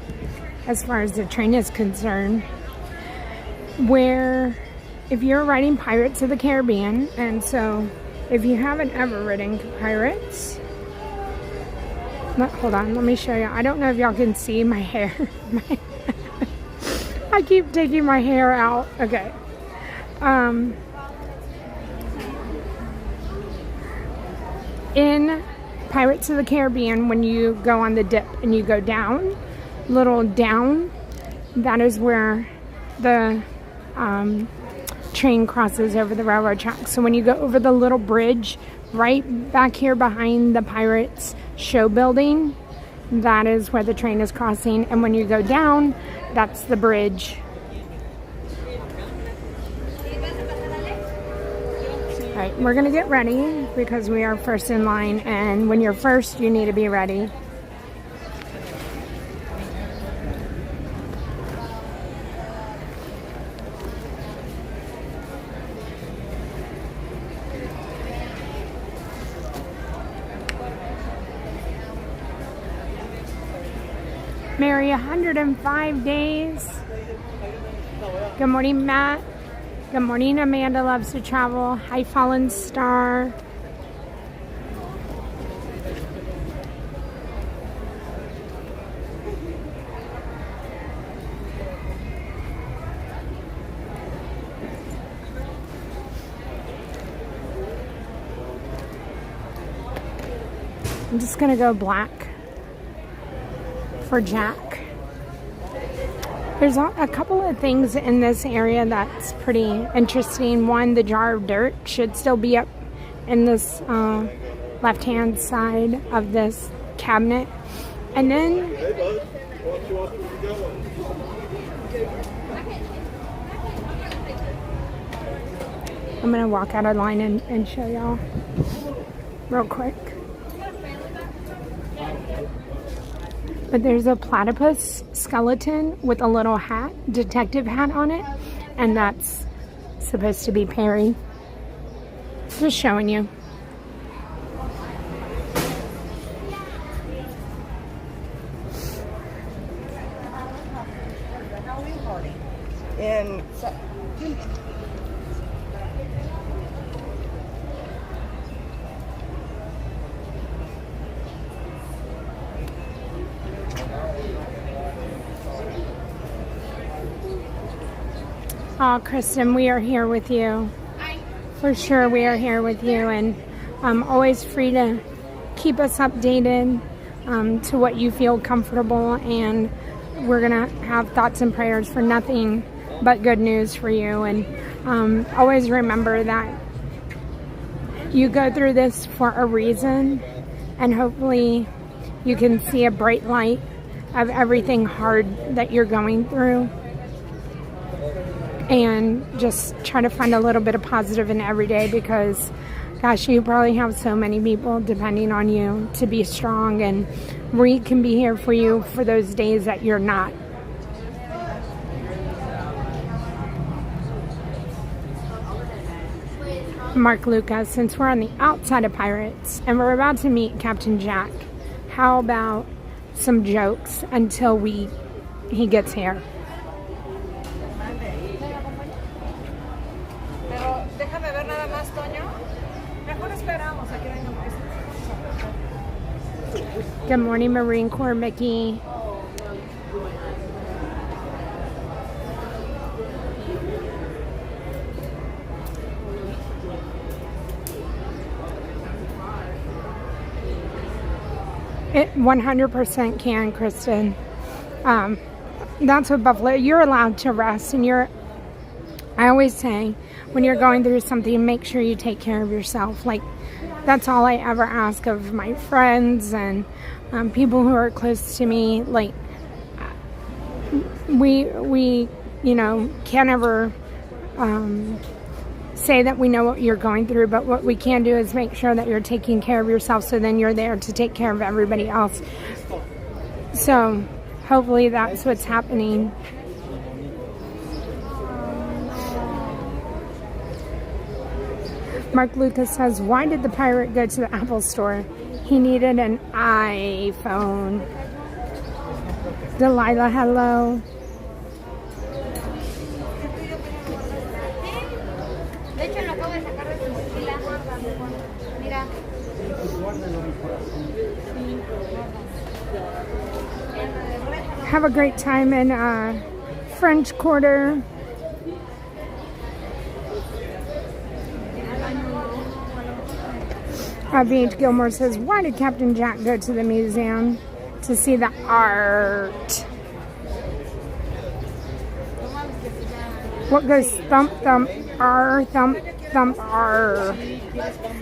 S1: as far as the train is concerned, where if you're riding Pirates of the Caribbean, and so if you haven't ever ridden Pirates, hold on, let me show you. I don't know if y'all can see my hair. I keep taking my hair out. Okay. In Pirates of the Caribbean, when you go on the dip and you go down, little down, that is where the train crosses over the railroad tracks. So when you go over the little bridge right back here behind the Pirates show building, that is where the train is crossing. And when you go down, that's the bridge. All right, we're gonna get ready because we are first in line, and when you're first, you need to be ready. Mary, 105 days. Good morning, Matt. Good morning, Amanda loves to travel. Hi, Fallen Star. I'm just gonna go black for Jack. There's a couple of things in this area that's pretty interesting. One, the jar of dirt should still be up in this left-hand side of this cabinet. And then I'm gonna walk out of line and show y'all real quick. But there's a platypus skeleton with a little hat, detective hat on it, and that's supposed to be Perry. Just showing you.
S13: And
S1: Oh, Kristen, we are here with you. For sure, we are here with you, and always free to keep us updated to what you feel comfortable, and we're gonna have thoughts and prayers for nothing but good news for you. And always remember that you go through this for a reason, and hopefully you can see a bright light of everything hard that you're going through. And just try to find a little bit of positive in every day, because gosh, you probably have so many people depending on you to be strong, and we can be here for you for those days that you're not. Mark Lucas, since we're on the outside of Pirates and we're about to meet Captain Jack, how about some jokes until he gets here? Good morning, Marine Corps Mickey. It 100% can, Kristen. That's what Buffalo, you're allowed to rest, and I always say, when you're going through something, make sure you take care of yourself. Like, that's all I ever ask of my friends and people who are close to me. Like, we can't ever say that we know what you're going through, but what we can do is make sure that you're taking care of yourself, so then you're there to take care of everybody else. So hopefully that's what's happening. Mark Lucas says, why did the pirate go to the Apple store? He needed an iPhone. Delilah, hello. Have a great time in French Quarter. V.H. Gilmore says, why did Captain Jack go to the museum? To see the art. What goes thump, thump, R, thump, thump, R?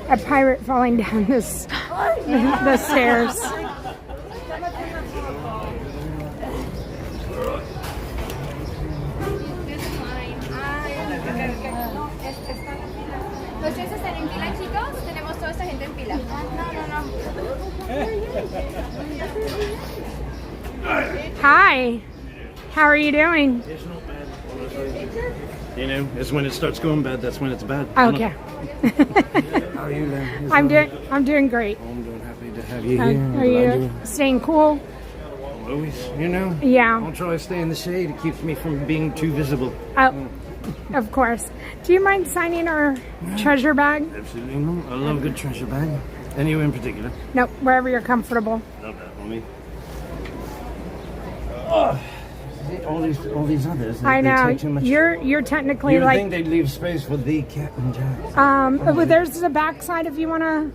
S1: A pirate falling down the stairs.
S4: Los tres están en fila, chicos. Tenemos toda esta gente en fila.
S1: Hi. How are you doing?
S14: It's not bad, honestly. You know, it's when it starts going bad, that's when it's bad.
S1: Okay.
S14: How are you, Lynn?
S1: I'm doing great.
S14: I'm doing happy to have you here.
S1: Are you staying cool?
S14: always, you know?
S1: Yeah.
S14: I'll try to stay in the shade. It keeps me from being too visible.
S1: Oh, of course. Do you mind signing our treasure bag?
S14: Absolutely not. I love a good treasure bag. Anywhere in particular?
S1: Nope, wherever you're comfortable.
S14: Love that for me. Oh, all these others.
S1: I
S14: They
S1: know.
S14: take too much.
S1: You're technically
S14: You would
S1: like.
S14: think they'd leave space for the Captain Jack.
S1: Well, there's the back side if you want to.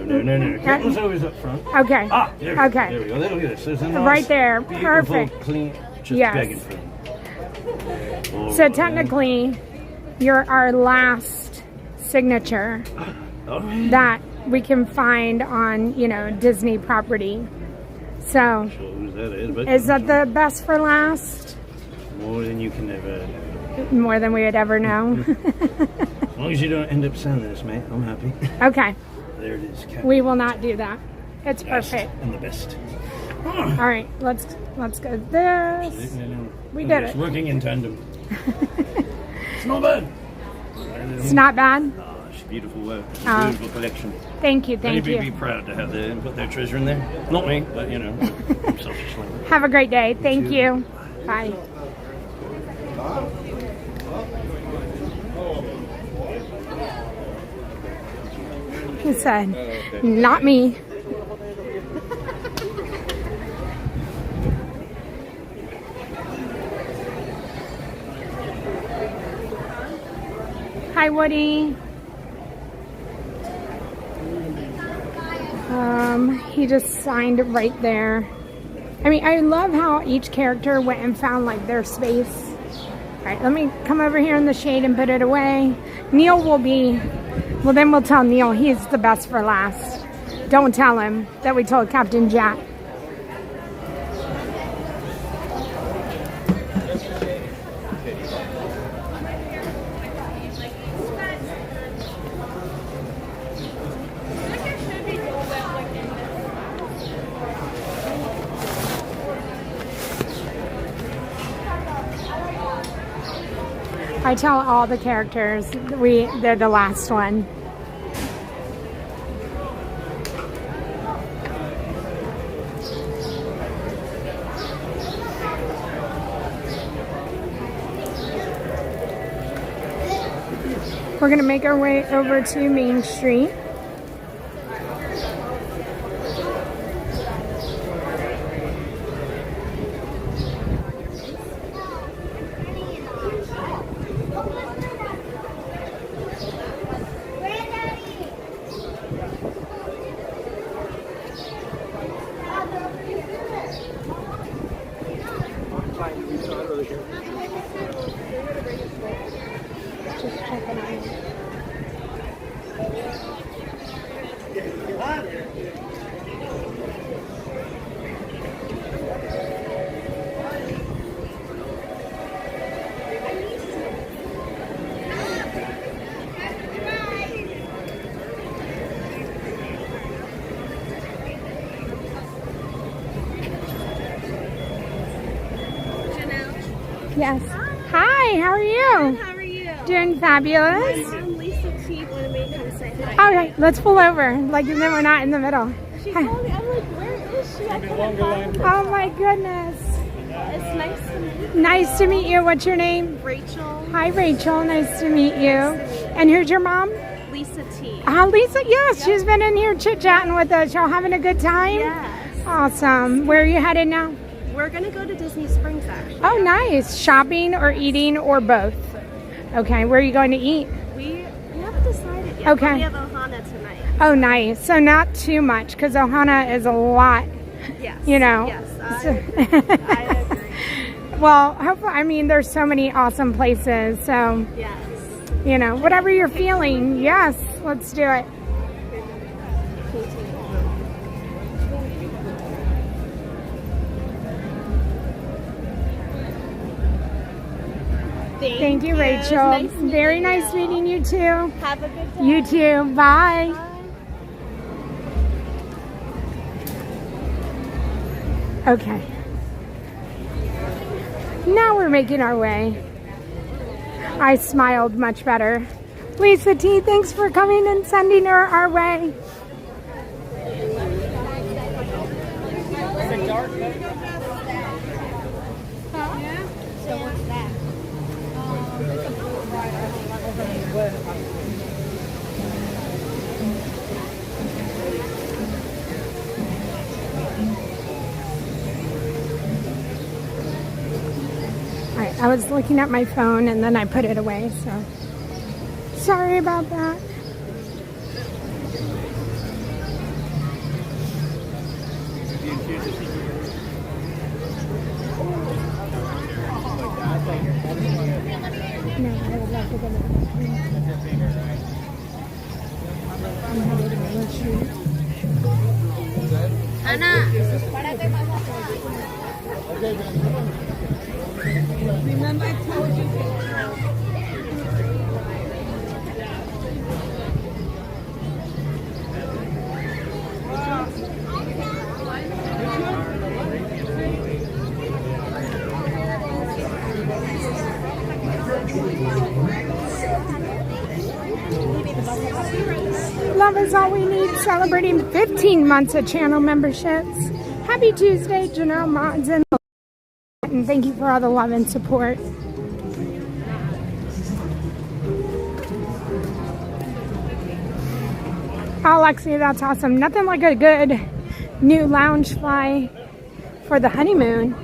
S14: No. Captain's always up front.
S1: Okay.
S14: Ah, there we go.
S1: Okay.
S14: There we go. Look at this. There's a nice,
S1: Right there.
S14: beautiful,
S1: Perfect.
S14: Clean, just
S1: Yes.
S14: begging for them.
S1: So technically, you're our last signature that we can find on, Disney property. So,
S14: Sure who that is, but
S1: is that the best for last?
S14: more than you can ever.
S1: More than we would ever know.
S14: As long as you don't end up selling this, mate, I'm happy.
S1: Okay.
S14: There it is. Captain.
S1: We will not do that. It's perfect.
S14: And the best.
S1: All right, let's go this. We did
S14: It's
S1: it.
S14: working in tandem. It's not bad.
S1: It's not bad.
S14: Oh, it's beautiful work. It's
S1: Oh.
S14: a beautiful collection.
S1: Thank you, thank
S14: Anybody
S1: you.
S14: be proud to have put their treasure in there. Not me, but selfishly.
S1: Have a great day. Thank you. Bye. He said, not me. Hi, Woody. He just signed right there. I mean, I love how each character went and found like their space. All right, let me come over here in the shade and put it away. Neil will be, well then we'll tell Neil he's the best for last. Don't tell him that we told Captain Jack. I tell all the characters they're the last one. We're gonna make our way over to Main Street. Just checking out. Yes. Hi, how are you?
S8: How are you?
S1: Doing fabulous.
S8: I'm Lisa T. Wanted me to come say hi.
S1: Okay, let's pull over. Like, and then we're not in the middle.
S8: She told me, I'm like, where is she? I couldn't find her.
S1: Oh my goodness.
S8: It's nice to meet you.
S1: Nice to meet you. What's your name?
S8: Rachel.
S1: Hi, Rachel. Nice to meet you. And who's your mom?
S8: Lisa T.
S1: Lisa. Yes, she's been in here chit-chatting with us. Y'all having a good time?
S8: Yes.
S1: Awesome. Where are you headed now?
S8: We're going to go to Disney Springs, actually.
S1: Oh, nice. Shopping or eating or both? Okay, where are you going to eat?
S8: We haven't decided yet.
S1: Okay.
S8: But we have Ohana tonight.
S1: Oh, nice. So not too much, because Ohana is a lot,
S8: Yes.
S1: you know.
S8: Yes, I agree.
S1: Well, hopefully, I mean, there's so many awesome places. So,
S8: Yes.
S1: you know, whatever you're feeling, yes, let's do it. Thank you, Rachel.
S8: Nice
S1: Very nice meeting you too.
S8: Have a good day.
S1: You too. Bye. Okay. Now we're making our way. I smiled much better. Lisa T, thanks for coming and sending her our way. Alright, I was looking at my phone and then I put it away, so sorry about that. No, I would love to go to the bathroom. I'm headed to the shoot.
S8: Ana, párate más atrás. Remember I told you.
S1: Love is all we need, celebrating 15 months of channel memberships. Happy Tuesday, Janelle Mods, and thank you for all the love and support. Oh, Lexi, that's awesome. Nothing like a good new lounge fly for the honeymoon.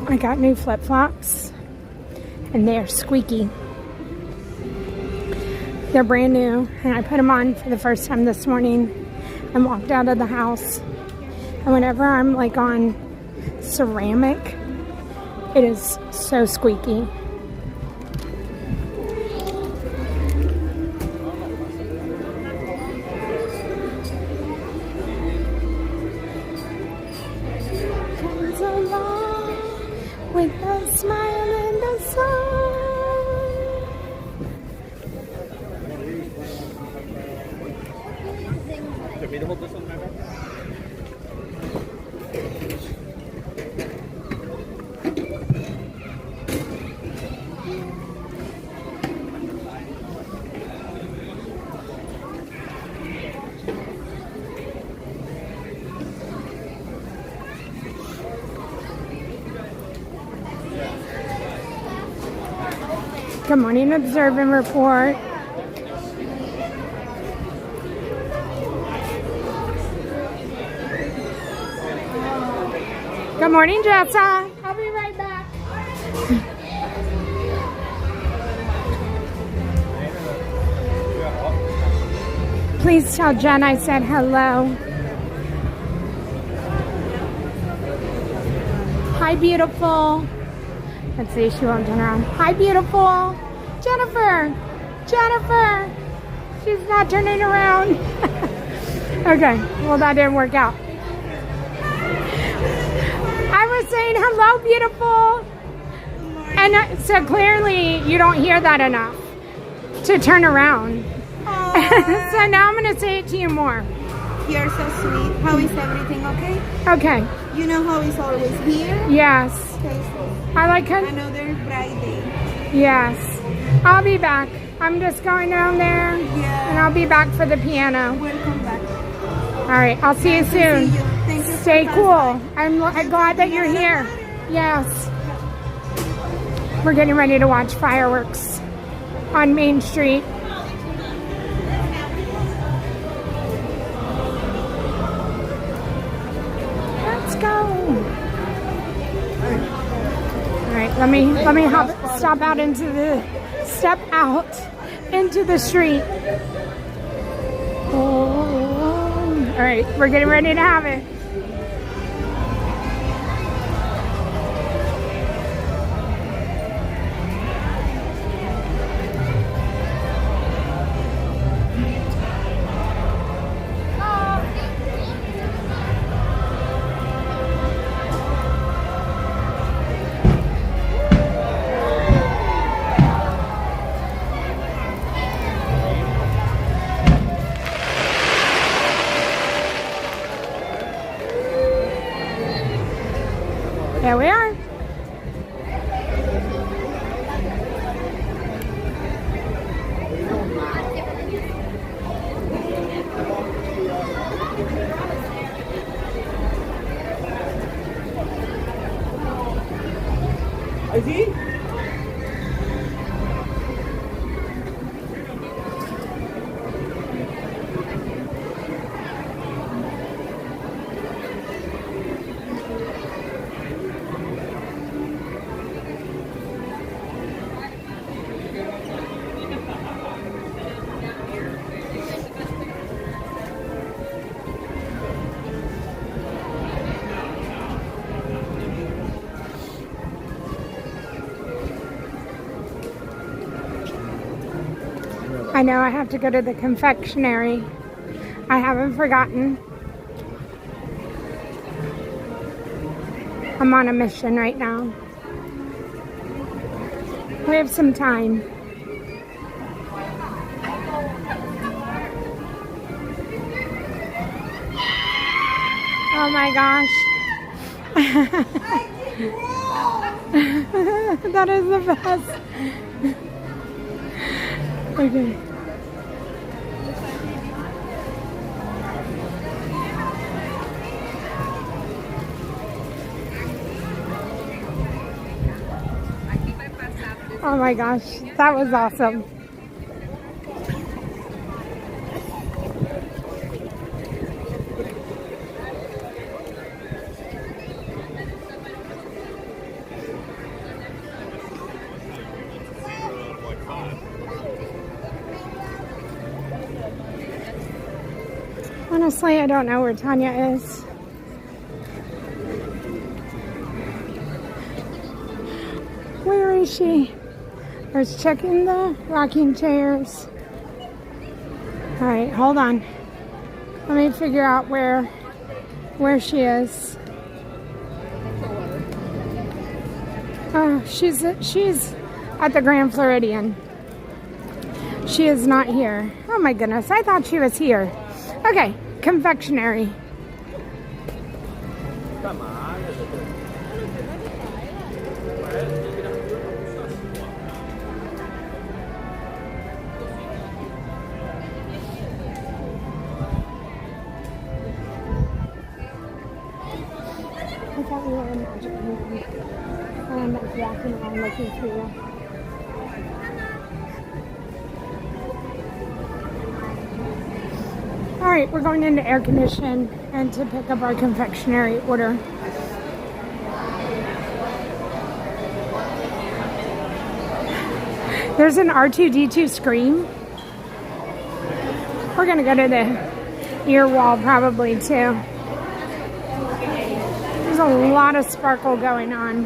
S1: I got new flip-flops and they're squeaky. They're brand new and I put them on for the first time this morning and walked out of the house. And whenever I'm like on ceramic, it is so squeaky. With a smile and a song.
S6: Want me to hold this on my back?
S1: Good morning, observe and report. Good morning, Jessa. I'll be right back. Please tell Jen I said hello. Hi, beautiful. Let's see, she won't turn around. Hi, beautiful. Jennifer. Jennifer. She's not turning around. Okay, well, that didn't work out. I was saying hello, beautiful. And so clearly you don't hear that enough to turn around. So now I'm going to say it to you more.
S13: You're so sweet. How is everything okay?
S1: Okay.
S13: You know how he's always here?
S1: Yes.
S13: Okay.
S1: I like her.
S13: Another bright day.
S1: Yes. I'll be back. I'm just going down there.
S13: Yeah.
S1: And I'll be back for the piano.
S13: Welcome back.
S1: All right. I'll see you soon.
S13: See you. Thank you.
S1: Stay cool. I'm glad that you're here. Yes. We're getting ready to watch fireworks on Main Street. Let's go. All right, let me step out into the street. All right, we're getting ready to have it. There we are.
S10: ID?
S1: I know I have to go to the confectionery. I haven't forgotten. I'm on a mission right now. We have some time. Oh my gosh. That is the best. Okay. Oh my gosh, that was awesome. Honestly, I don't know where Tanya is. Where is she? I was checking the rocking chairs. All right, hold on. Let me figure out where she is. Oh, she's at the Grand Floridian. She is not here. Oh my goodness, I thought she was here. Okay, confectionery.
S10: Come on.
S1: I thought we were in Magic Kingdom. I'm like walking around looking for you. Alright, we're going into air condition and to pick up our confectionery order. There's an R2-D2 scream. We're gonna go to the ear wall probably too. There's a lot of sparkle going on.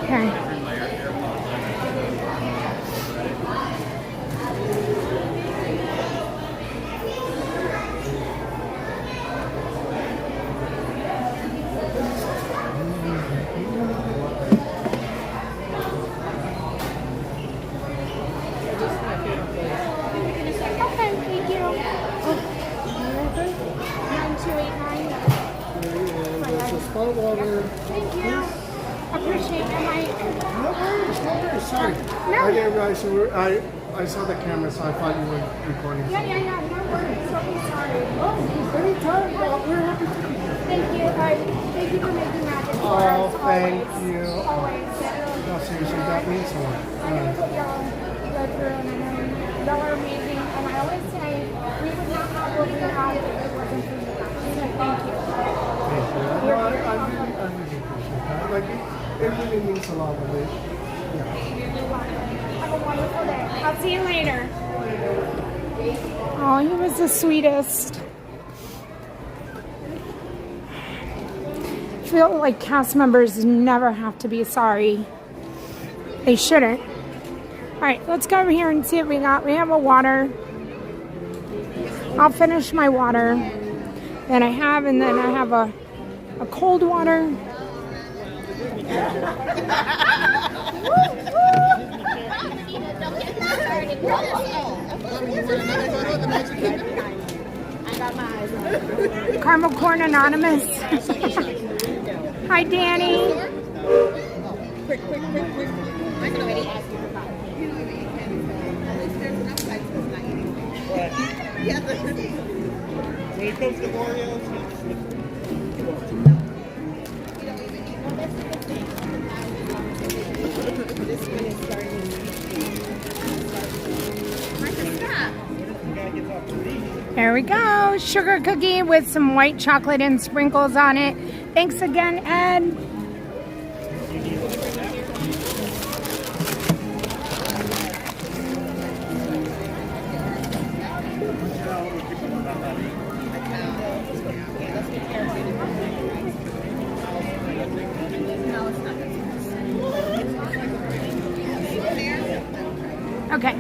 S1: Okay. Thank you. Appreciate it, Mike.
S15: No worries. Sorry.
S1: No.
S15: I didn't realize you were. I saw the camera, so I thought you were recording.
S1: Yeah. No
S15: Anytime, we're happy to be here.
S1: Thank you. Thank you for making magic for
S15: Oh,
S1: us.
S15: thank
S1: Always.
S15: you.
S1: Always.
S15: No, seriously, that means a lot.
S1: I know what y'all go through, and I know y'all are amazing. And I always say we would not have what we have if it wasn't for you guys. So thank you.
S15: Thank you. No, I really appreciate that. Like, it really means a lot of it. Yeah.
S1: Have a wonderful day. I'll see you later. Oh, he was the sweetest. I feel like cast members never have to be sorry. They shouldn't. All right, let's go over here and see what we got. We have a water. I'll finish my water. Then I have a cold water. Caramel Corn Anonymous. Hi, Danny.
S4: Quick. I can already ask you about it.
S7: When it comes to Oreos,
S4: This one is starting.
S1: There we go. Sugar cookie with some white chocolate and sprinkles on it. Thanks again, Ed. Okay.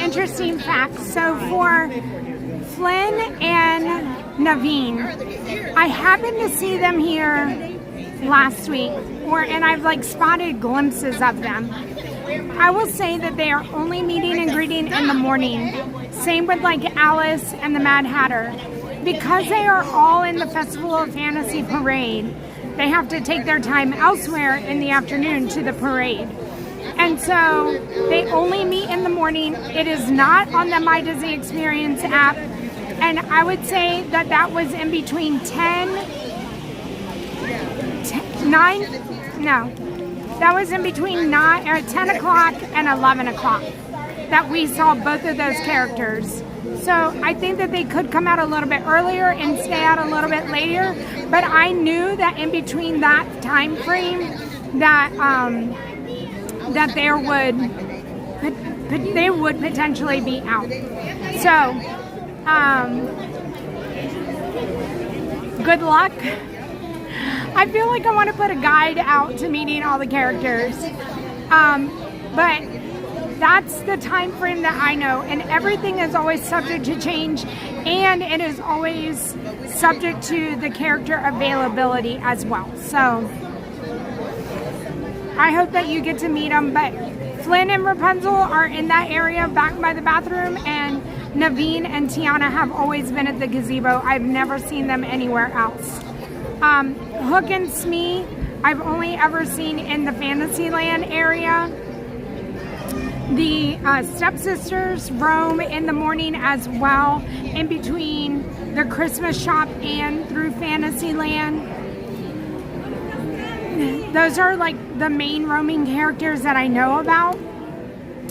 S1: Interesting facts. So for Flynn and Naveen, I happened to see them here last week, and I've like spotted glimpses of them. I will say that they are only meeting and greeting in the morning. Same with like Alice and the Mad Hatter. Because they are all in the Festival of Fantasy parade, they have to take their time elsewhere in the afternoon to the parade. And so they only meet in the morning. It is not on the My Disney Experience app. And I would say that that was in between 9, no. That was in between 10 o'clock and 11 o'clock that we saw both of those characters. So I think that they could come out a little bit earlier and stay out a little bit later. But I knew that in between that time frame that they would potentially be out. So good luck. I feel like I want to put a guide out to meeting all the characters, but that's the time frame that I know, and everything is always subject to change, and it is always subject to the character availability as well. So I hope that you get to meet them, but Flynn and Rapunzel are in that area back by the bathroom, and Naveen and Tiana have always been at the gazebo. I've never seen them anywhere else. Hook and Smee, I've only ever seen in the Fantasyland area. The stepsisters roam in the morning as well, in between the Christmas shop and through Fantasyland. Those are like the main roaming characters that I know about.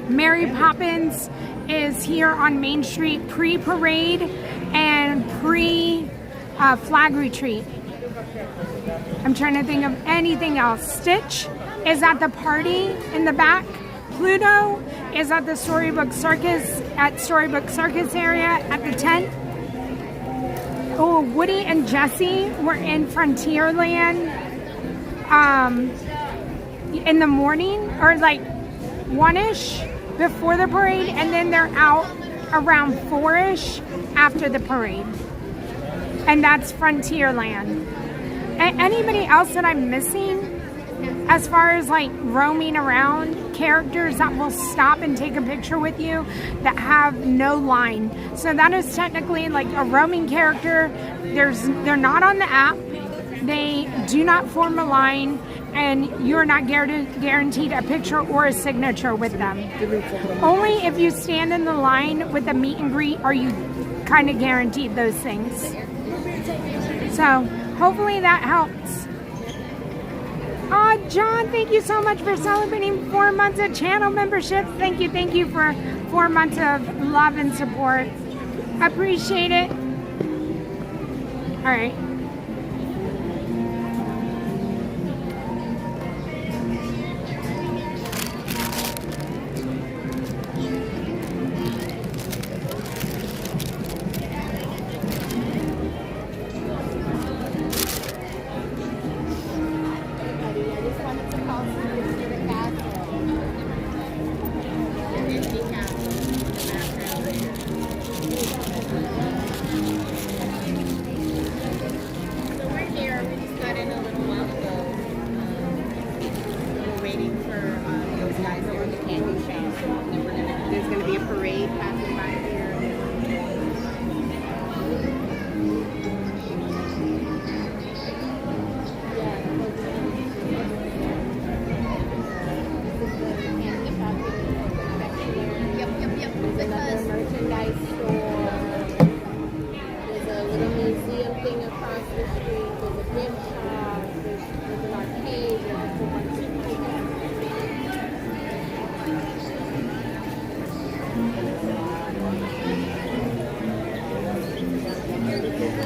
S1: Mary Poppins is here on Main Street pre-parade and pre-flag retreat. I'm trying to think of anything else. Stitch is at the party in the back. Pluto is at the Storybook Circus area at the tent. Oh, Woody and Jessie were in Frontierland in the morning, or like 1-ish before the parade, and then they're out around 4-ish after the parade. And that's Frontierland. Anybody else that I'm missing as far as like roaming around, characters that will stop and take a picture with you that have no line? So that is technically like a roaming character. They're not on the app. They do not form a line, and you're not guaranteed a picture or a signature with them. Only if you stand in the line with a meet and greet are you kind of guaranteed those things. So hopefully that helps. John, thank you so much for celebrating 4 months of channel membership. Thank you for 4 months of love and support. Appreciate it. All right.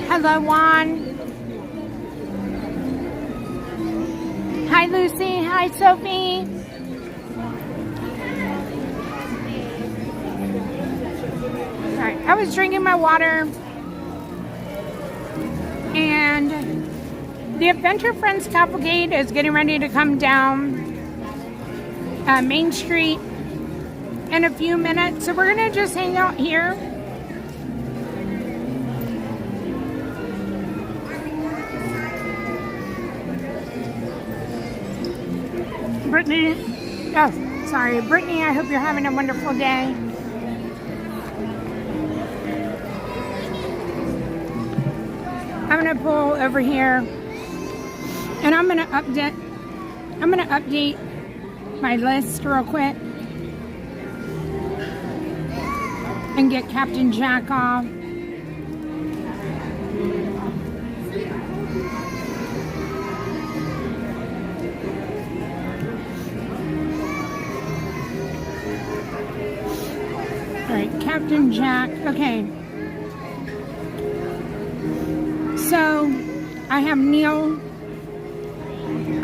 S1: Hello, Juan. Hi, Lucy. Hi, Sophie. All right, I was drinking my water, and the Adventure Friends Cavalcade is getting ready to come down Main Street in a few minutes, so we're gonna just hang out here. Brittany, oh, sorry, Brittany, I hope you're having a wonderful day. I'm gonna pull over here, and I'm gonna update my list real quick and get Captain Jack off. Alright, Captain Jack. Okay. So, I have Neil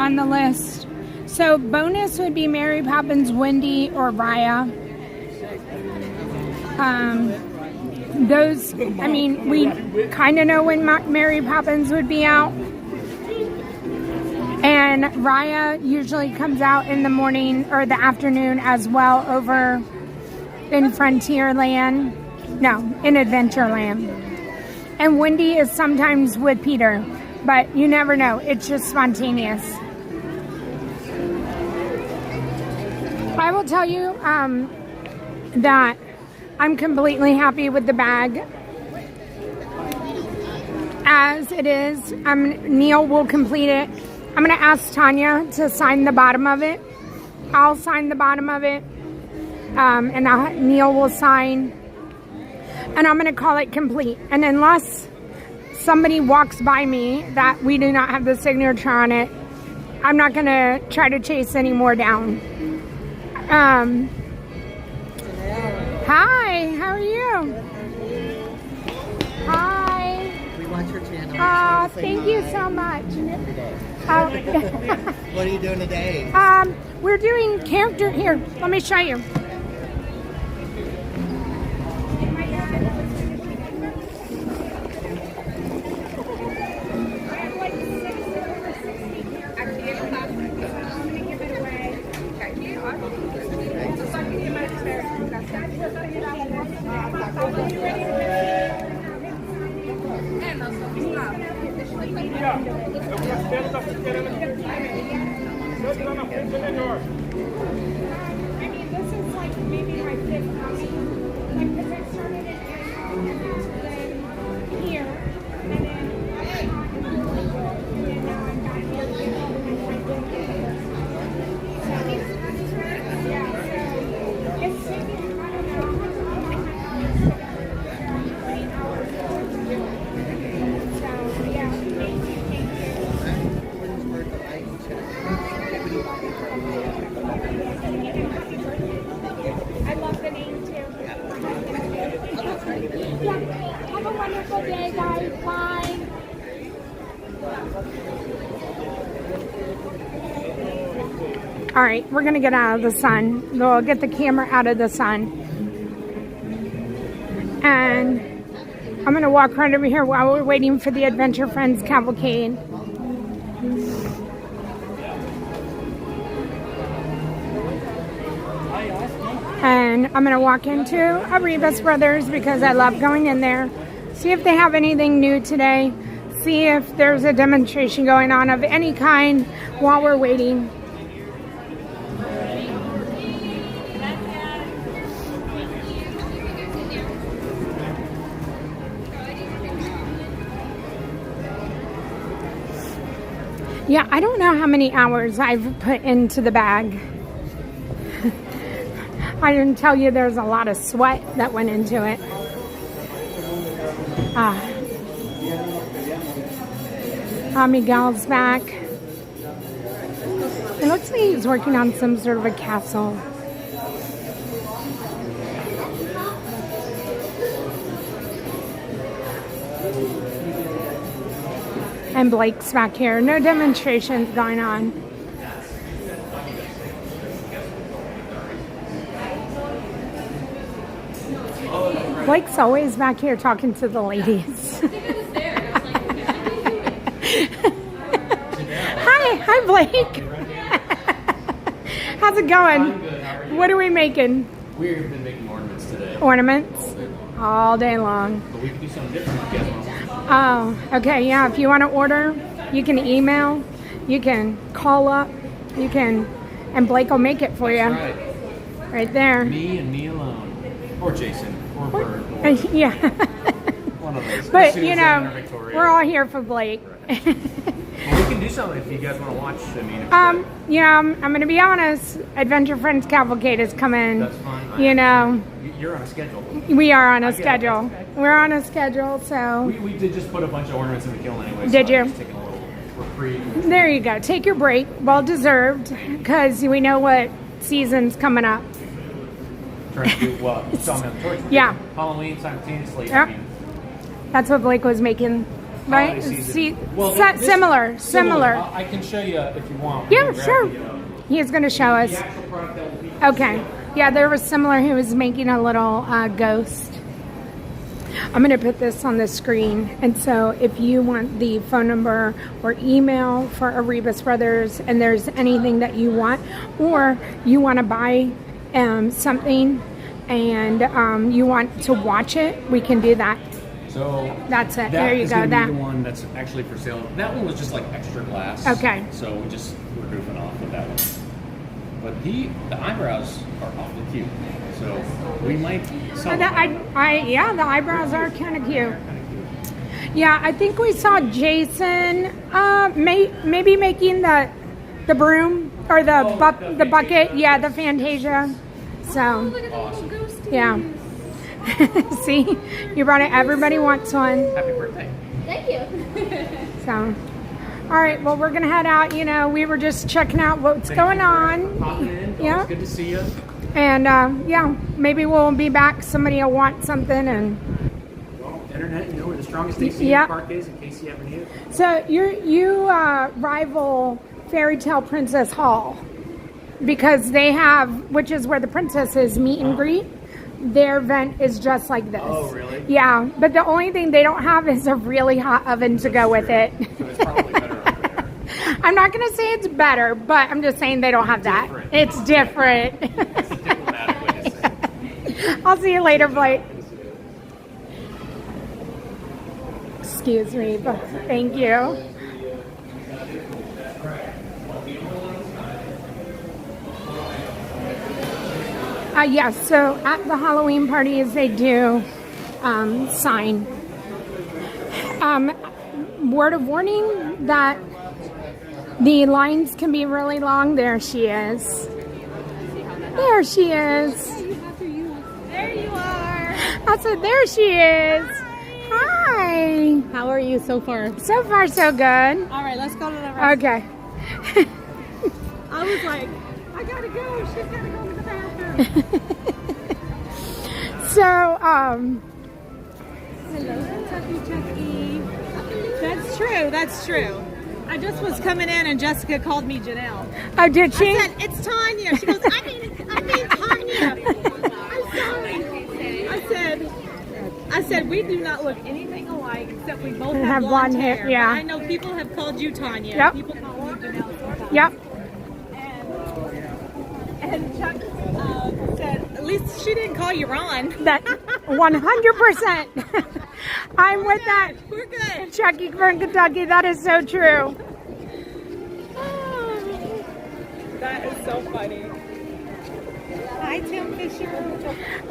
S1: on the list. So, bonus would be Mary Poppins, Wendy, or Raya. Those, I mean, we kind of know when Mary Poppins would be out. And Raya usually comes out in the morning or the afternoon as well over in Frontierland. No, in Adventureland. And Wendy is sometimes with Peter, but you never know. It's just spontaneous. I will tell you that I'm completely happy with the bag as it is. Neil will complete it. I'm going to ask Tanya to sign the bottom of it. I'll sign the bottom of it. And Neil will sign. And I'm going to call it complete. And unless somebody walks by me that we do not have the signature on it, I'm not going to try to chase any more down. Hi, how are you? Hi.
S16: We watch your channel.
S1: Oh, thank you so much.
S16: What are you doing today?
S1: We're doing character here. Let me show you. All right, we're gonna get out of the sun. We'll get the camera out of the sun. And I'm gonna walk right over here while we're waiting for the Adventure Friends Cavalcade. And I'm gonna walk into Arribas Brothers because I love going in there. See if they have anything new today. See if there's a demonstration going on of any kind while we're waiting. Yeah, I don't know how many hours I've put into the bag. I didn't tell you there's a lot of sweat that went into it. Miguel's back. It looks like he's working on some sort of a castle. And Blake's back here. No demonstrations going on. Blake's always back here talking to the ladies. Hi Blake. How's it going?
S17: I'm good. How are you?
S1: What are we making?
S17: We've been making ornaments today.
S1: Ornaments? All day long.
S17: But we can do something different if you guys want to watch.
S1: Oh, okay, yeah. If you want to order, you can email, you can call up, you can, and Blake will make it for you.
S17: That's right.
S1: Right there.
S17: Me and me alone. Or Jason. Or Bird. Or
S1: Yeah.
S17: one of those.
S1: But,
S17: Susan
S1: you know,
S17: or Victoria.
S1: we're all here for Blake.
S17: Well, we can do something if you guys want to watch. I mean,
S1: Yeah, I'm going to be honest. Adventure Friends Cavalcade is coming.
S17: That's fine.
S1: You know.
S17: You're on a schedule.
S1: We are on a
S17: I get it.
S1: schedule. We're on a schedule, so.
S17: We did just put a bunch of ornaments in the kiln anyway.
S1: Did
S17: so
S1: you?
S17: I'm just taking a little reprieve.
S1: There you go. Take your break. Well deserved, because we know what season's coming up.
S17: Trying to do what? Selling them toys.
S1: Yeah.
S17: Halloween simultaneously.
S1: Yep.
S17: I mean,
S1: That's what Blake was making, right?
S17: holiday season.
S1: See,
S17: Well, this-
S1: similar.
S17: I can show you if you want.
S1: Yeah,
S17: We can grab
S1: sure.
S17: the,
S1: He's going to show us.
S17: the actual product that will be.
S1: Okay. Yeah, there was similar. He was making a little ghost. I'm going to put this on the screen. And so if you want the phone number or email for Arribas Brothers and there's anything that you want, or you want to buy something and you want to watch it, we can do that.
S17: So
S1: That's it.
S17: that
S1: There you
S17: is
S1: go.
S17: gonna
S1: That.
S17: be the one that's actually for sale. That one was just like extra glass.
S1: Okay.
S17: So we're goofing off with that one. But the eyebrows are awfully cute. So we might sell them.
S1: Yeah, the eyebrows are kind of cute. Yeah, I think we saw Jason maybe making the broom or the bucket. Yeah, the Fantasia. So, yeah. See, you brought it. Everybody wants one.
S17: Happy birthday.
S4: Thank you.
S1: So, all right. Well, we're gonna head out. You know, we were just checking out what's going on.
S17: Popping in.
S1: Yeah.
S17: It's good to see you.
S1: And yeah, maybe we'll be back. Somebody will want something and.
S17: Well, internet, you know where the strongest AC
S1: Yep.
S17: park is in case you ever need it.
S1: So you rival Fairy Tale Princess Hall because they have, which is where the princesses meet and greet. Their vent is just like this.
S17: Oh, really?
S1: Yeah, but the only thing they don't have is a really hot oven to go with it.
S17: So it's probably better over there.
S1: I'm not going to say it's better, but I'm just saying they don't have that. It's different.
S17: That's a diplomatic way to say it.
S1: I'll see you later, Blake. Excuse me, but thank you. Yes, so at the Halloween parties they do sign. Word of warning that the lines can be really long. There she is. There she is.
S4: There you are.
S1: I said, there she is. Hi.
S18: How are you so far?
S1: So far, so good.
S18: All right, let's go to the restaurant.
S1: Okay.
S18: I was like, I gotta go. She's gotta go to the bathroom.
S1: So,
S18: Hello, Kentucky Chucky. That's true. That's true. I just was coming in and Jessica called me Janelle.
S1: Oh, did she?
S18: I said, it's Tanya. She goes, I mean Tanya. I'm sorry. I said, we do not look anything alike except we both have blonde hair.
S1: Yeah.
S18: But I know people have called you Tanya.
S1: Yep.
S18: People call me Janelle sometimes.
S1: Yep.
S18: And Chuck said, at least she didn't call you Ron.
S1: That 100%. I'm with that.
S18: We're good.
S1: Chucky from Kentucky. That is so true.
S18: That is so funny. Hi, Tim Fisher.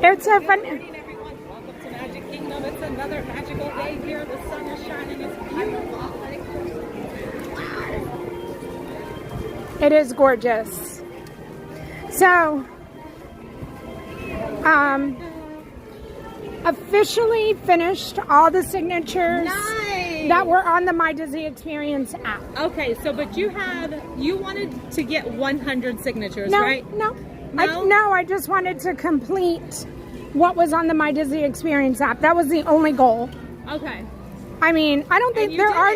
S1: It's so funny.
S18: Good morning, everyone. Welcome to Magic Kingdom. It's another magical day here. The sun is shining. It's beautiful.
S1: It is gorgeous. So, officially finished all the signatures that were on the My Disney Experience app.
S18: Okay, so but you wanted to get 100 signatures, right?
S1: No. I just wanted to complete what was on the My Disney Experience app. That was the only goal.
S18: Okay.
S1: I mean, I don't think there are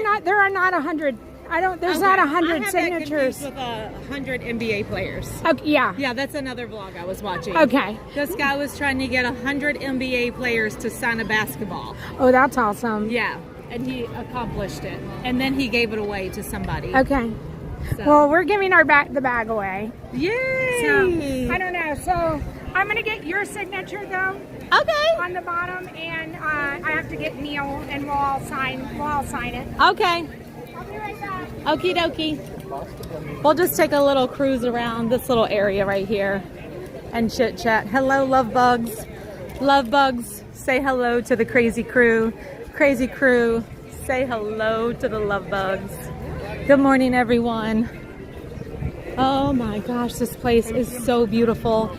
S1: not 100. There's not 100 signatures.
S18: With 100 NBA players.
S1: Okay, yeah.
S18: Yeah, that's another vlog I was watching.
S1: Okay.
S18: This guy was trying to get 100 NBA players to sign a basketball.
S1: Oh, that's awesome.
S18: Yeah, and he accomplished it. And then he gave it away to somebody.
S1: Okay.
S18: So.
S1: Well, we're giving the bag away.
S18: Yay!
S1: So, I don't know. So, I'm going to get your signature, though.
S18: Okay.
S1: On the bottom, and I have to get Neil, and we'll all sign it.
S18: Okay.
S1: I'll be right back.
S18: Okie dokie. We'll just take a little cruise around this little area right here and chit chat. Hello, love bugs. Love bugs, say hello to the crazy crew. Crazy crew, say hello to the love bugs. Good morning, everyone. Oh my gosh, this place is so beautiful.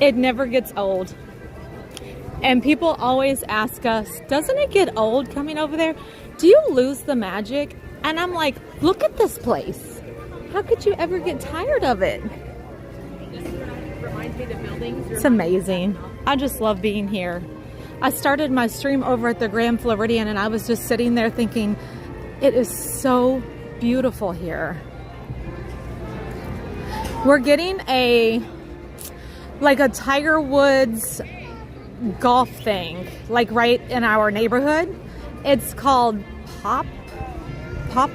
S18: It never gets old. And people always ask us, doesn't it get old coming over there? Do you lose the magic? And I'm like, look at this place. How could you ever get tired of it? It's amazing. I just love being here. I started my stream over at the Grand Floridian and I was just sitting there thinking, it is so beautiful here. We're getting a Tiger Woods golf thing, like right in our neighborhood. It's called Pop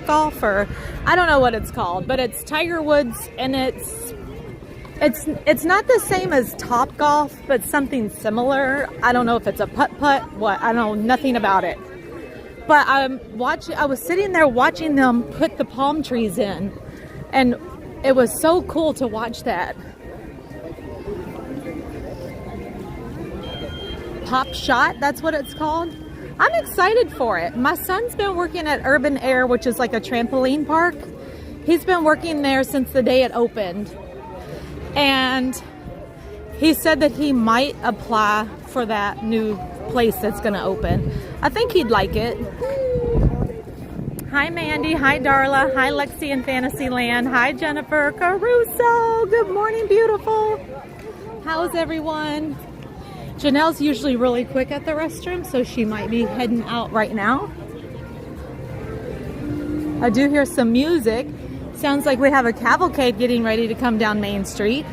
S18: Golf, or I don't know what it's called, but it's Tiger Woods, and it's not the same as Top Golf, but something similar. I don't know if it's a putt-putt, what, I know nothing about it. But I was sitting there watching them put the palm trees in, and it was so cool to watch that. Pop Shot, that's what it's called. I'm excited for it. My son's been working at Urban Air, which is like a trampoline park. He's been working there since the day it opened. And he said that he might apply for that new place that's going to open. I think he'd like it. Hi, Mandy. Hi, Darla. Hi, Lexi in Fantasyland. Hi, Jennifer Caruso. Good morning, beautiful. How's everyone? Janelle's usually really quick at the restroom, so she might be heading out right now. I do hear some music. Sounds like we have a cavalcade getting ready to come down Main Street.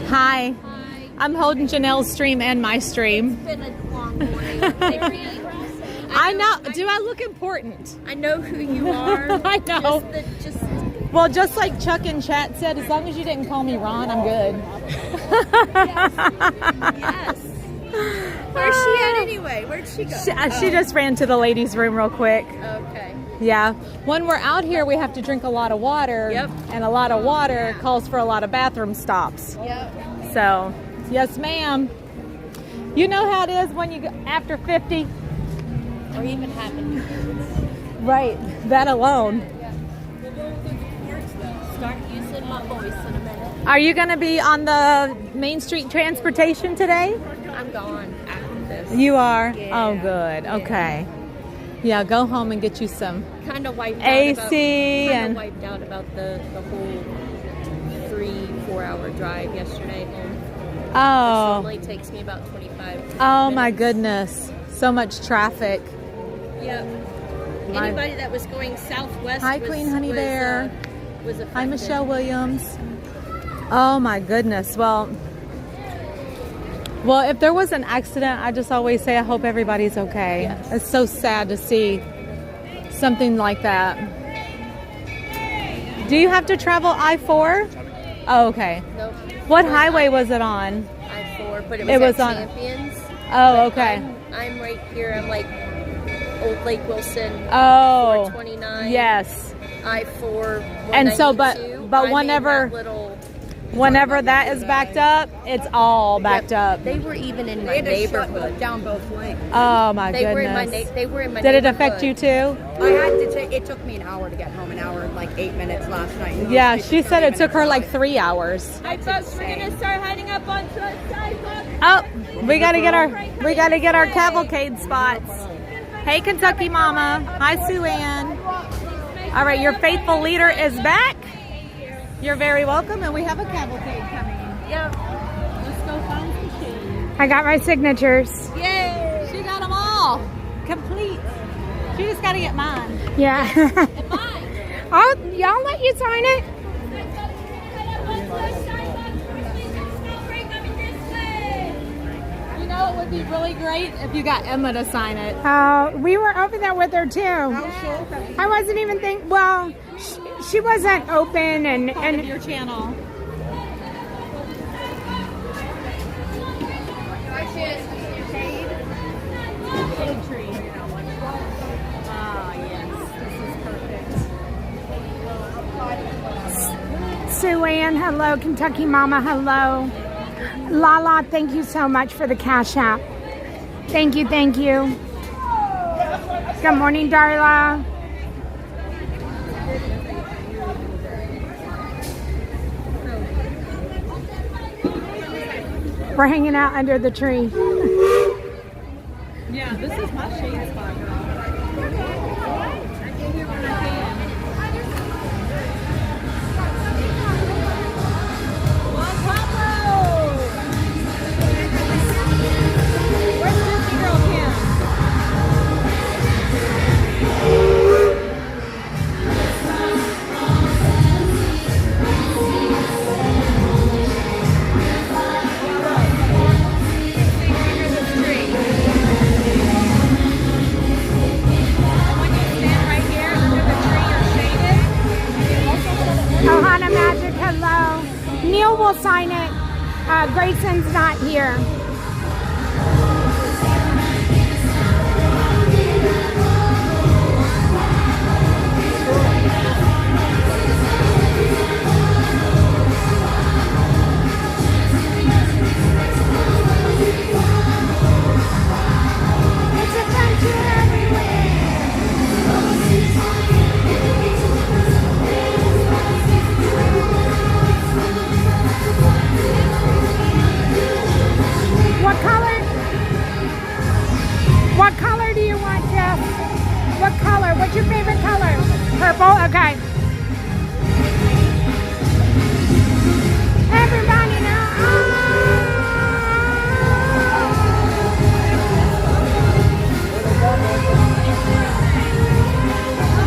S18: Hi. I'm holding Janelle's stream and my stream.
S8: It's been a long morning.
S18: I know. Do I look important?
S8: I know who you are.
S18: I know.
S8: Just
S18: Well, just like Chuck in chat said, as long as you didn't call me Ron, I'm good.
S8: yes. Where's she at anyway? Where'd she go?
S18: She just ran to the ladies' room real quick.
S8: Okay.
S18: Yeah. When we're out here, we have to drink a lot of water.
S8: Yep.
S18: And a lot of water calls for a lot of bathroom stops.
S8: Yep.
S18: So, yes, ma'am. You know how it is when you go after 50?
S8: Or even having
S18: Right. That alone.
S8: start using my voice in a minute.
S18: Are you going to be on the Main Street transportation today?
S8: I'm gone after this.
S18: You are?
S8: Yeah.
S18: Oh, good. Okay. Yeah, go home and get you some
S8: Kind of wiped
S18: AC
S8: out about the whole 3-4 hour drive yesterday home.
S18: Oh.
S8: This normally takes me about 25
S18: Oh
S8: minutes.
S18: my goodness. So much traffic.
S19: Yep.
S18: My-
S19: Anybody that was going southwest.
S18: Hi,
S19: was,
S18: Queen Honey
S19: was,
S18: Bear.
S19: Was affected.
S18: Hi, Michelle Williams. Oh my goodness. Well, if there was an accident, I just always say I hope everybody's okay.
S19: Yes.
S18: It's so sad to see something like that. Do you have to travel I-4? Oh, okay.
S19: Nope.
S18: What highway was it on?
S19: I-4, but
S18: It
S19: it was
S18: on-
S19: Champions.
S18: Oh,
S19: But
S18: okay.
S19: I'm right here. I'm like Old Lake Wilson.
S18: Oh,
S19: 429.
S18: yes.
S19: I-4.
S18: And so, but
S19: 192. I'm in
S18: whenever
S19: that little.
S18: whenever that is backed up, it's all backed up.
S19: They were even in my neighborhood. Down both lanes.
S18: Oh my
S19: They
S18: goodness.
S19: were in my they were in my
S18: Did it
S19: neighborhood.
S18: affect you too?
S20: I had to take. It took me an hour to get home. An hour and like 8 minutes last night.
S18: Yeah, she said it took her like 3 hours.
S4: Hi folks, we're gonna start heading up onto the sidewalk.
S18: Oh, we gotta get our cavalcade spots. Hey, Kentucky Mama. Hi, Sue Ann. All right, your faithful leader is back. You're very welcome, and we have a cavalcade coming.
S19: Yep.
S18: Let's go find some shoes.
S1: I got my signatures.
S18: Yay! She got them all complete. She just got to get mine.
S1: Yeah. Y'all let you sign it?
S18: You know, it would be really great if you got Emma to sign it.
S1: We were over there with her too. I wasn't even think. Well, she wasn't open and
S18: Part of your channel. Shade tree. Ah, yes, this is perfect.
S1: Sue Ann, hello. Kentucky Mama, hello. Lala, thank you so much for the Cash App. Thank you, thank you. Good morning, Darla. We're hanging out under the tree.
S18: Yeah, this is my shade spot, girl. I get here when I can. Juan Pablo! Where's Disney Girl Kim?
S1: Ohana Magic, hello. Neil will sign it. Grayson's not here. It's adventure What color? What color do you want, Jeff? What color? What's your favorite color? Purple? Okay. Everybody now.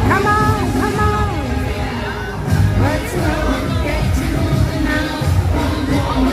S1: Come on, come on. Let's not get too now.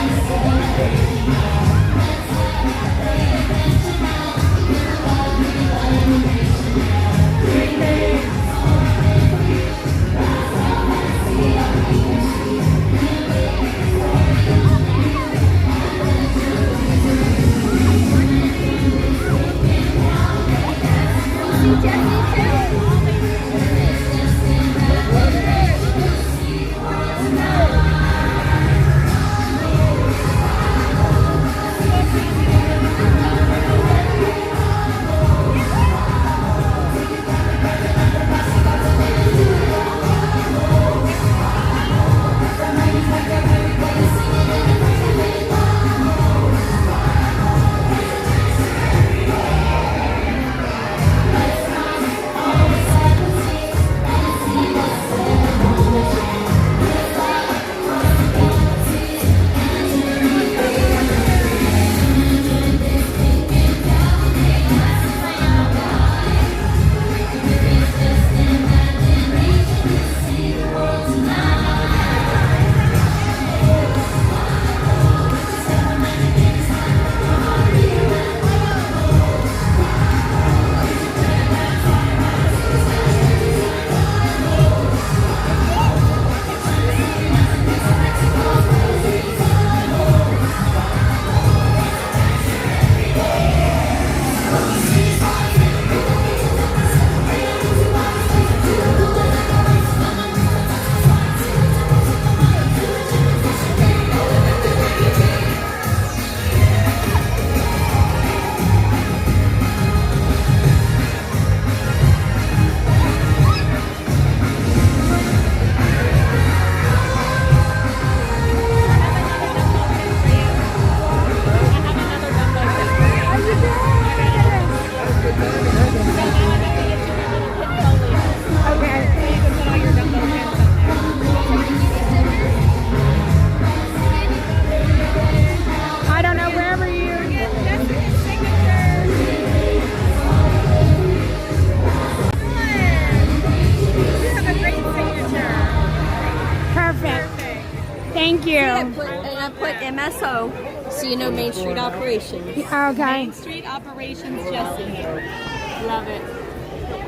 S3: I put MSO, so you know Main Street Operations.
S1: Okay.
S18: Main Street Operations Jesse. Love it.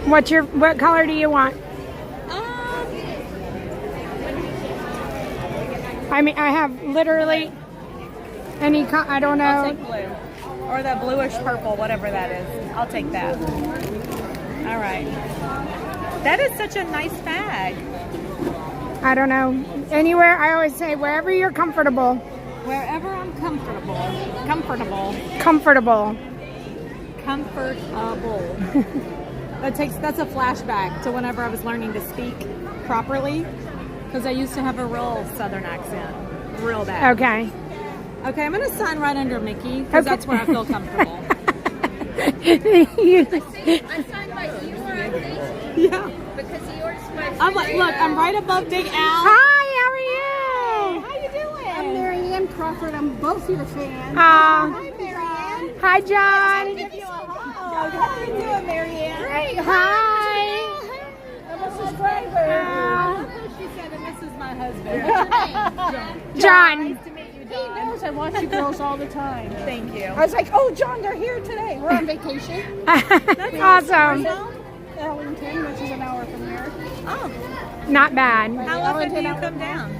S1: What color do you want? I mean, I have literally any I don't know.
S18: I'll take blue. Or that bluish purple, whatever that is. I'll take that. All right. That is such a nice bag.
S1: I don't know. Anywhere, I always say wherever you're comfortable.
S18: Wherever I'm comfortable. Comfortable.
S1: Comfortable.
S18: Comfortable. That's a flashback to whenever I was learning to speak properly. Because I used to have a real southern accent. Real bad.
S1: Okay.
S18: Okay, I'm going to sign right under Mickey. Because that's where I feel comfortable.
S8: I signed by Eeyore, I think.
S18: Yeah.
S8: Because Eeyore's my
S18: I'm like, look, I'm right above Big Al.
S1: Hi, how are you?
S18: How you doing?
S13: I'm Marianne Crawford. I'm both your fans.
S1: Hi,
S13: Marianne.
S1: Hi, John.
S13: Give you a hug. How are you doing, Marianne? Great.
S1: Hi.
S13: I'm a subscriber.
S18: She said, and this is my husband.
S1: John.
S13: Nice to meet you, John. He knows I watch you girls all the time.
S18: Thank you.
S13: I was like, oh, John, they're here today. We're on vacation.
S1: That's awesome.
S13: Ellington, which is an hour from here.
S18: Oh.
S1: Not bad.
S18: How often do you come down?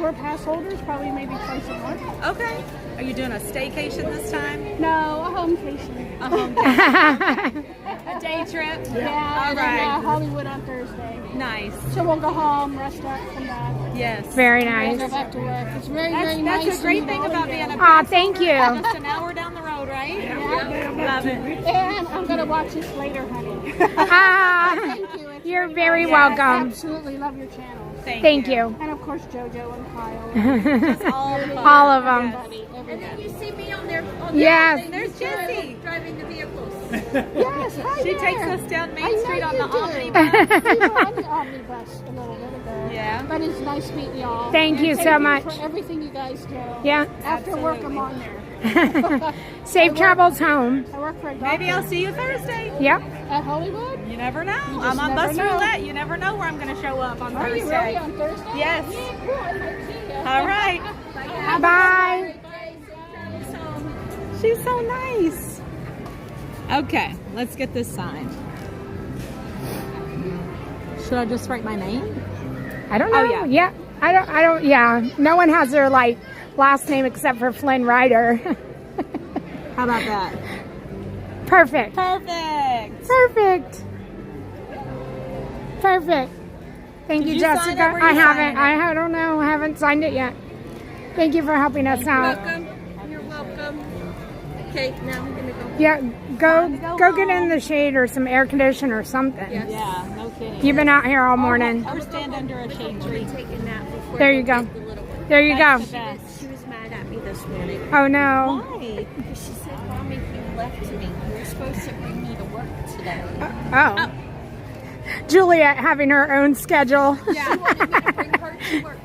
S13: We're pass holders, probably maybe twice a month.
S18: Okay. Are you doing a staycation this time?
S13: No, a homecation.
S18: A homecation. A day trip?
S13: Yeah.
S18: All right.
S13: Hollywood on Thursday.
S18: Nice.
S13: So we'll go home, rest up, come back.
S18: Yes.
S1: Very
S13: And
S1: nice.
S13: go back to work. It's very nice.
S18: That's a great thing about being a
S1: Aw, thank you.
S18: Just an hour down the road, right?
S13: Yeah.
S18: Love it.
S13: And I'm going to watch this later, honey.
S1: Thank
S13: you. It's
S1: You're
S13: really
S1: very
S13: nice.
S1: welcome.
S13: Absolutely love your channel.
S1: Thank you.
S13: And of course, JoJo and Kyle.
S1: All of them.
S8: And then you see me on there. On
S1: Yes.
S8: there.
S18: There's Jessie.
S8: Driving the vehicles.
S13: Yes, hi
S18: She
S13: there.
S18: takes us down Main
S13: I know
S18: Street on
S13: you
S18: the
S13: do.
S18: omnibus.
S13: We were on the omnibus a little bit ago.
S18: Yeah.
S13: But it's nice meeting y'all.
S1: Thank
S13: And
S1: you so much.
S13: for everything you guys do.
S1: Yeah.
S13: After work, I'm on there.
S1: Safe travels home.
S13: I work for a
S18: Maybe
S13: doctor
S18: I'll see you Thursday.
S1: Yep.
S13: at Hollywood.
S18: You never know.
S13: You
S18: I'm
S13: just
S18: on
S13: never
S18: bus
S13: know.
S18: roulette. You never know where I'm going to show up on
S13: Are
S18: Thursday.
S13: you really on Thursday?
S18: Yes.
S13: Yeah, cool. I might see you.
S18: All right.
S1: Bye.
S18: She's so nice. Okay, let's get this signed. Should I just write my name?
S1: I don't know.
S18: Oh, yeah.
S1: I don't, yeah. No one has their, like, last name except for Flynn Ryder.
S18: How about that?
S1: Perfect.
S18: Perfect.
S1: Perfect. Perfect. Thank
S18: Did
S1: you,
S18: you sign
S1: Jessica.
S18: it? Were you
S1: I haven't.
S18: signing it?
S1: I don't know. I haven't signed it yet. Thank you for helping us out.
S3: You're welcome. Okay, now I'm gonna go.
S1: Yeah, go get in the shade or some air condition or something.
S3: Yes.
S18: Yeah, no kidding.
S1: You've been out here all morning.
S18: Or stand under a shade tree.
S3: Take a nap before
S1: There you go. There you go.
S18: That's the best.
S3: She was mad at me this morning.
S1: Oh no.
S3: Why? Because she said, Mommy, you left me. You were supposed to bring me to work today.
S1: Oh. Juliet having her own schedule
S3: Yeah. She wanted me to bring her to work.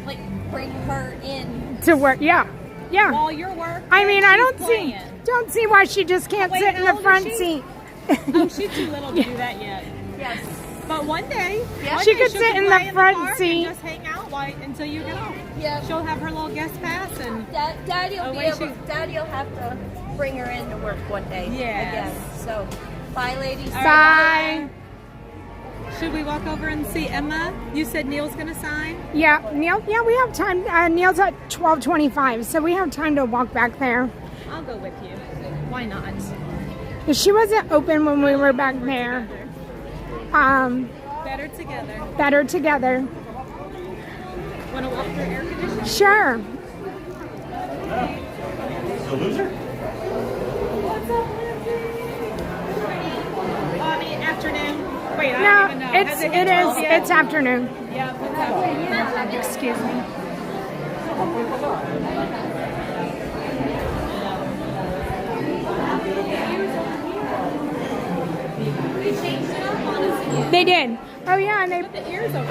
S3: Like, bring her in.
S1: to work. Yeah. Yeah.
S18: While you're working,
S1: I mean, I
S18: she's
S1: don't see why she just can't
S18: Wait,
S1: sit in
S18: how
S1: the
S18: old
S1: front
S18: is she?
S1: seat.
S18: Oh, she's too little to do that yet.
S3: Yes.
S18: But one day,
S1: She could sit in the front
S18: car
S1: seat.
S18: and just hang out until you get off.
S3: Yeah.
S18: She'll have her little guest pass and
S3: Daddy will
S18: away
S3: Daddy'll have to bring her in to work one day.
S18: Yes.
S3: Again. So, bye, ladies.
S18: All right, bye. Should we walk over and see Emma? You said Neil's going to sign?
S1: Yeah, Neil. Yeah, we have time. Neil's at 12:25, so we have time to walk back there.
S18: I'll go with you. Why not?
S1: She wasn't open when we were back there.
S18: Better together.
S1: Better together.
S18: Want to walk through air conditioning?
S1: Sure.
S7: The loser?
S18: I mean, afternoon. Wait, I
S1: No,
S18: don't even know. Has it been 12 yet?
S1: it's afternoon.
S18: Yeah, it's afternoon.
S1: Excuse me. They did. Oh yeah, and they.
S18: Put the ears over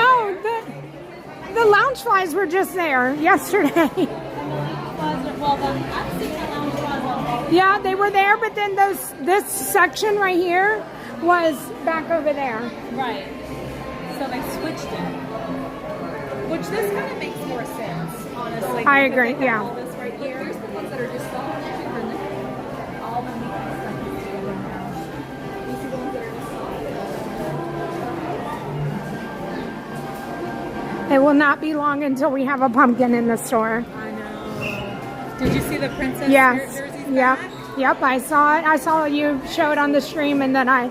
S1: The lounge flies were just there yesterday.
S18: Well, I've seen the lounge flies.
S1: Yeah, they were there, but then this section right here was back over there.
S18: Right. So they switched it. Which this kind of makes more sense, honestly.
S1: I agree,
S18: Because they have
S1: yeah.
S18: all this right here. Here's the ones that are just all the You see the ones that are
S1: It will not be long until we have a pumpkin in the store.
S18: I know. Did you see the princess
S1: Yes.
S18: jerseys
S1: Yep.
S18: back?
S1: Yep. I saw it. I saw you show it on the stream, and then I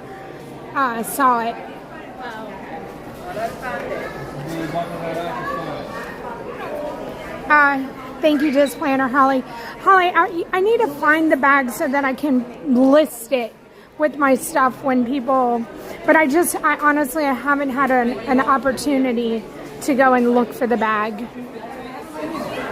S1: saw it. Thank you, Just Planner Holly. Holly, I need to find the bag so that I can list it with my stuff when people. But I honestly haven't had an opportunity to go and look for the bag.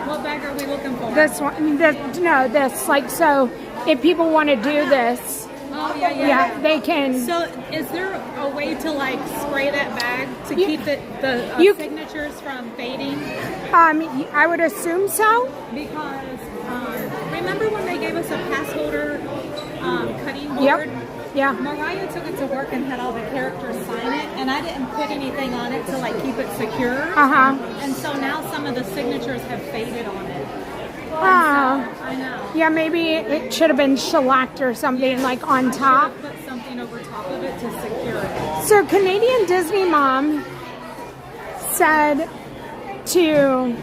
S18: What bag are we looking for?
S1: This one, this. Like, so if people want to do this,
S18: Oh, yeah.
S1: they can.
S18: So, is there a way to like spray that bag to keep the signatures from fading?
S1: I would assume so.
S18: Because remember when they gave us a pass holder cutting board?
S1: Yep. Yeah.
S18: Mariah took it to work and had all the characters sign it, and I didn't put anything on it to like keep it secure. And so now some of the signatures have faded on it.
S1: I
S18: know.
S1: Yeah, maybe it should have been shellacked or something like on top.
S18: Put something over top of it to secure it.
S1: So Canadian Disney Mom said to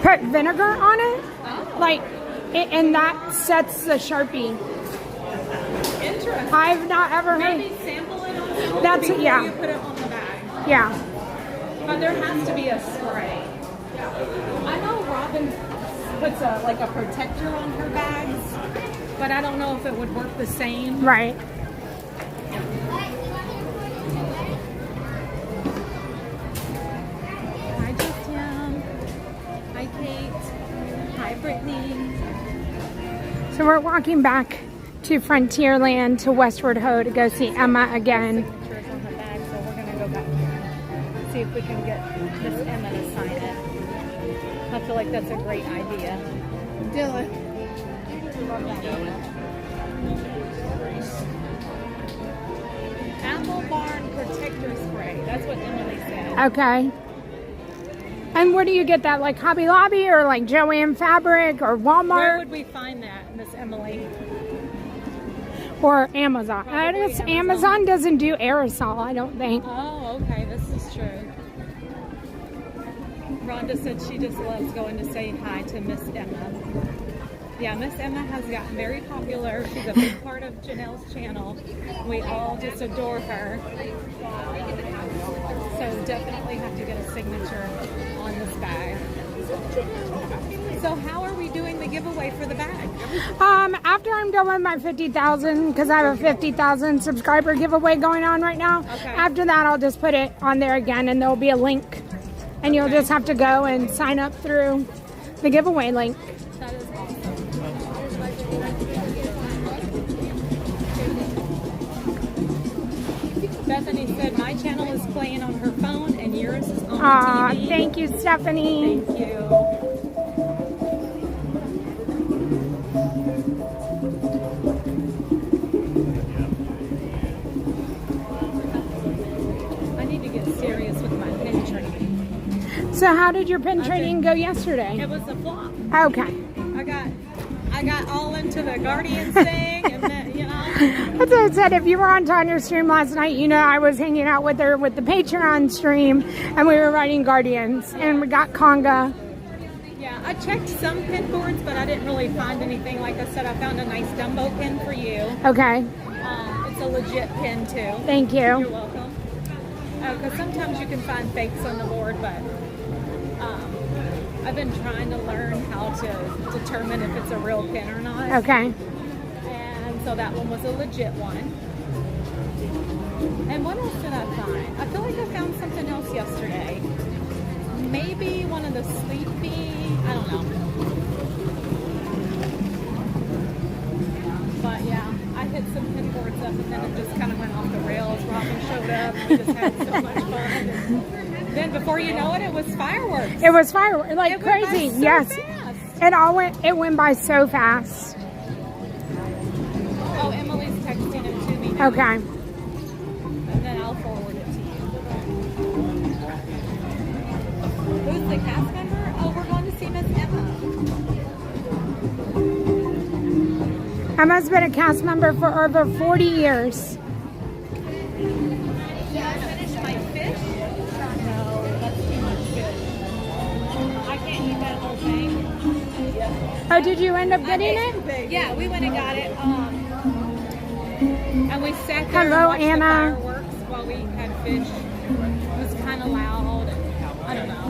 S1: put vinegar on it, and that sets the Sharpie.
S18: Interesting.
S1: I've not ever heard.
S18: Maybe sample it on something
S1: That's
S18: before
S1: yeah.
S18: you put it on the bag.
S1: Yeah.
S18: But there has to be a spray. I know Robin puts a protector on her bags, but I don't know if it would work the same.
S1: Right.
S18: Hi, Justin. Hi, Kate. Hi, Brittany.
S1: So we're walking back to Frontierland to Westward Ho to go see Emma again.
S18: Signatures on her bag, so we're going to go back and see if we can get Miss Emma to sign it. I feel like that's a great idea. Dylan. Apple Barn Protector Spray. That's what Emily said.
S1: Okay. And where do you get that? Like Hobby Lobby or like Joann Fabric or Walmart?
S18: Where would we find that, Miss Emily?
S1: Or Amazon. I guess Amazon doesn't do aerosol, I don't think.
S18: Oh, okay. This is true. Rhonda said she just loves going to say hi to Miss Emma. Yeah, Miss Emma has gotten very popular. She's a big part of Janelle's channel. We all just adore her. So definitely have to get a signature on this bag. So how are we doing the giveaway for the bag?
S1: After I'm done with my 50,000, because I have a 50,000 subscriber giveaway going on right now.
S18: Okay.
S1: After that, I'll just put it on there again, and there'll be a link. And you'll just have to go and sign up through the giveaway link.
S18: That is awesome. Bethany said my channel is playing on her phone and yours is on the TV.
S1: Thank you, Stephanie.
S18: Thank you. I need to get serious with my pin trading.
S1: So how did your pin trading go yesterday?
S18: It was a flop.
S1: Okay.
S18: I got all into the Guardians thing, and then, you know.
S1: That's what I said. If you were on Tanya's stream last night, you know I was hanging out with her with the Patreon stream, and we were writing Guardians, and we got Conga.
S18: Yeah, I checked some pin boards, but I didn't really find anything. Like I said, I found a nice Dumbo pin for you.
S1: Okay.
S18: It's a legit pin, too.
S1: Thank you.
S18: You're welcome. Because sometimes you can find fakes on the board, but I've been trying to learn how to determine if it's a real pin or not.
S1: Okay.
S18: And so that one was a legit one. And what else did I find? I feel like I found something else yesterday. Maybe one of the sleepy, I don't know. But yeah, I hit some pin boards up and then it just kind of went off the rails. Robin showed up and we just had so much fun. And then before you know it, it was fireworks.
S1: It was fireworks, like
S18: It went by
S1: crazy.
S18: so
S1: Yes.
S18: fast.
S1: It went by so fast.
S18: Oh, Emily's texting it to me now.
S1: Okay.
S18: And then I'll forward it to you.
S1: Emma's been a cast member for over 40 years.
S18: Yeah, I finished my fish. No, that's too much fish. I can't eat that whole thing.
S1: Oh, did you end up getting it?
S18: Yeah, we went and got it. And we sat there
S1: Hello,
S18: and watched
S1: Anna.
S18: the fireworks while we had fish. It was kind of loud. And, I don't know.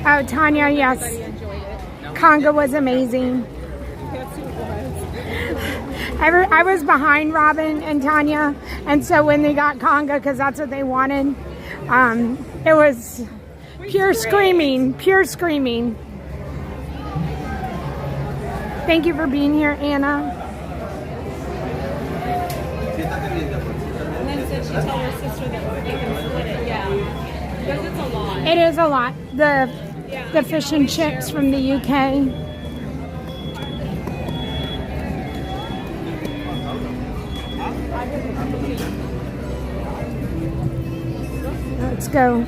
S1: Oh, Tanya, yes.
S18: Everybody enjoyed it.
S1: Conga was amazing.
S18: Yes, it was.
S1: I was behind Robin and Tanya, and so when they got Conga, because that's what they wanted, it was pure screaming, pure screaming. Thank you for being here, Anna.
S18: And then said she told her sister that they can split it. Yeah, because it's a lot.
S1: It is a lot. The fish and chips from the UK. Let's go.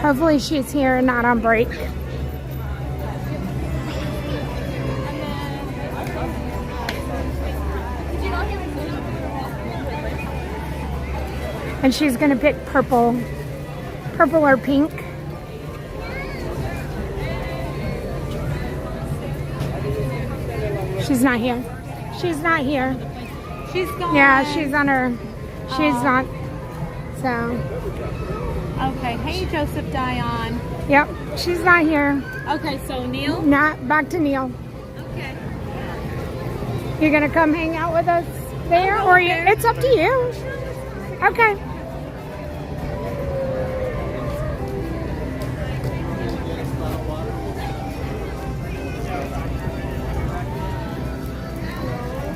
S1: Hopefully she's here and not on break. And she's gonna pick purple or pink. She's not here. She's not here.
S18: She's gone.
S1: Yeah, she's on her. She's not. So.
S18: Okay. Hey, Joseph Dion.
S1: Yep, she's not here.
S18: Okay, so Neil?
S1: Not back to Neil.
S18: Okay.
S1: You're gonna come hang out with us there, or it's up to you. Okay.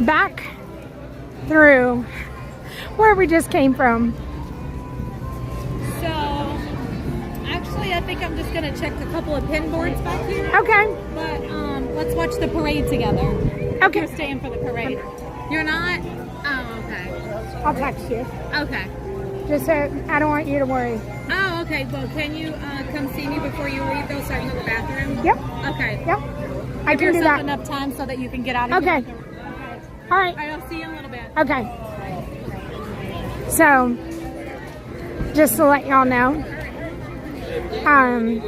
S1: Back through where we just came from.
S18: So, actually, I think I'm just going to check a couple of pin boards back here.
S1: Okay.
S18: But let's watch the parade together.
S1: Okay.
S18: We're staying for the parade. You're not? Oh, okay.
S1: I'll text you.
S18: Okay.
S1: Just so I don't want you to worry.
S18: Oh, okay. Well, can you come see me before you leave, though, so I can go to the bathroom?
S1: Yep.
S18: Okay.
S1: Yep. I
S18: Give
S1: can do
S18: yourself
S1: that.
S18: enough time so that you can get out of here.
S1: Okay. All right.
S18: All right, I'll see you in a little bit.
S1: Okay. So, just to let y'all know, I'm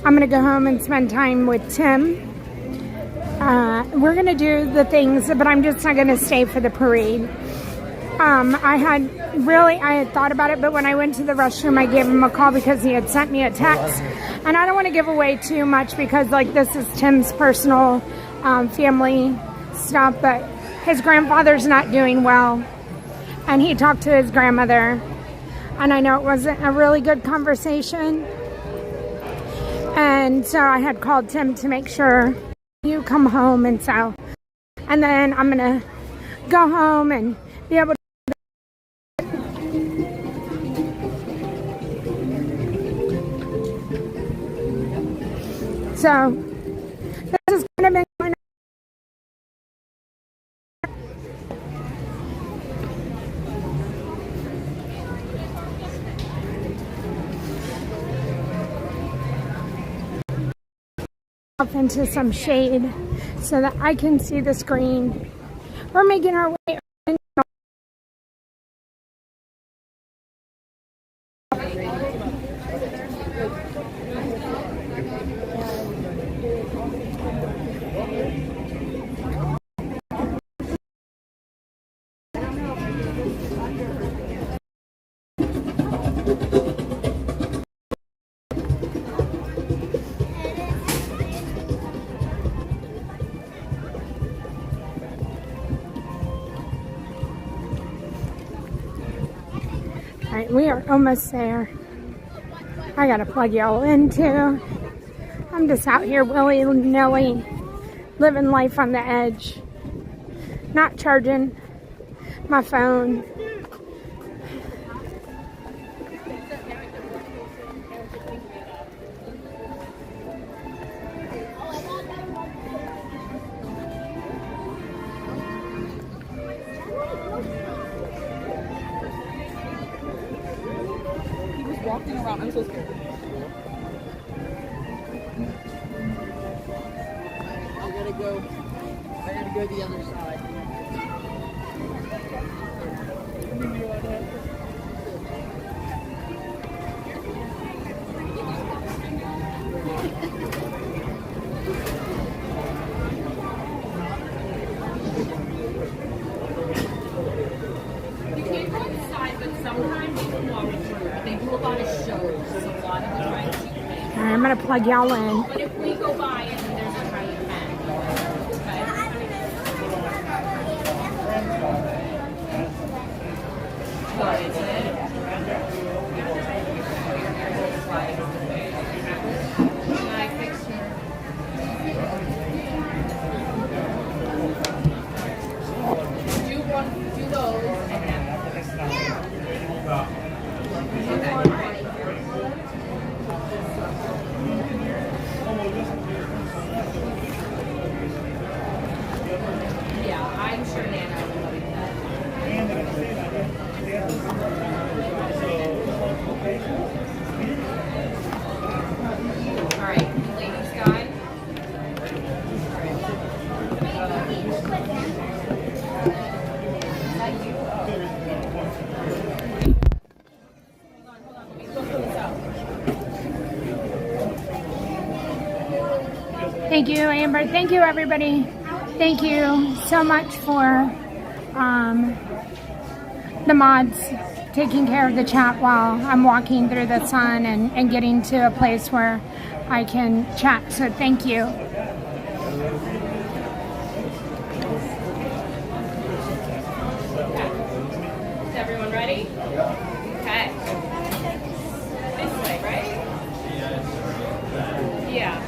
S1: going to go home and spend time with Tim. We're going to do the things, but I'm just not going to stay for the parade. I had thought about it, but when I went to the restroom, I gave him a call because he had sent me a text. And I don't want to give away too much because, like, this is Tim's personal family stuff, but his grandfather's not doing well, and he talked to his grandmother, and I know it wasn't a really good conversation, and so I had called Tim to make sure you come home, and then I'm gonna go home and be able to so this is gonna be going off into some shade so that I can see the screen. We're making our way. Alright, we are almost there. I gotta plug y'all in too. I'm just out here willy-nilly, living life on the edge. Not charging my phone.
S5: Walking
S18: around. I'm so scared.
S16: I gotta go the other side.
S4: You can't go inside, but sometimes you can walk through. They do a lot of shows, so a lot of the times you can.
S1: All right, I'm gonna plug y'all in.
S4: But if we go by and there's a time you can. What is it? Can I fix your... Do those and then... Yeah, I'm sure Nana will love that. All right, ladies, guys.
S1: Thank you, Amber. Thank you, everybody. Thank you so much for the mods taking care of the chat while I'm walking through the sun and getting to a place where I can chat. So thank you.
S4: Is everyone ready? Okay. This way, right? Yeah.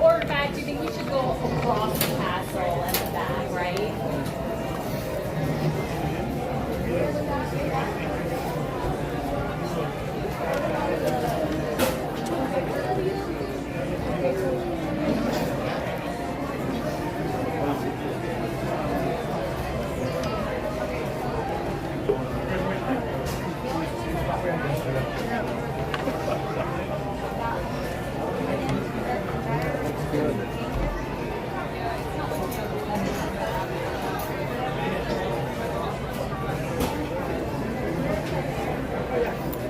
S4: Or in fact, do you think we should go across the castle and the back, right?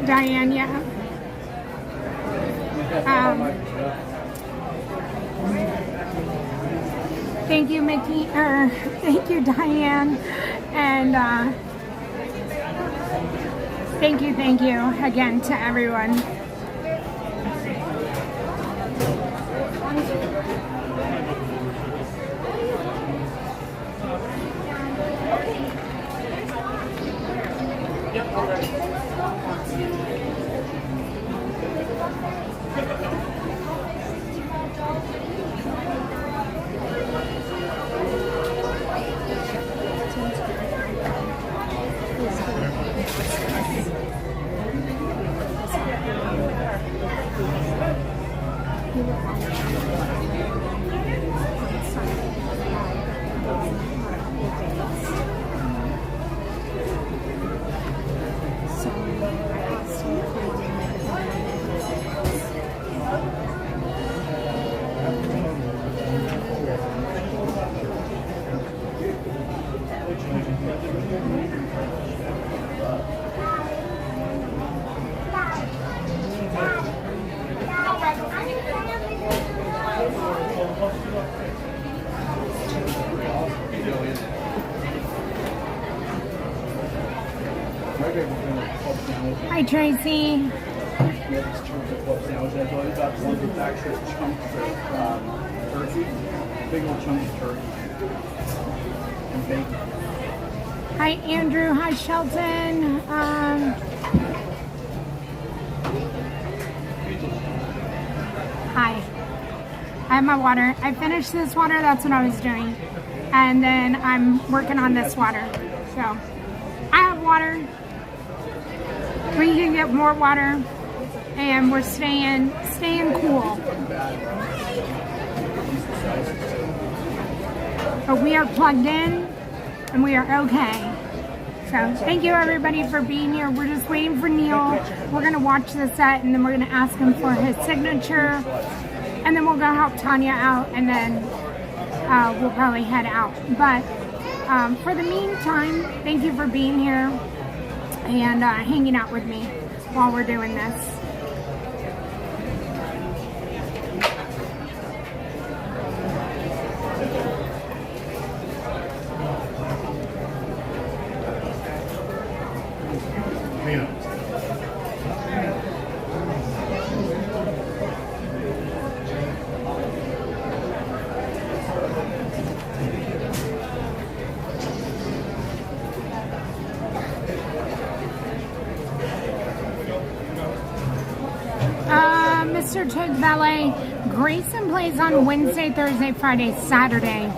S1: Diane, yeah. Thank you, Mickey, thank you, Diane, and thank you again to everyone. Hi, Tracy.
S10: Yeah, these chocolate club sandwiches. I've always got ones with actual chunks of turkey, big old chunks of turkey, and bacon.
S1: Hi, Andrew. Hi, Shelton. Hi. I have my water. I finished this water. That's what I was doing. And then I'm working on this water. So I have water. We can get more water. And we're staying cool. But we are plugged in and we are okay. So thank you everybody for being here. We're just waiting for Neil. We're gonna watch the set and then we're gonna ask him for his signature. And then we'll go help Tanya out and then we'll probably head out. But for the meantime, thank you for being here and hanging out with me while we're doing this. Mr. Took Ballet, Grayson plays on Wednesday, Thursday, Friday, Saturday,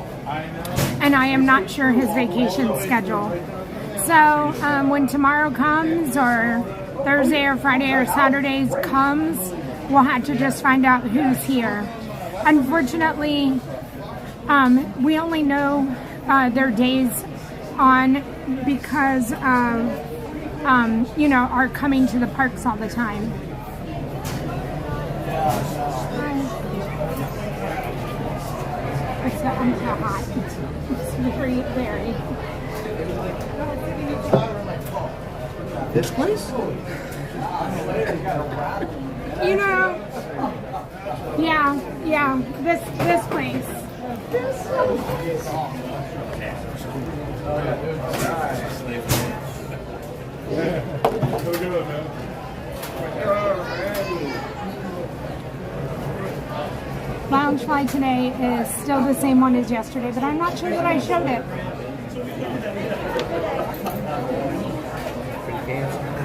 S1: and I am not sure his vacation schedule. So when tomorrow comes, or Thursday or Friday or Saturdays comes, we'll have to just find out who's here. Unfortunately, we only know their days on because of, you know, our coming to the parks all the time. I'm so hot. It's very, very.
S15: This place?
S1: You know, yeah, this place. Loungefly today is still the same one as yesterday, but I'm not sure that I showed it.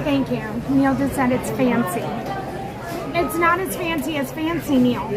S1: Thank you. Neil just said it's fancy. It's not as fancy as fancy, Neil.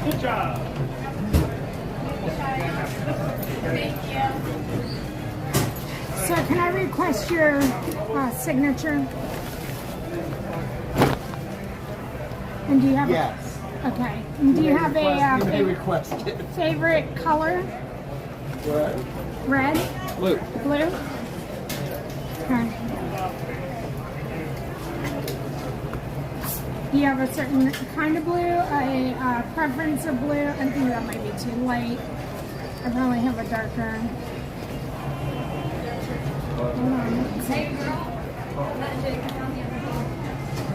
S7: Good job.
S1: So can I request your signature? And do you have
S10: Yes.
S1: Okay. And do you have
S10: You may
S1: a
S10: request it.
S1: favorite color?
S10: Red.
S1: Red?
S10: Blue.
S1: Blue? Okay. Do you have a certain kind of blue? A preference of blue? I think that might be too light. I probably have a darker. Hold on. Let's see.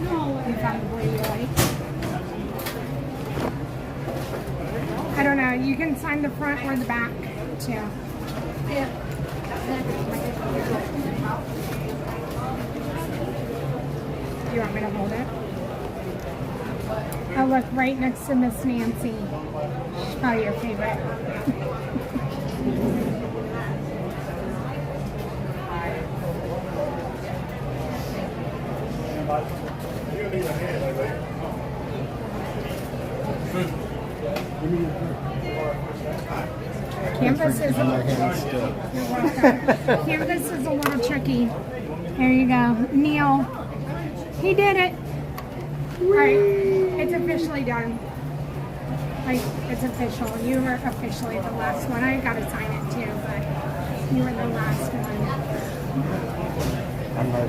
S1: No, you found the blue you like. I don't know. You can sign the front or the back too. Yeah. You want me to hold it? I'll look right next to Miss Nancy. She's probably your favorite. Canvas is Canvas is a little tricky. There you go. Neil. He did it. Alright. It's officially done. Like, it's official. You were officially the last one. I gotta sign it too, but you were the last one.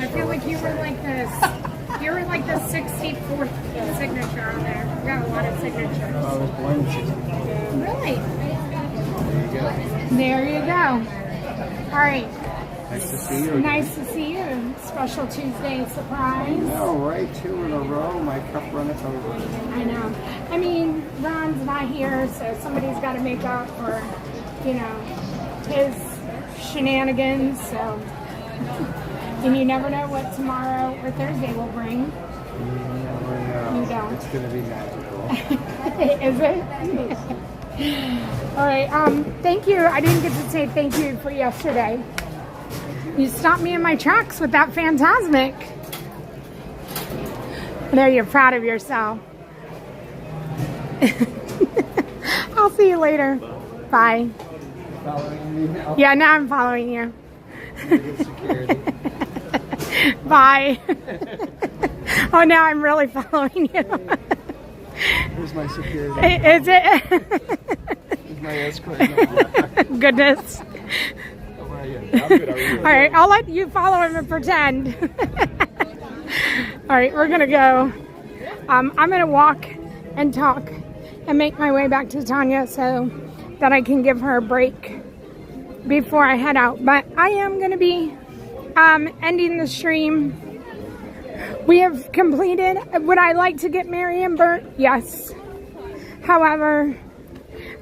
S1: I feel like you were like this. You were like the 64th signature on there. You got a lot of signatures.
S10: I was born in 60.
S1: Really?
S10: There you go.
S1: There you go. All right.
S10: Nice to see you again.
S1: Nice to see you. Special Tuesday surprise.
S10: No, right, 2 in a row. My cup runneth over.
S1: I know. I mean, Ron's not here, so somebody's got to make up for, you know, his shenanigans. So, and you never know what tomorrow or Thursday will bring.
S10: You never know.
S1: You don't.
S10: It's going to be magical.
S1: Is it? All right. Thank you. I didn't get to say thank you for yesterday. You stopped me in my tracks with that Phantasmic. There, you're proud of yourself. I'll see you later. Bye.
S10: Following me now.
S1: Yeah, now I'm following you.
S10: Good security.
S1: Bye. Oh, now I'm really following you.
S10: Here's my security.
S1: Is it?
S10: Here's my escort now.
S1: Goodness.
S10: How are you? I'm good. How are you?
S1: All right, I'll let you follow him and pretend. All right, we're gonna go. I'm gonna walk and talk and make my way back to Tanya so that I can give her a break before I head out. But I am gonna be ending the stream. We have completed. Would I like to get Mary and Bert? Yes. However,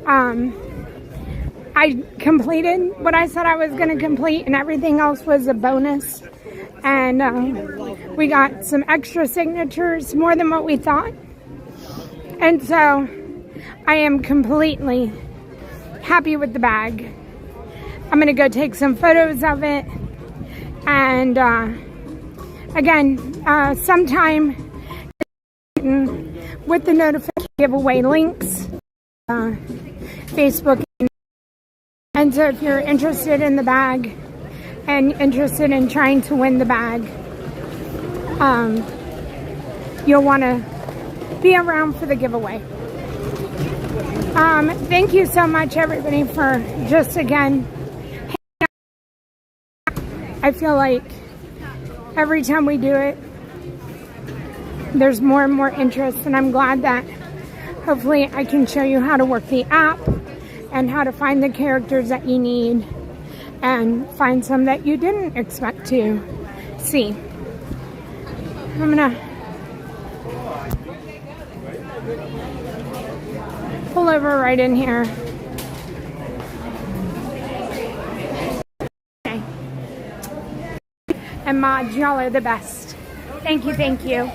S1: I completed what I said I was going to complete, and everything else was a bonus. And we got some extra signatures, more than what we thought. And so I am completely happy with the bag. I'm going to go take some photos of it. And again, sometime with the notification giveaway links, Facebook. And so if you're interested in the bag and interested in trying to win the bag, you'll want to be around for the giveaway. Thank you so much, everybody, for just again. I feel like every time we do it, there's more and more interest, and I'm glad that hopefully I can show you how to work the app and how to find the characters that you need and find some that you didn't expect to see. I'm gonna pull over right in here. Okay. And Maj, y'all are the best. Thank you, thank you.